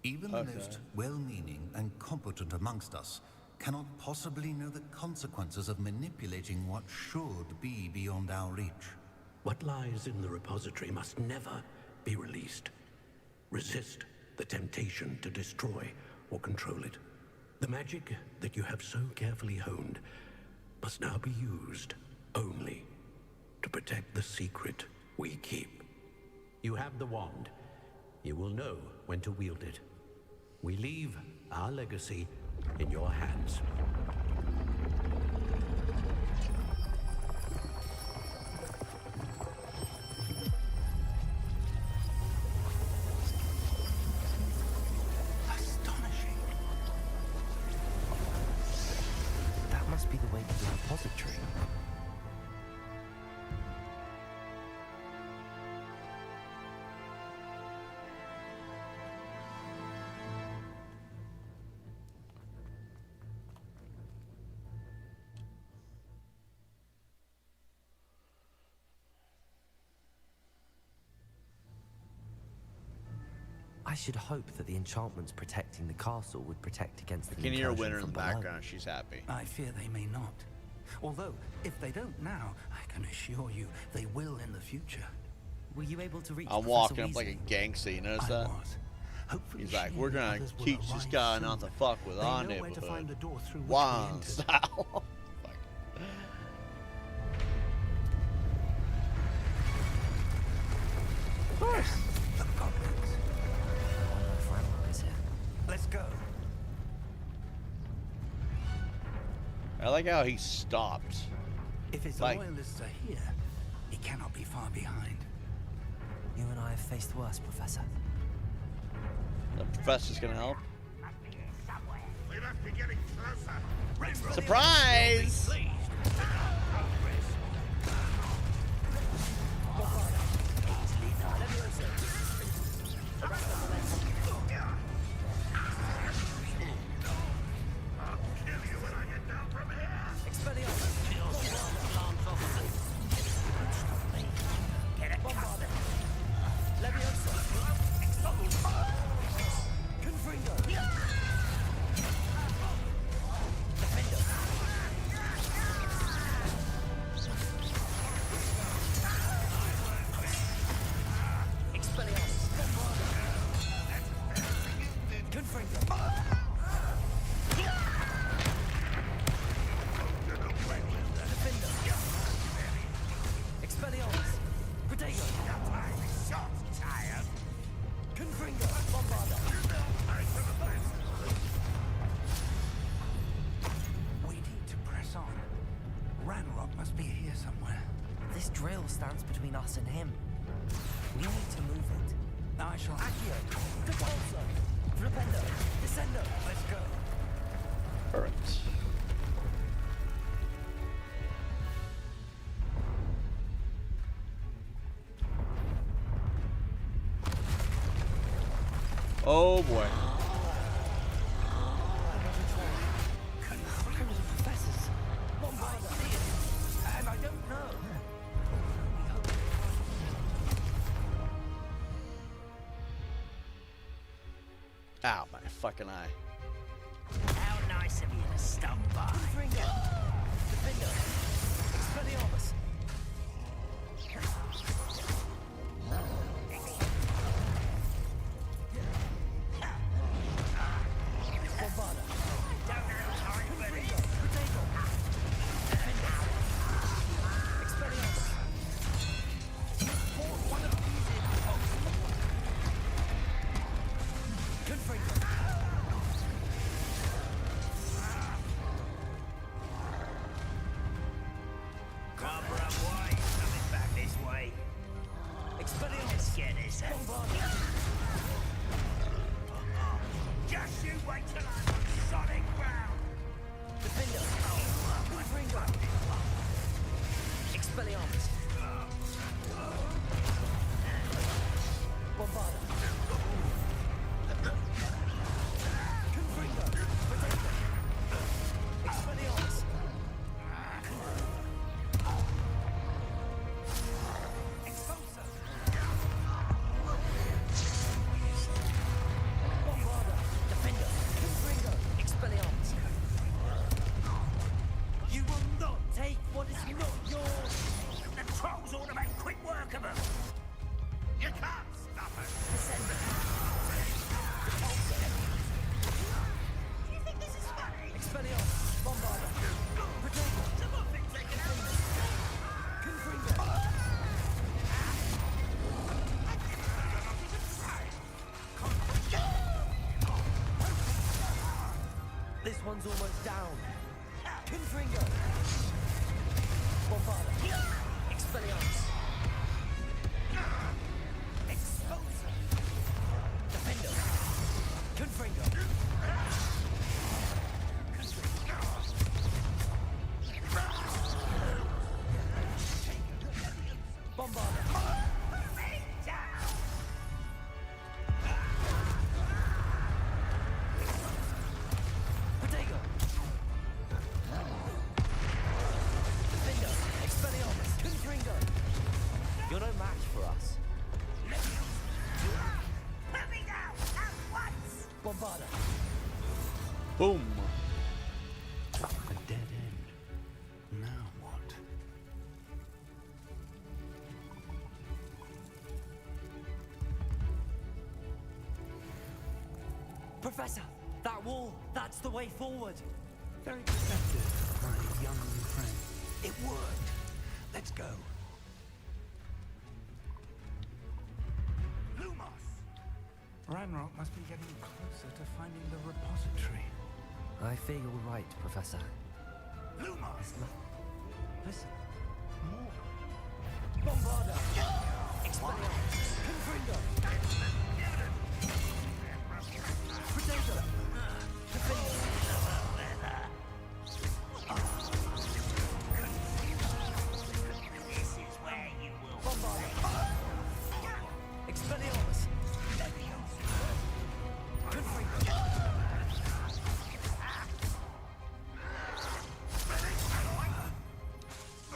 Even the most well-meaning and competent amongst us cannot possibly know the consequences of manipulating what should be beyond our reach. What lies in the repository must never be released. Resist the temptation to destroy or control it. The magic that you have so carefully honed must now be used only to protect the secret we keep. You have the wand. You will know when to wield it. We leave our legacy in your hands. Astonishing. That must be the way to the repository. I should hope that the enchantments protecting the castle would protect against the I can hear incursion Winter in from the below. background. She's happy. I fear they may not. Although, if they don't now, I can assure you they will in the future. Were you able to reach I'm Professor walking up like Weasley? a gangster. You notice that? Hopefully He's like, she we're and the gonna others will teach this arrive guy soon. not to fuck with They our know where to find the neighborhood. door through which we Wand entered. style. Of course. The goblins. I wonder if Ranrock is here. Let's go. I like how he stopped. If his Like- loyalists are here, he cannot be far behind. You and I have faced worse, Professor. The professor's gonna help. We must be getting closer. Surprise! We need to press on. Ranrock must be here somewhere. This drill stands between us and him. We need to move it. I shall... Accio, Repulsor, Flipendo, Descendo. Let's go. Alright. Oh boy. Professors, Bombarda, and I don't know. Ow, my fucking eye. How nice of you to stop by. Confringo, Defender, Expelliarmus. Bombarda. Confringo, Protego. Defender. Expelliarmus. Pour one of these in, folks. Confringo. Cobra White coming back this way. Expelliarmus. Let's get this out. Bombarda. Just you wait till I'm on solid ground. Defender. Confringo. Expelliarmus. Bombarda. Confringo. Protego. Expelliarmus. Expulsor. Bombarda. Defender. Confringo. one's almost down. Confringo. Bombarda. Expelliarmus. Expulsor. Defender. Confringo. Bombarda. Protego. Defender. Expelliarmus. Confringo. You're no match for us. Put me down at once! Bombarda. Boom. A dead end. Now what? Professor, that wall, that's the way forward. Very perceptive, my young friend. It worked. Let's go. Lumos! Ranrock must be getting closer to finding the repository. I fear you're right, Professor. Lumos! Listen. More. Bombarda. Expelliarmus. Confringo. Protego. Defender. This is where you will Bombarda. Expelliarmus. Confringo.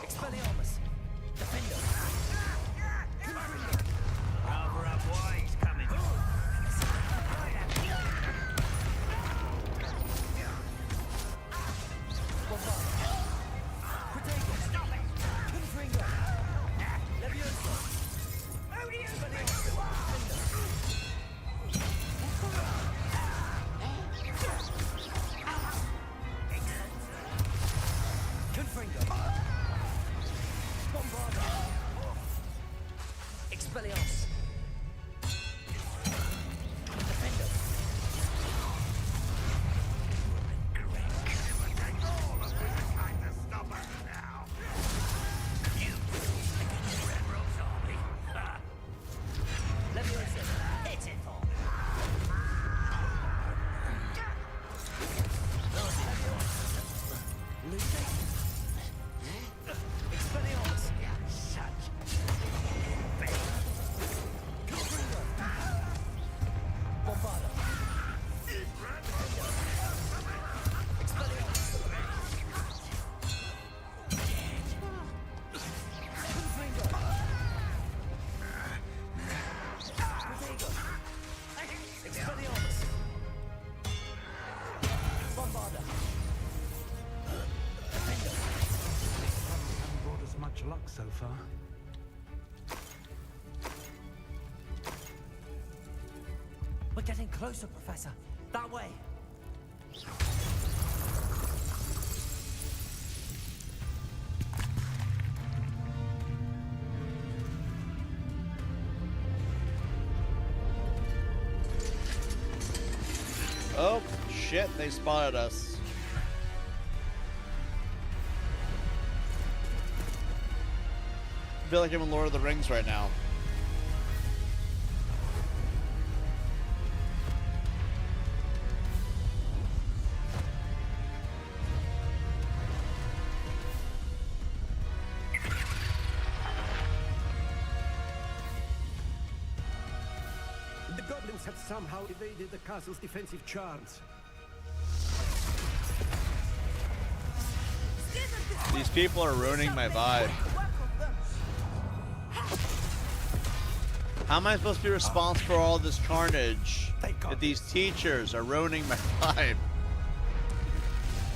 Expelliarmus. Defender. Confringo. Cover up, boy, he's coming. Bombarda. Protego. Confringo. Leviosa. Expelliarmus. Confringo. Bombarda. Expelliarmus. Defender. All of mankind to stop us now. You, Red Rose Army. Ha! Leviosa. hit it for. Luce. Expelliarmus. Confringo. Bombarda. Expelliarmus. Confringo. Protego. Expelliarmus. Bombarda. Defender. Haven't brought us much luck so far. We're getting closer, Professor. That way. Oh, shit, they spotted us. I feel like I'm in Lord of the Rings right now. The goblins have somehow evaded the castle's defensive charms. These people are ruining my vibe. How am I supposed to be responsible for all this carnage if these teachers are ruining my vibe?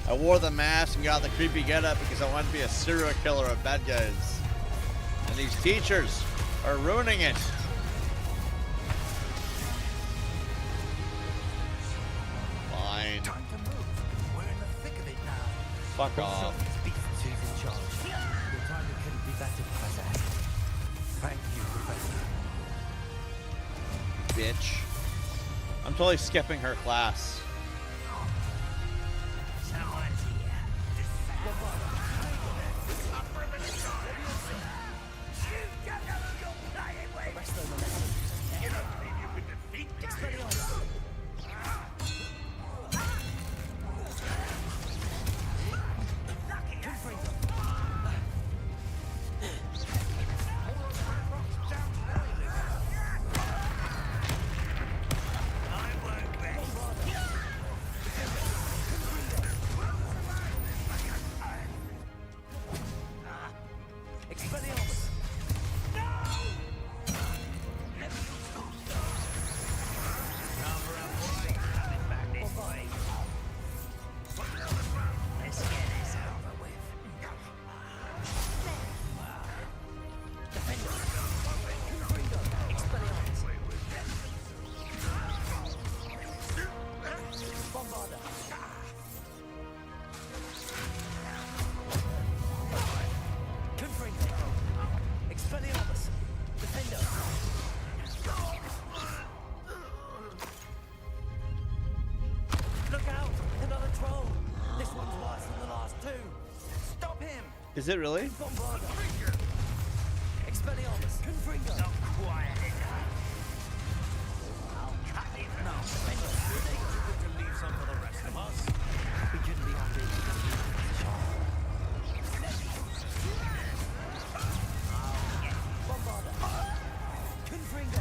I wore the mask and got the creepy getup because I wanted to be a serial killer of bad guys. And these teachers are ruining it. Fine. Time to move. We're in the thick of it now. Fuck off. Who's in charge? Your timing couldn't be better, Professor. Thank you, Professor. Bitch. I'm totally skipping her class. Is it really? Bombarda. Expelliarmus. Confringo. Not quiet enough. I'll cut it now. To leave some for the rest of us. We couldn't be happy. Bombarda. Confringo.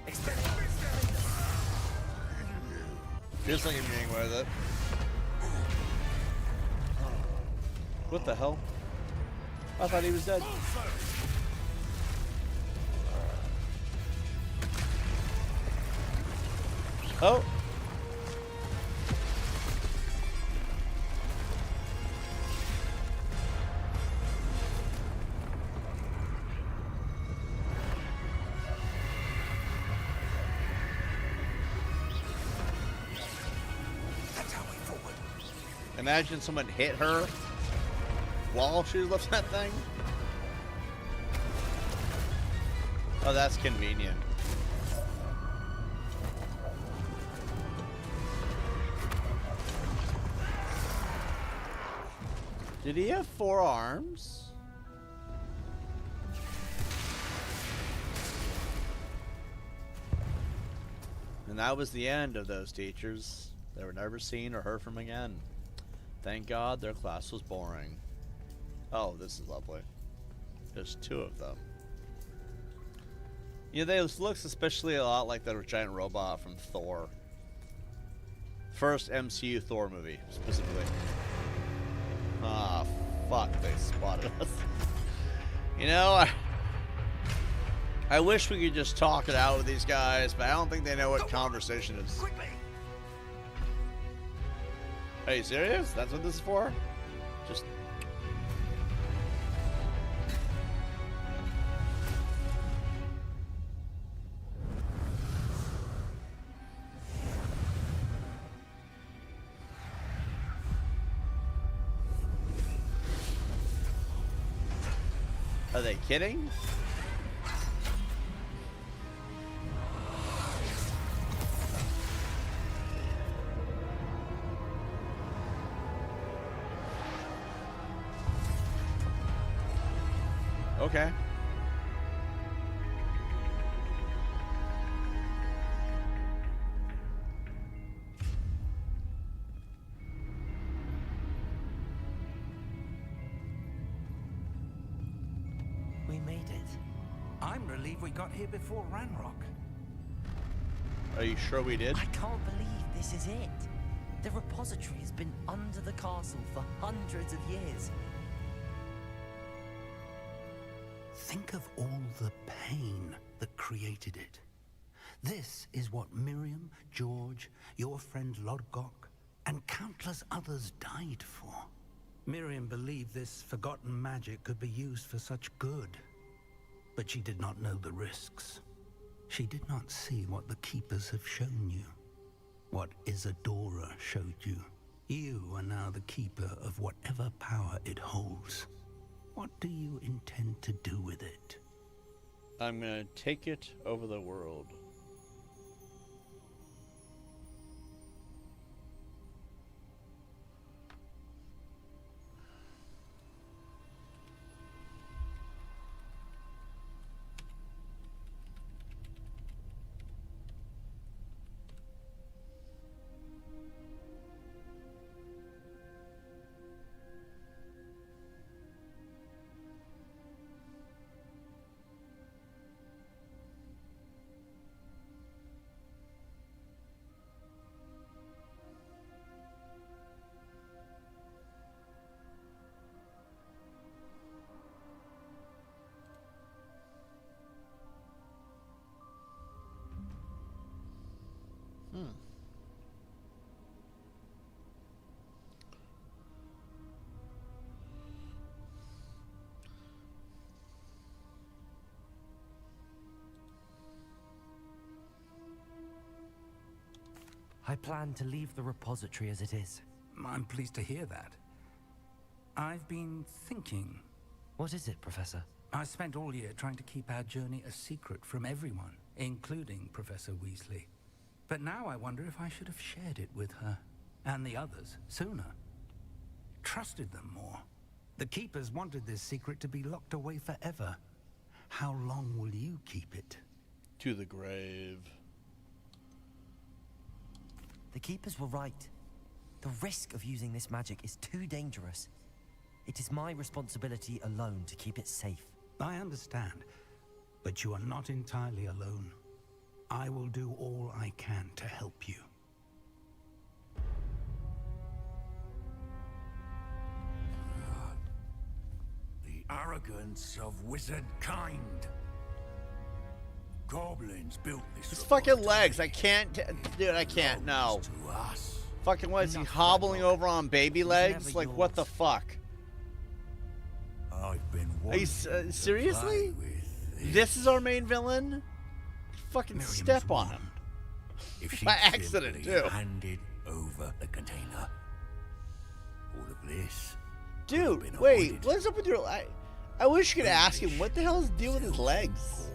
Expelliarmus. Feels like I'm getting away with it. What the hell? I thought he was dead. Oh! Imagine someone hit her while she was lifting that thing. Oh, that's convenient. Did he have 4 arms? And that was the end of those teachers. They were never seen or heard from again. Thank God their class was boring. Oh, this is lovely. There's 2 of them. Yeah, they look especially a lot like that giant robot from Thor. First MCU Thor movie, specifically. Ah, fuck, they spotted us. You know, I wish we could just talk it out with these guys, but I don't think they know what conversation is. Are you serious? That's what this is for? Just... Are they kidding? Okay. We made it. I'm relieved we got here before Ranrock. Are you sure we did? I can't believe this is it. The repository has been under the castle for hundreds of years. Think of all the pain that created it. This is what Miriam, George, your friend Lodgok, and countless others died for. Miriam believed this forgotten magic could be used for such good. But she did not know the risks. She did not see what the Keepers have shown you. What Isadora showed you. You are now the Keeper of whatever power it holds. What do you intend to do with it? I'm gonna take it over the world. I plan to leave the repository as it is. I'm pleased to hear that. I've been thinking. What is it, Professor? I spent all year trying to keep our journey a secret from everyone, including Professor Weasley. But now I wonder if I should have shared it with her, and the others, sooner. Trusted them more. The Keepers wanted this secret to be locked away forever. How long will you keep it? To the grave. The Keepers were right. The risk of using this magic is too dangerous. It is my responsibility alone to keep it safe. I understand, but you are not entirely alone. I will do all I can to help you. The arrogance of wizard kind. Goblins built this. His fucking legs. I can't. Dude, I can't. No. To us. Fucking what is he hobbling over on baby legs? Like, what the fuck? I've been Are you seriously? This is our main villain? Fucking step on him. If By accident, simply too. handed over the container. All of this. Dude, wait. What's up with your... I wish you could ask him, what the hell is the deal with his legs?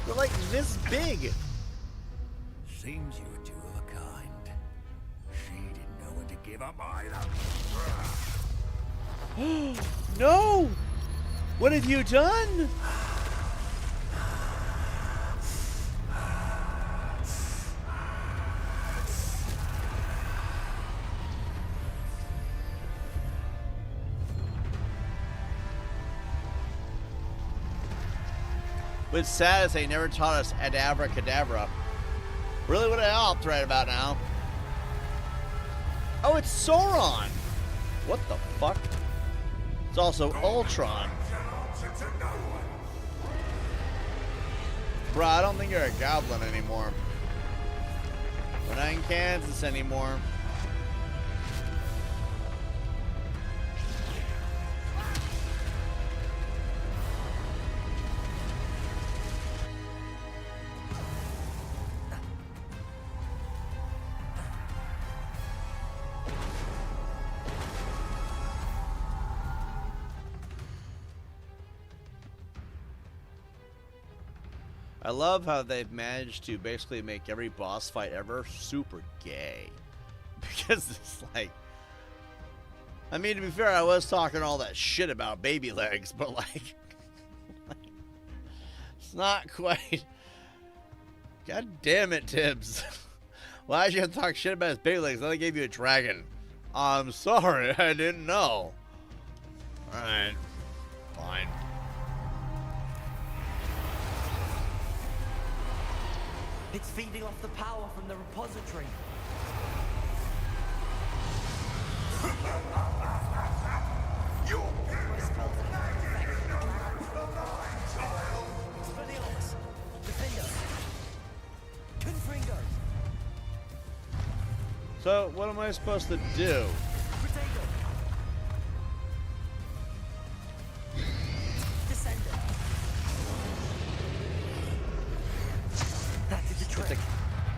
They're like this big. Seems you were two of a kind. She didn't know when to give up either. No! What have you done? What's sad is they never taught us Adabra Cadabra. Really would have helped right about now. Oh, it's Sauron! What the fuck? It's also Ultron. Bruh, I don't think you're a goblin anymore. We're not in Kansas anymore. I love how they've managed to basically make every boss fight ever super gay. Because it's like... I mean, to be fair, I was talking all that shit about baby legs, but like... it's not quite... God damn it, Tibbs. Why'd you have to talk shit about his baby legs? Then I gave you a dragon. I'm sorry, I didn't know. Alright. Fine. It's feeding off the power from the repository. So, what am I supposed to do?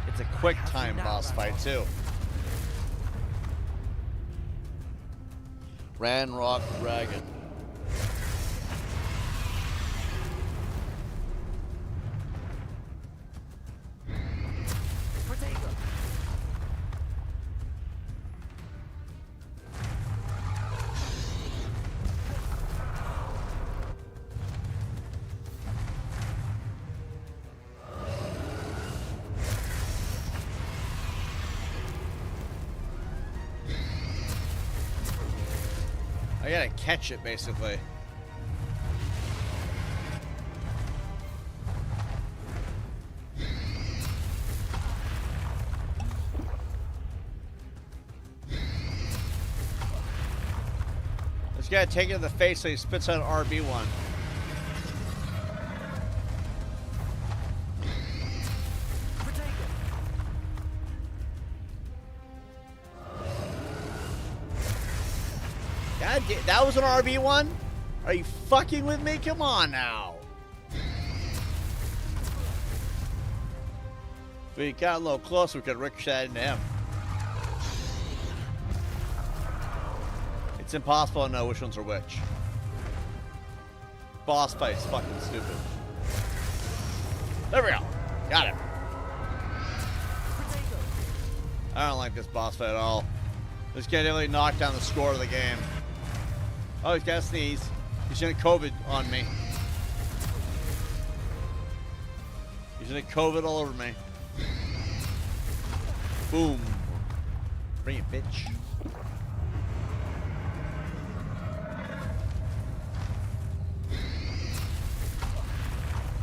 It's a quick time boss fight too. Ranrock Dragon. I gotta catch it, basically. Just gotta take it to the face so he spits out RB1. God damn, that was an RB1? Are you fucking with me? Come on now. If we got a little close, we could ricochet into him. It's impossible to know which ones are which. Boss fight's fucking stupid. There we go. Got it. I don't like this boss fight at all. This guy definitely knocked down the score of the game. Oh, he's got a sneeze. He's gonna COVID on me. He's gonna COVID all over me. Boom. Bring it, bitch.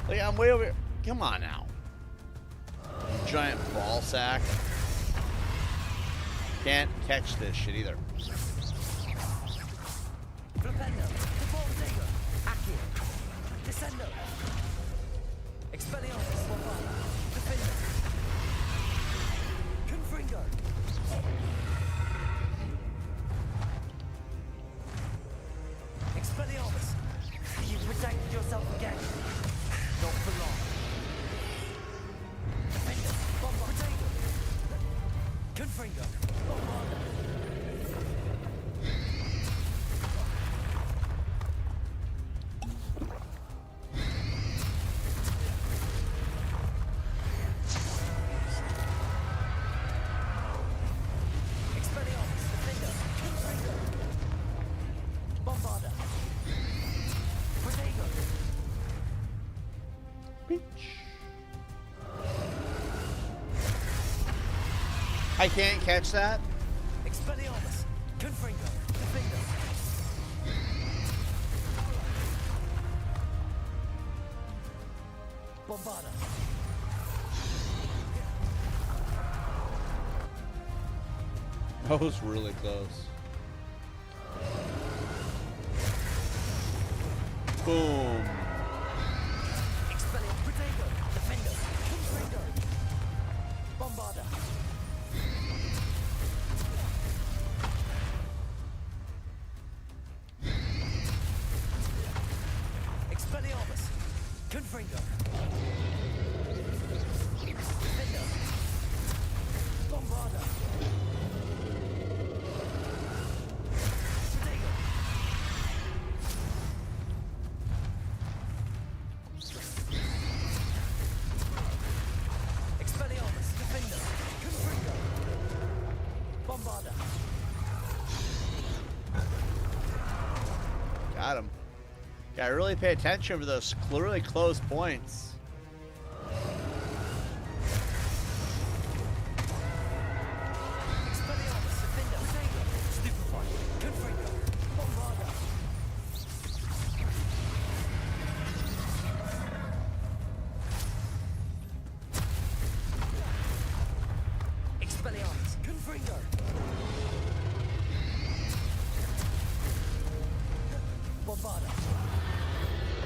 Look, I'm way over here. Come on now. You giant ball sack. Can't catch this shit either. Flipendo, TiBBzTV, Accio, Descendo, Expelliarmus, Bombard, Defender, Confringo. Expelliarmus, you protected yourself again. Not for long. Defender, Bombard, Potato, Confringo, Bombard. I can't catch that. Expelliarmus, Confringo, Defender. Bombarda. That was really close. Boom. Expelliarmus, Potato, Defender, Confringo. Bombarda. Expelliarmus, Confringo. Defender. Bombarda. Potato. Expelliarmus, Defender, Confringo. Bombarda. Got him. Yeah, really pay attention for those really close points. Expelliarmus, Defender, Potato, Stupefy, Confringo, Bombarda. Expelliarmus, Confringo. Bombarda.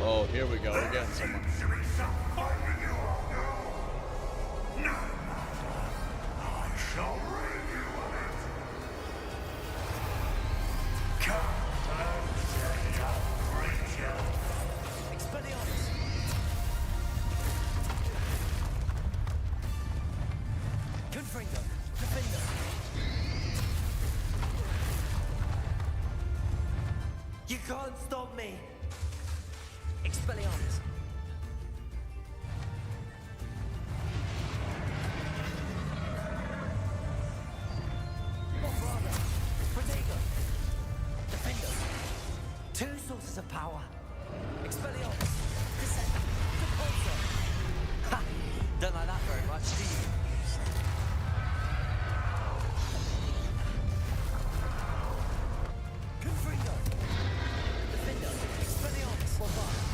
Oh, here we go. We're getting someone. I shall rid you of it. Come and set up creature. Expelliarmus. Confringo, Defender. You can't stop me. Expelliarmus. Bombarda. Protego. Defender. Two sources of power. Expelliarmus. Descent. Repulsor. Ha! Don't like that very much, do you? Confringo. Defender. Expelliarmus. Bombarda.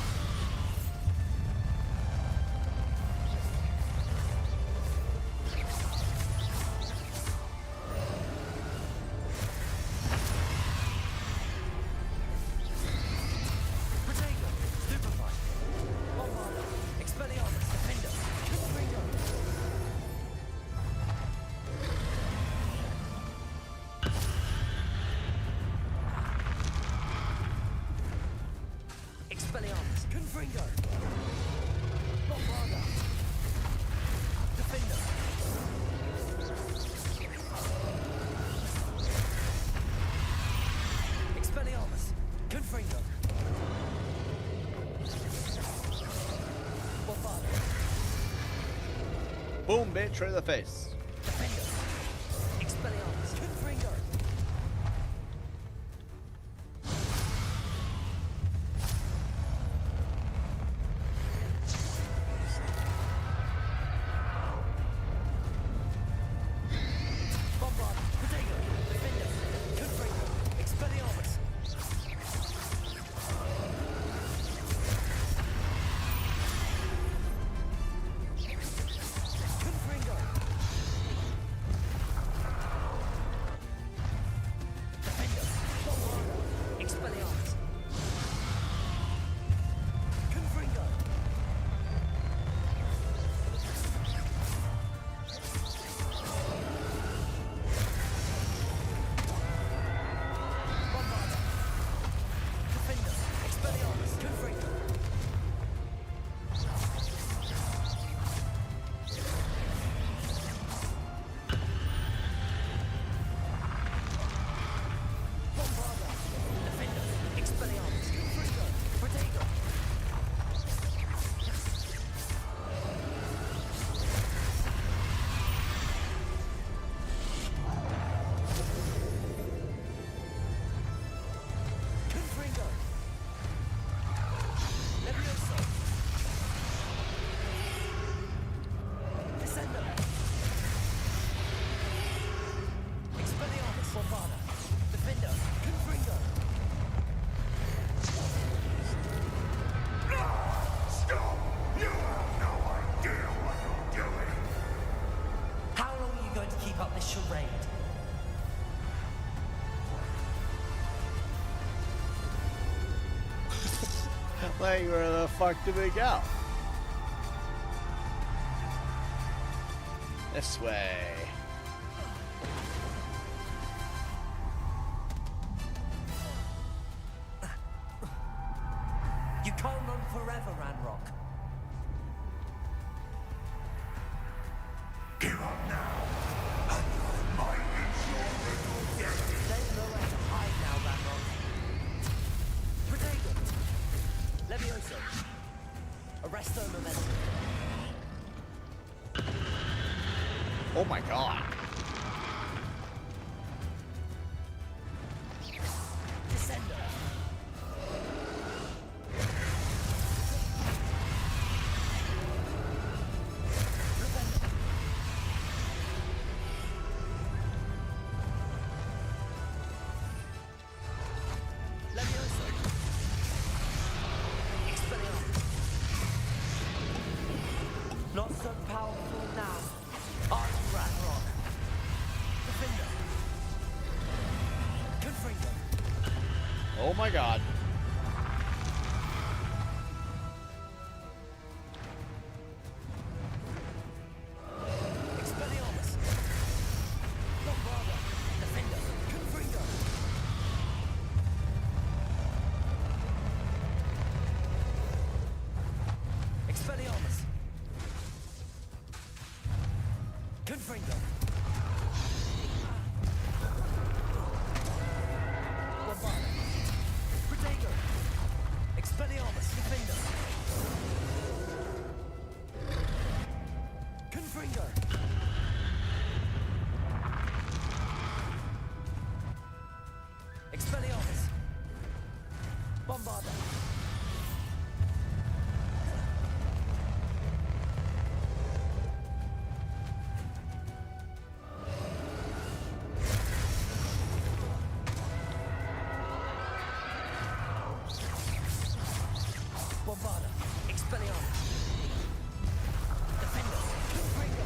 Potato. Stupefy. Boom, bitch, right in the face. Defender. Expelliarmus. Confringo. Bombard. Protego. Defender. Confringo. Expelliarmus. Confringo. Defender. Bombarda. Expelliarmus. Confringo. Bombarda. Defender. Expelliarmus. Confringo. Bombarda. Defender. Expelliarmus. Confringo. Protego. Confringo. Levioso. Descendo. Expelliarmus. Bombarda. Defender. Confringo. Stop! You have no idea what you're doing! How long are you going to keep up this charade? Like, where the fuck do we go? This way. You can't run forever, Ranrock. Give up now! And your might is your little destiny! There's nowhere to hide now, Ranrock. Protego. Levioso. Arresto momentum. Oh my god. Descendo. Prevento. Levioso. Expelliarmus. Not so powerful now. Are you, Ranrock? Defender. Confringo. Oh my god. Expelliarmus. Bombarda. Defender. Confringo. Expelliarmus. Confringo. Bombarda. Protego. Expelliarmus. Defender. Confringo. Expelliarmus. Bombarda. Bombarda. Expelliarmus. Defender. Confringo.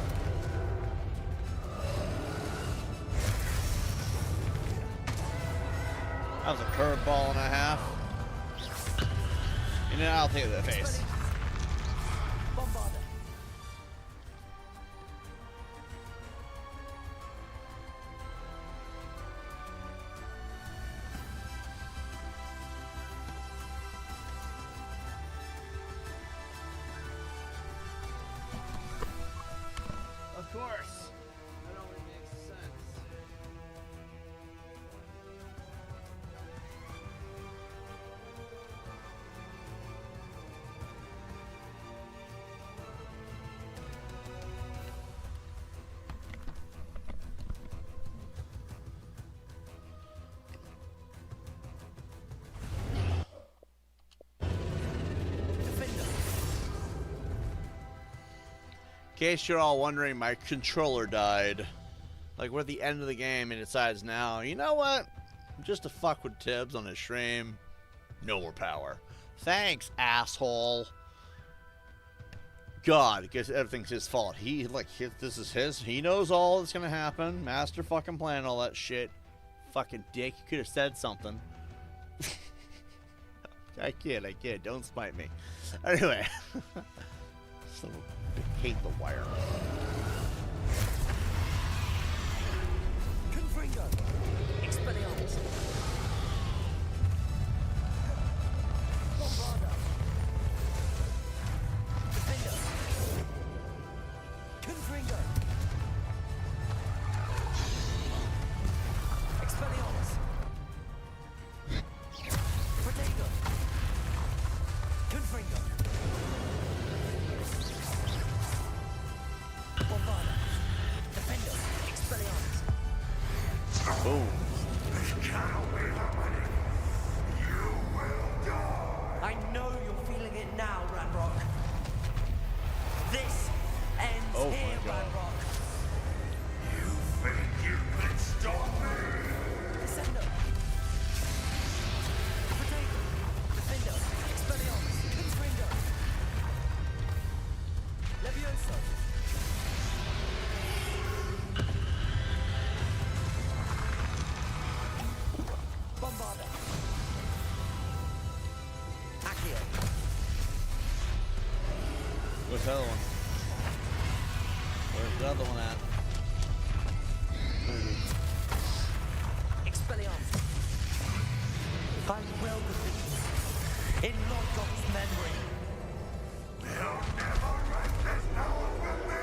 That was a curveball and a half. You know, I'll take it to the face. Bombarda. Of course. That only makes sense. case you're all wondering, my controller died. Like, we're at the end of the game and it decides now, you know what? Just to fuck with Tibbs on his stream, no more power. Thanks, asshole. God, because everything's his fault. This is his. He knows all that's gonna happen. Master fucking plan, all that shit. Fucking dick. You could have said something. I kid. Don't spite me. Anyway. So, I hate the wire. Confringo. Expelliarmus. Bombarda. Defender. Confringo. Expelliarmus. Protego. Confringo. Bombarda. Defender. Expelliarmus. Boom. I know you're feeling it now, Ranrock. This ends here, Ranrock. You think you can stop me? Descendo. Protego. Defender. Expelliarmus. Confringo. Levioso. Bombarda. Accio. Where's the other one? Where's the other one at? Expelliarmus. I will defeat in Lodgok's memory. They'll never let this no one with me.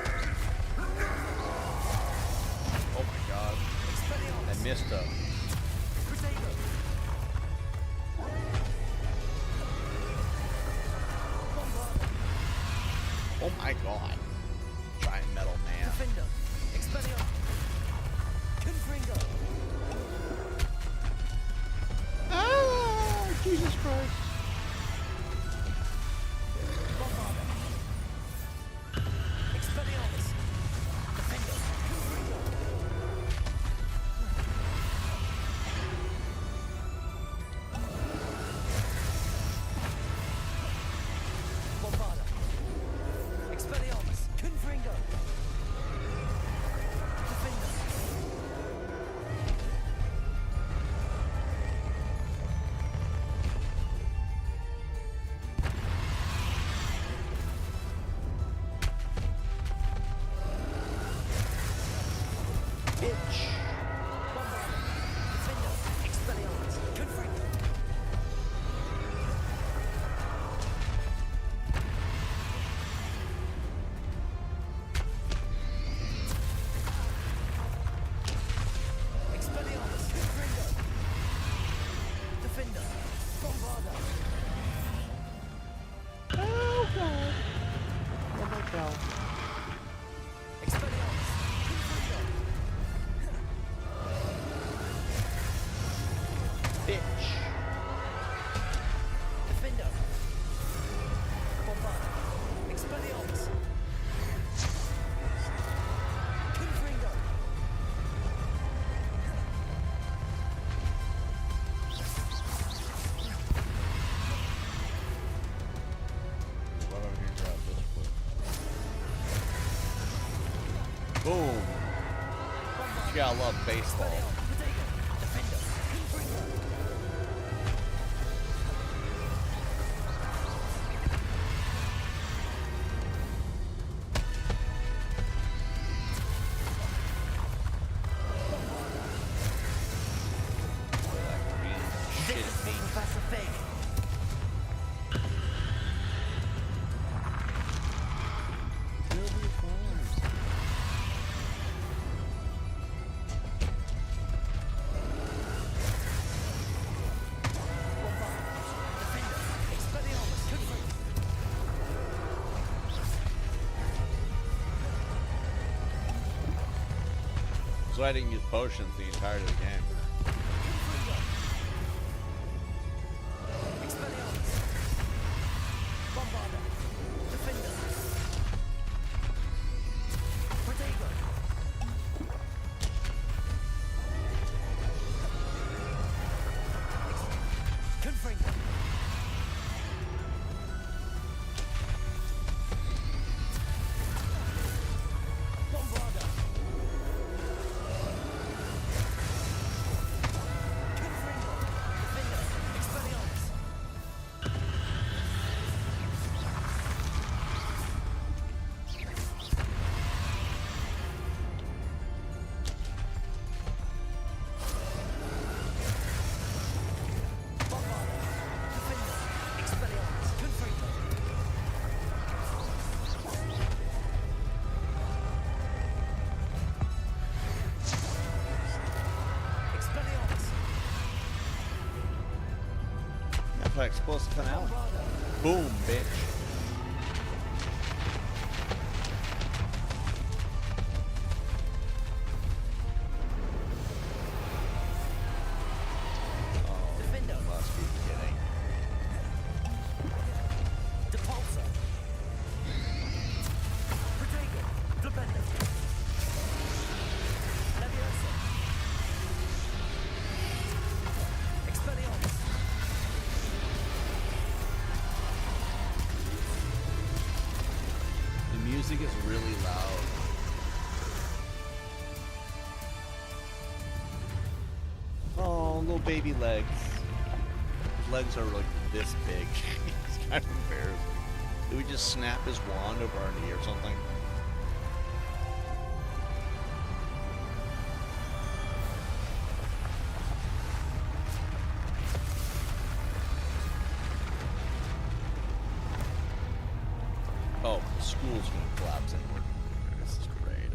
Oh my god. Expelliarmus. I missed her. Protego. Bombarda. Oh my god. Giant metal man. Defender. Expelliarmus. Confringo. Ah, Jesus Christ. Bombarda. Expelliarmus. Defender. Confringo. Bombarda. Expelliarmus. Confringo. Defender. Bitch. Bombarda. Defender. Expelliarmus. Confringo. Expelliarmus. Confringo. Defender. Bombarda. Oh god. Oh my god. Expelliarmus. Confringo. Bitch. Defender. Bombarda. Expelliarmus. Confringo. Run over here and grab this quick. Boom. You gotta love baseball. Protego. Defender. Confringo. This is for Professor Fig. Defender. Expelliarmus. Confringo. So I didn't use potions the entirety of the game. Confringo. Expelliarmus. Bombarda. Defender. explosive finale. Boom, bitch. Must be kidding. Depulsor. Protego. Flipendo. Leviosa. Expelliarmus. The music is really loud. Oh, little baby legs. His legs are like this big. It's kind of embarrassing. Did we just snap his wand over our knee or something? Oh, the school's gonna collapse inward. This is great.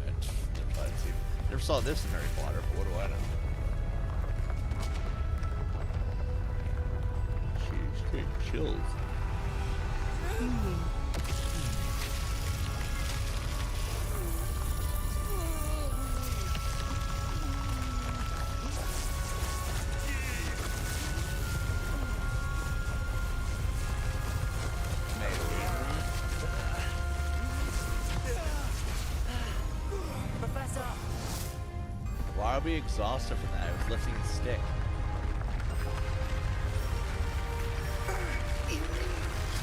Never saw this in Harry Potter, but what do I know? She's getting chills. Professor. Why are we exhausted from that? I was lifting a stick.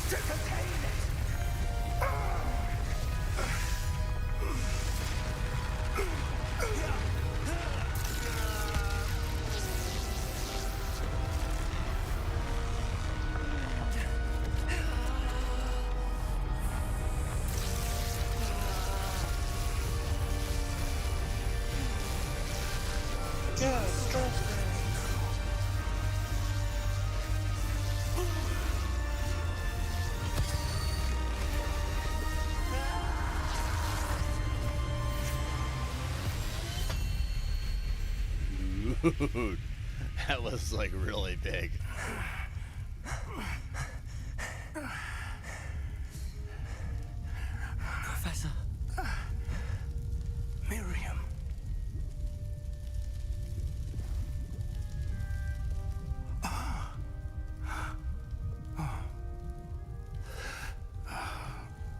To contain it. Dude, that was like really big. Professor. Miriam.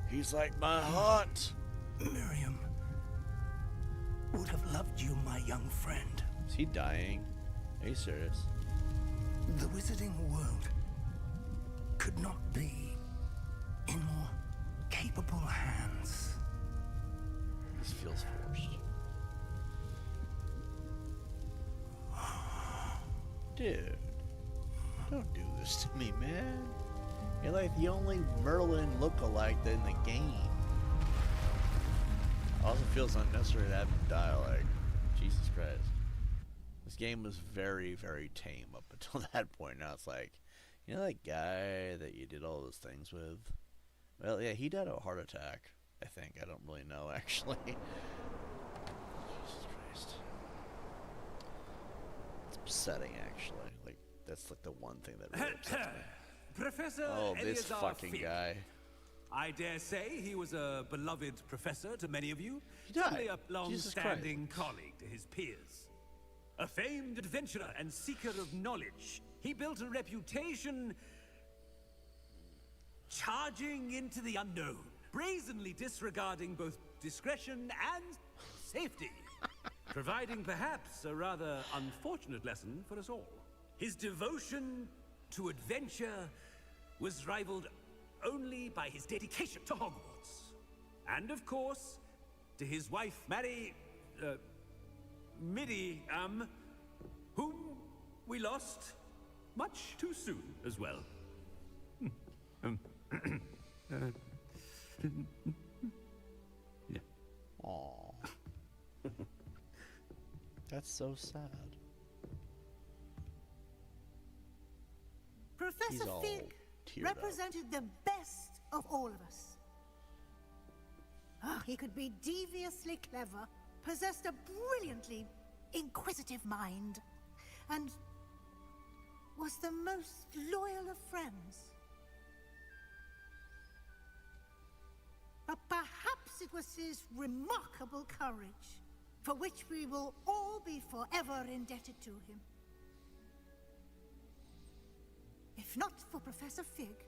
He's like my heart. Miriam would have loved you, my young friend. Is he dying? Are you serious? The wizarding world could not be in more capable hands. This feels forced. Dude, don't do this to me, man. You're like the only Merlin lookalike in the game. Also feels unnecessary to have him die. Like, Jesus Christ. This game was very, very tame up until that point. Now it's like, you know that guy that you did all those things with? Well, yeah, he died of a heart attack, I think. I don't really know, actually. Jesus Christ. It's upsetting, actually. Like, that's like the one thing that really upsets me. Professor Oh, this Eleazar fucking Field. guy. I dare say he was a beloved professor to many of you. He died. Certainly a Jesus long-standing colleague to his peers. A famed adventurer and seeker of knowledge. He built a reputation charging into the unknown, brazenly disregarding both discretion and safety, providing perhaps a rather unfortunate lesson for us all. His devotion to adventure was rivaled only by his dedication to Hogwarts. And of course, to his wife, Miriam, whom we lost much too soon as well. Yeah. Aww. That's so sad. He's Professor all Fig teared up. represented the best of all of us. He could be deviously clever, possessed a brilliantly inquisitive mind, and was the most loyal of friends. But perhaps it was his remarkable courage, for which we will all be forever indebted to him. If not for Professor Fig,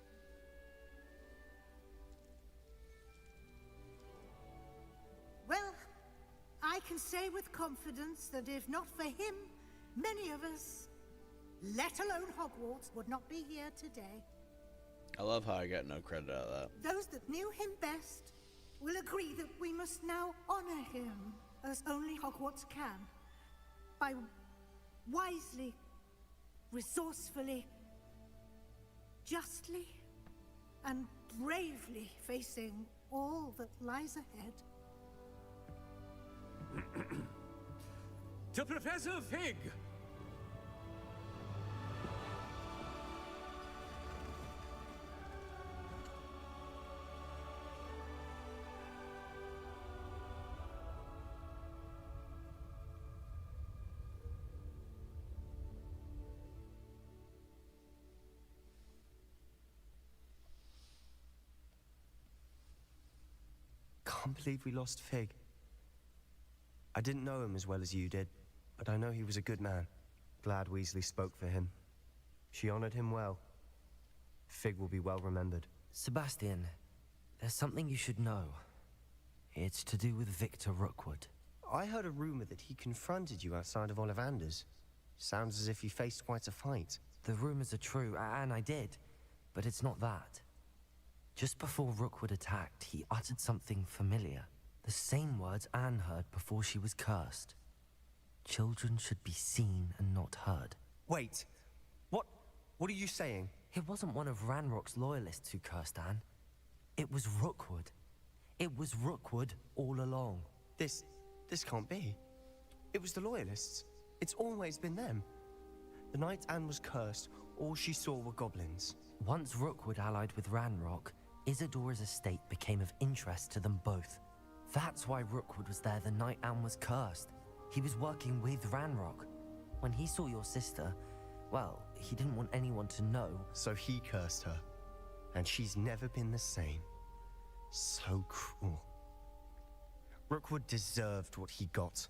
well, I can say with confidence that if not for him, many of us, let alone Hogwarts, would not be here today. I love how I got no credit out of that. Those that knew him best will agree that we must now honor him as only Hogwarts can, by wisely, resourcefully, justly, and bravely facing all that lies ahead. To Professor Fig! Can't believe we lost Fig. I didn't know him as well as you did, but I know he was a good man. Glad Weasley spoke for him. She honored him well. Fig will be well remembered. Sebastian, there's something you should know. It's to do with Victor Rookwood. I heard a rumor that he confronted you outside of Ollivander's. Sounds as if he faced quite a fight. The rumors are true, and I did, but it's not that. Just before Rookwood attacked, he uttered something familiar. The same words Anne heard before she was cursed. Children should be seen and not heard. Wait, what are you saying? It wasn't one of Ranrock's loyalists who cursed Anne. It was Rookwood. It was Rookwood all along. This can't be. It was the loyalists. It's always been them. The night Anne was cursed, all she saw were goblins. Once Rookwood allied with Ranrock, Isadora's estate became of interest to them both. That's why Rookwood was there the night Anne was cursed. He was working with Ranrock. When he saw your sister, well, he didn't want anyone to know. So he cursed her. And she's never been the same. So cruel. Rookwood deserved what he got.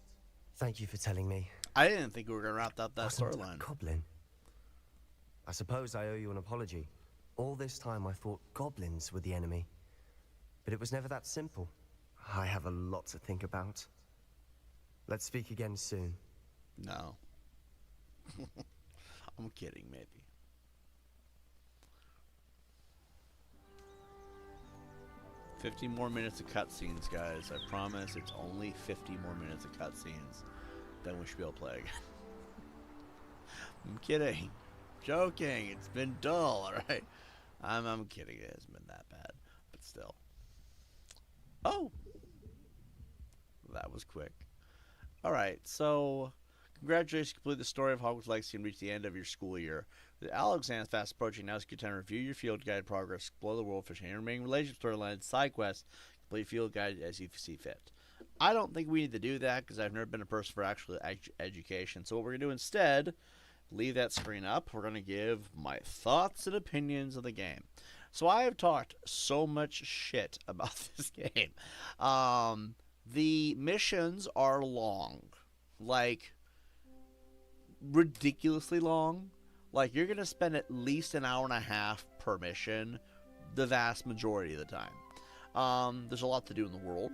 Thank you for telling me. I didn't think we were going to wrap up that storyline. Goblin. I suppose I owe you an apology. All this time I thought goblins were the enemy. But it was never that simple. I have a lot to think about. Let's speak again soon. No. I'm kidding, maybe. $50 more minutes of cutscenes, guys. I promise it's only 50 more minutes of cutscenes. Then we should be able to play again. I'm kidding. Joking. It's been dull, alright? I'm kidding. It hasn't been that bad. But still. Oh! That was quick. Alright, so congratulations, you completed the story of Hogwarts Legacy and reached the end of your school year. With Al exams fast approaching, now is a good time to review your field guide progress, explore the world, fishing, and remaining relationship storylines, side quests, complete field guide as you see fit. I don't think we need to do that because I've never been a person for actual education. So what we're going to do instead, leave that screen up. We're going to give my thoughts and opinions of the game. So I have talked so much shit about this game. The missions are long. Like, ridiculously long. Like, you're going to spend at least an hour and a half per mission the vast majority of the time. There's a lot to do in the world.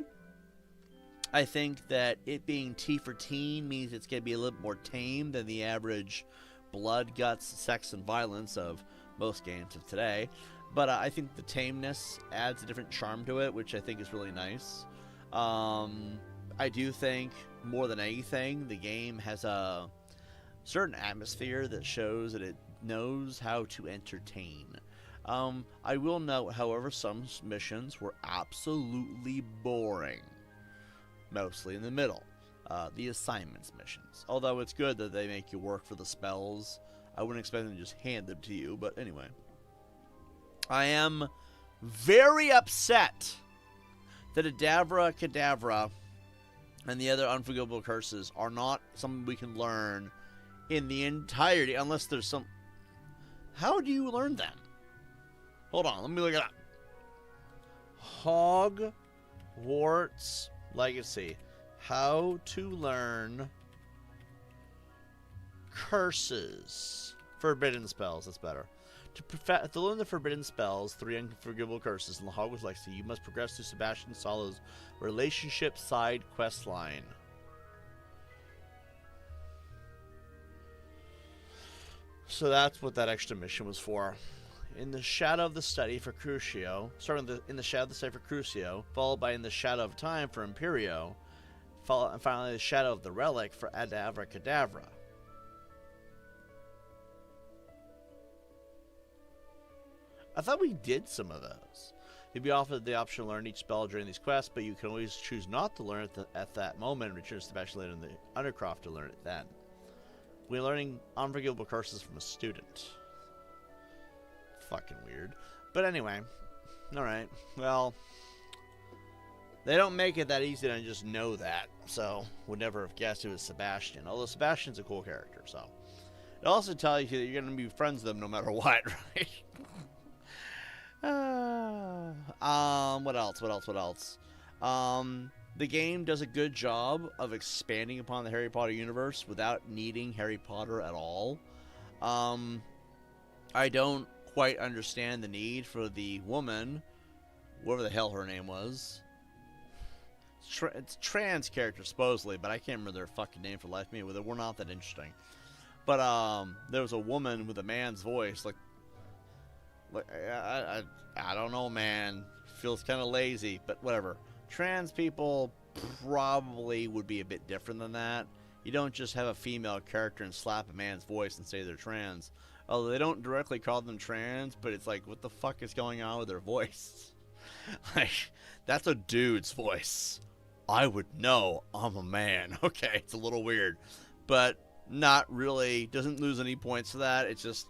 I think that it being T for teen means it's going to be a little more tame than the average blood, guts, sex, and violence of most games of today. But I think the tameness adds a different charm to it, which I think is really nice. I do think, more than anything, the game has a certain atmosphere that shows that it knows how to entertain. I will note, however, some missions were absolutely boring. Mostly in the middle. The assignments missions. Although it's good that they make you work for the spells. I wouldn't expect them to just hand them to you, but anyway. I am very upset that Adavra Kedavra and the other unforgivable curses are not something we can learn in the entirety, unless there's some How do you learn them? Hold on, let me look it up. Hogwarts Legacy. How to learn curses. Forbidden spells, that's better. To learn the forbidden spells, 3 unforgivable curses in the Hogwarts Legacy, you must progress through Sebastian Solo's relationship side quest line. So that's what that extra mission was for. In the shadow of the study for Crucio, in the shadow of the study for Crucio, followed by in the shadow of time for Imperio, and finally the shadow of the relic for Adavra Kedavra. I thought we did some of those. You'll be offered the option to learn each spell during these quests, but you can always choose not to learn it at that moment and return to Sebastian later in the Undercroft to learn it then. We're learning unforgivable curses from a student. Fucking weird. But anyway, alright. Well, they don't make it that easy to just know that, so would never have guessed it was Sebastian. Although Sebastian's a cool character, so. It also tells you that you're going to be friends with them no matter what, right? What else? The game does a good job of expanding upon the Harry Potter universe without needing Harry Potter at all. I don't quite understand the need for the woman, whatever the hell her name was. It's a trans character, supposedly, but I can't remember their fucking name for the life of me. They were not that interesting. But there was a woman with a man's voice, like I don't know, man. Feels kind of lazy, but whatever. Trans people probably would be a bit different than that. You don't just have a female character and slap a man's voice and say they're trans. Although they don't directly call them trans, but it's like, what the fuck is going on with their voice? Like, that's a dude's voice. I would know. I'm a man. Okay, it's a little weird. But not really. Doesn't lose any points for that. It's just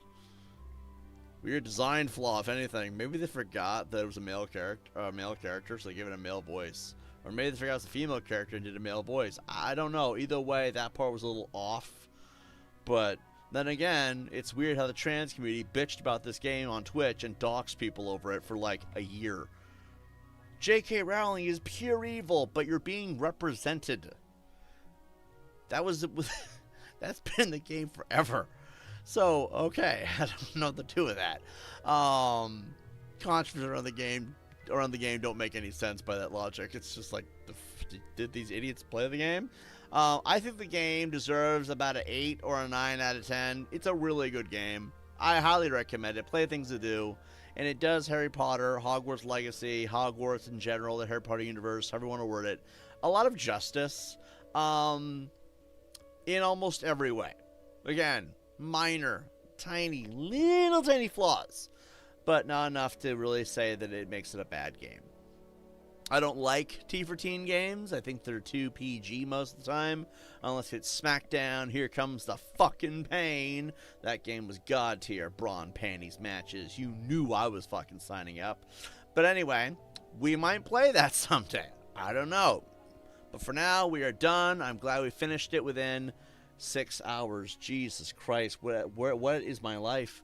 weird design flaw, if anything. Maybe they forgot that it was a male character, so they gave it a male voice. Or maybe they forgot it was a female character and did a male voice. I don't know. Either way, that part was a little off. But then again, it's weird how the trans community bitched about this game on Twitch and doxed people over it for like a year. J.K. Rowling is pure evil, but you're being represented. That's been in the game forever. So, okay, I don't know what to do with that. Controversies around the game don't make any sense by that logic. It's just like, did these idiots play the game? I think the game deserves about an 8 or a 9 out of 10. It's a really good game. I highly recommend it. Play things to do. And it does Harry Potter, Hogwarts Legacy, Hogwarts in general, the Harry Potter universe, however you want to word it, a lot of justice in almost every way. Again, minor, little tiny flaws, but not enough to really say that it makes it a bad game. I don't like T for Teen games. I think they're too PG most of the time. Unless it's SmackDown, Here Comes the Fucking Pain. That game was god tier. Brawn panties matches. You knew I was fucking signing up. But anyway, we might play that someday. I don't know. But for now, we are done. I'm glad we finished it within 6 hours. Jesus Christ. What is my life?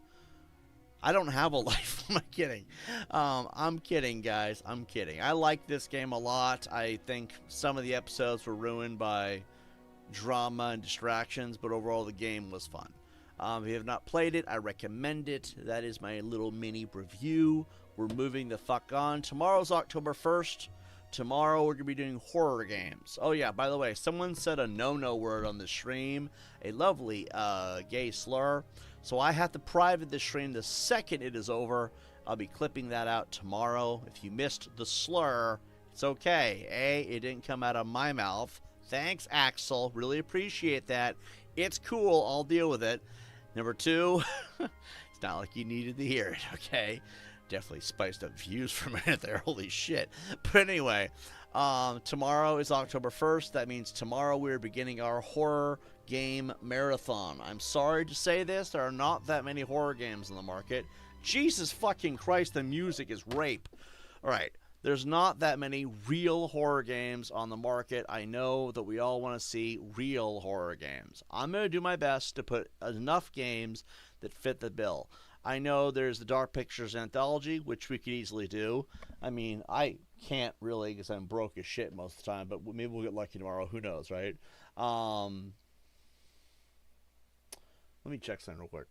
I don't have a life. Am I kidding? I'm kidding, guys. I'm kidding. I like this game a lot. I think some of the episodes were ruined by drama and distractions, but overall the game was fun. If you have not played it, I recommend it. That is my little mini review. We're moving the fuck on. Tomorrow's October 1st. Tomorrow we're going to be doing horror games. Oh yeah, by the way, someone said a no-no word on the stream. A lovely gay slur. So I have to private the stream the second it is over. I'll be clipping that out tomorrow. If you missed the slur, it's okay. A, it didn't come out of my mouth. Thanks, Axel. Really appreciate that. It's cool. I'll deal with it. Number 2, it's not like you needed to hear it, okay? Definitely spiced up views for a minute there. Holy shit. But anyway, tomorrow is October 1st. That means tomorrow we're beginning our horror game marathon. I'm sorry to say this, there are not that many horror games in the market. Jesus fucking Christ, the music is rape. Alright, there's not that many real horror games on the market. I know that we all want to see real horror games. I'm going to do my best to put enough games that fit the bill. I know there's the Dark Pictures anthology, which we could easily do. I mean, I can't really because I'm broke as shit most of the time, but maybe we'll get lucky tomorrow. Who knows, right? Let me check something real quick.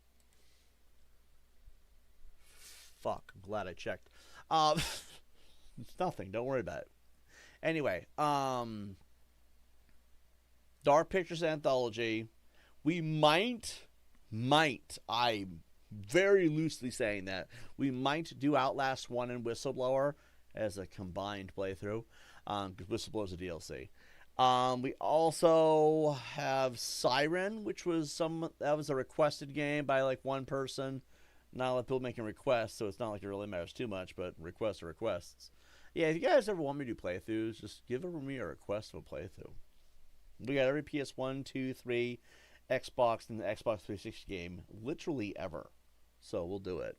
Fuck, I'm glad I checked. It's nothing. Don't worry about it. Anyway, Dark Pictures anthology. We might, I'm very loosely saying that, we might do Outlast 1 and Whistleblower as a combined playthrough, because Whistleblower is a DLC. We also have Siren, which was a requested game by like one person. Not a lot of people making requests, so it's not like it really matters too much, but requests are requests. Yeah, if you guys ever want me to do playthroughs, just give me a request of a playthrough. We got every PS1, 2, 3, Xbox, and the Xbox 360 game, literally ever. So we'll do it.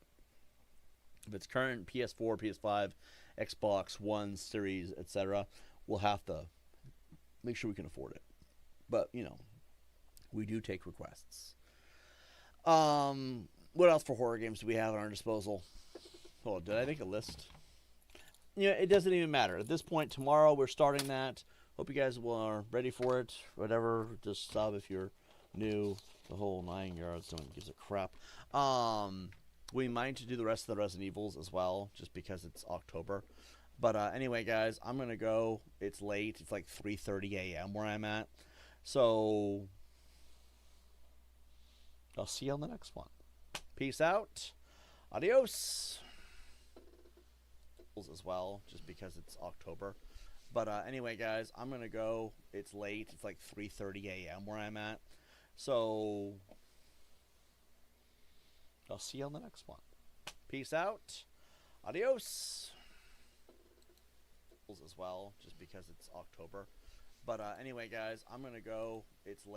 If it's current PS4, PS5, Xbox One series, etc., we'll have to make sure we can afford it. But, you know, we do take requests. What else for horror games do we have at our disposal? Oh, did I make a list? You know, it doesn't even matter. At this point, tomorrow we're starting that. Hope you guys are ready for it. Whatever, just sub if you're new. The whole 9 yards, no one gives a crap. We might do the rest of the Resident Evils as well, just because it's October. But anyway, guys, I'm going to go. It's late. It's like 3:30 a.m. where I'm at. So I'll see you on the next one. Peace out. Adios. As well, just because it's October. But anyway, guys, I'm going to go. It's late. It's like 3:30 a.m. where I'm at. So I'll see you on the next one. Peace out. Adios. As well, just because it's October. But anyway, guys, I'm going to go. It's late.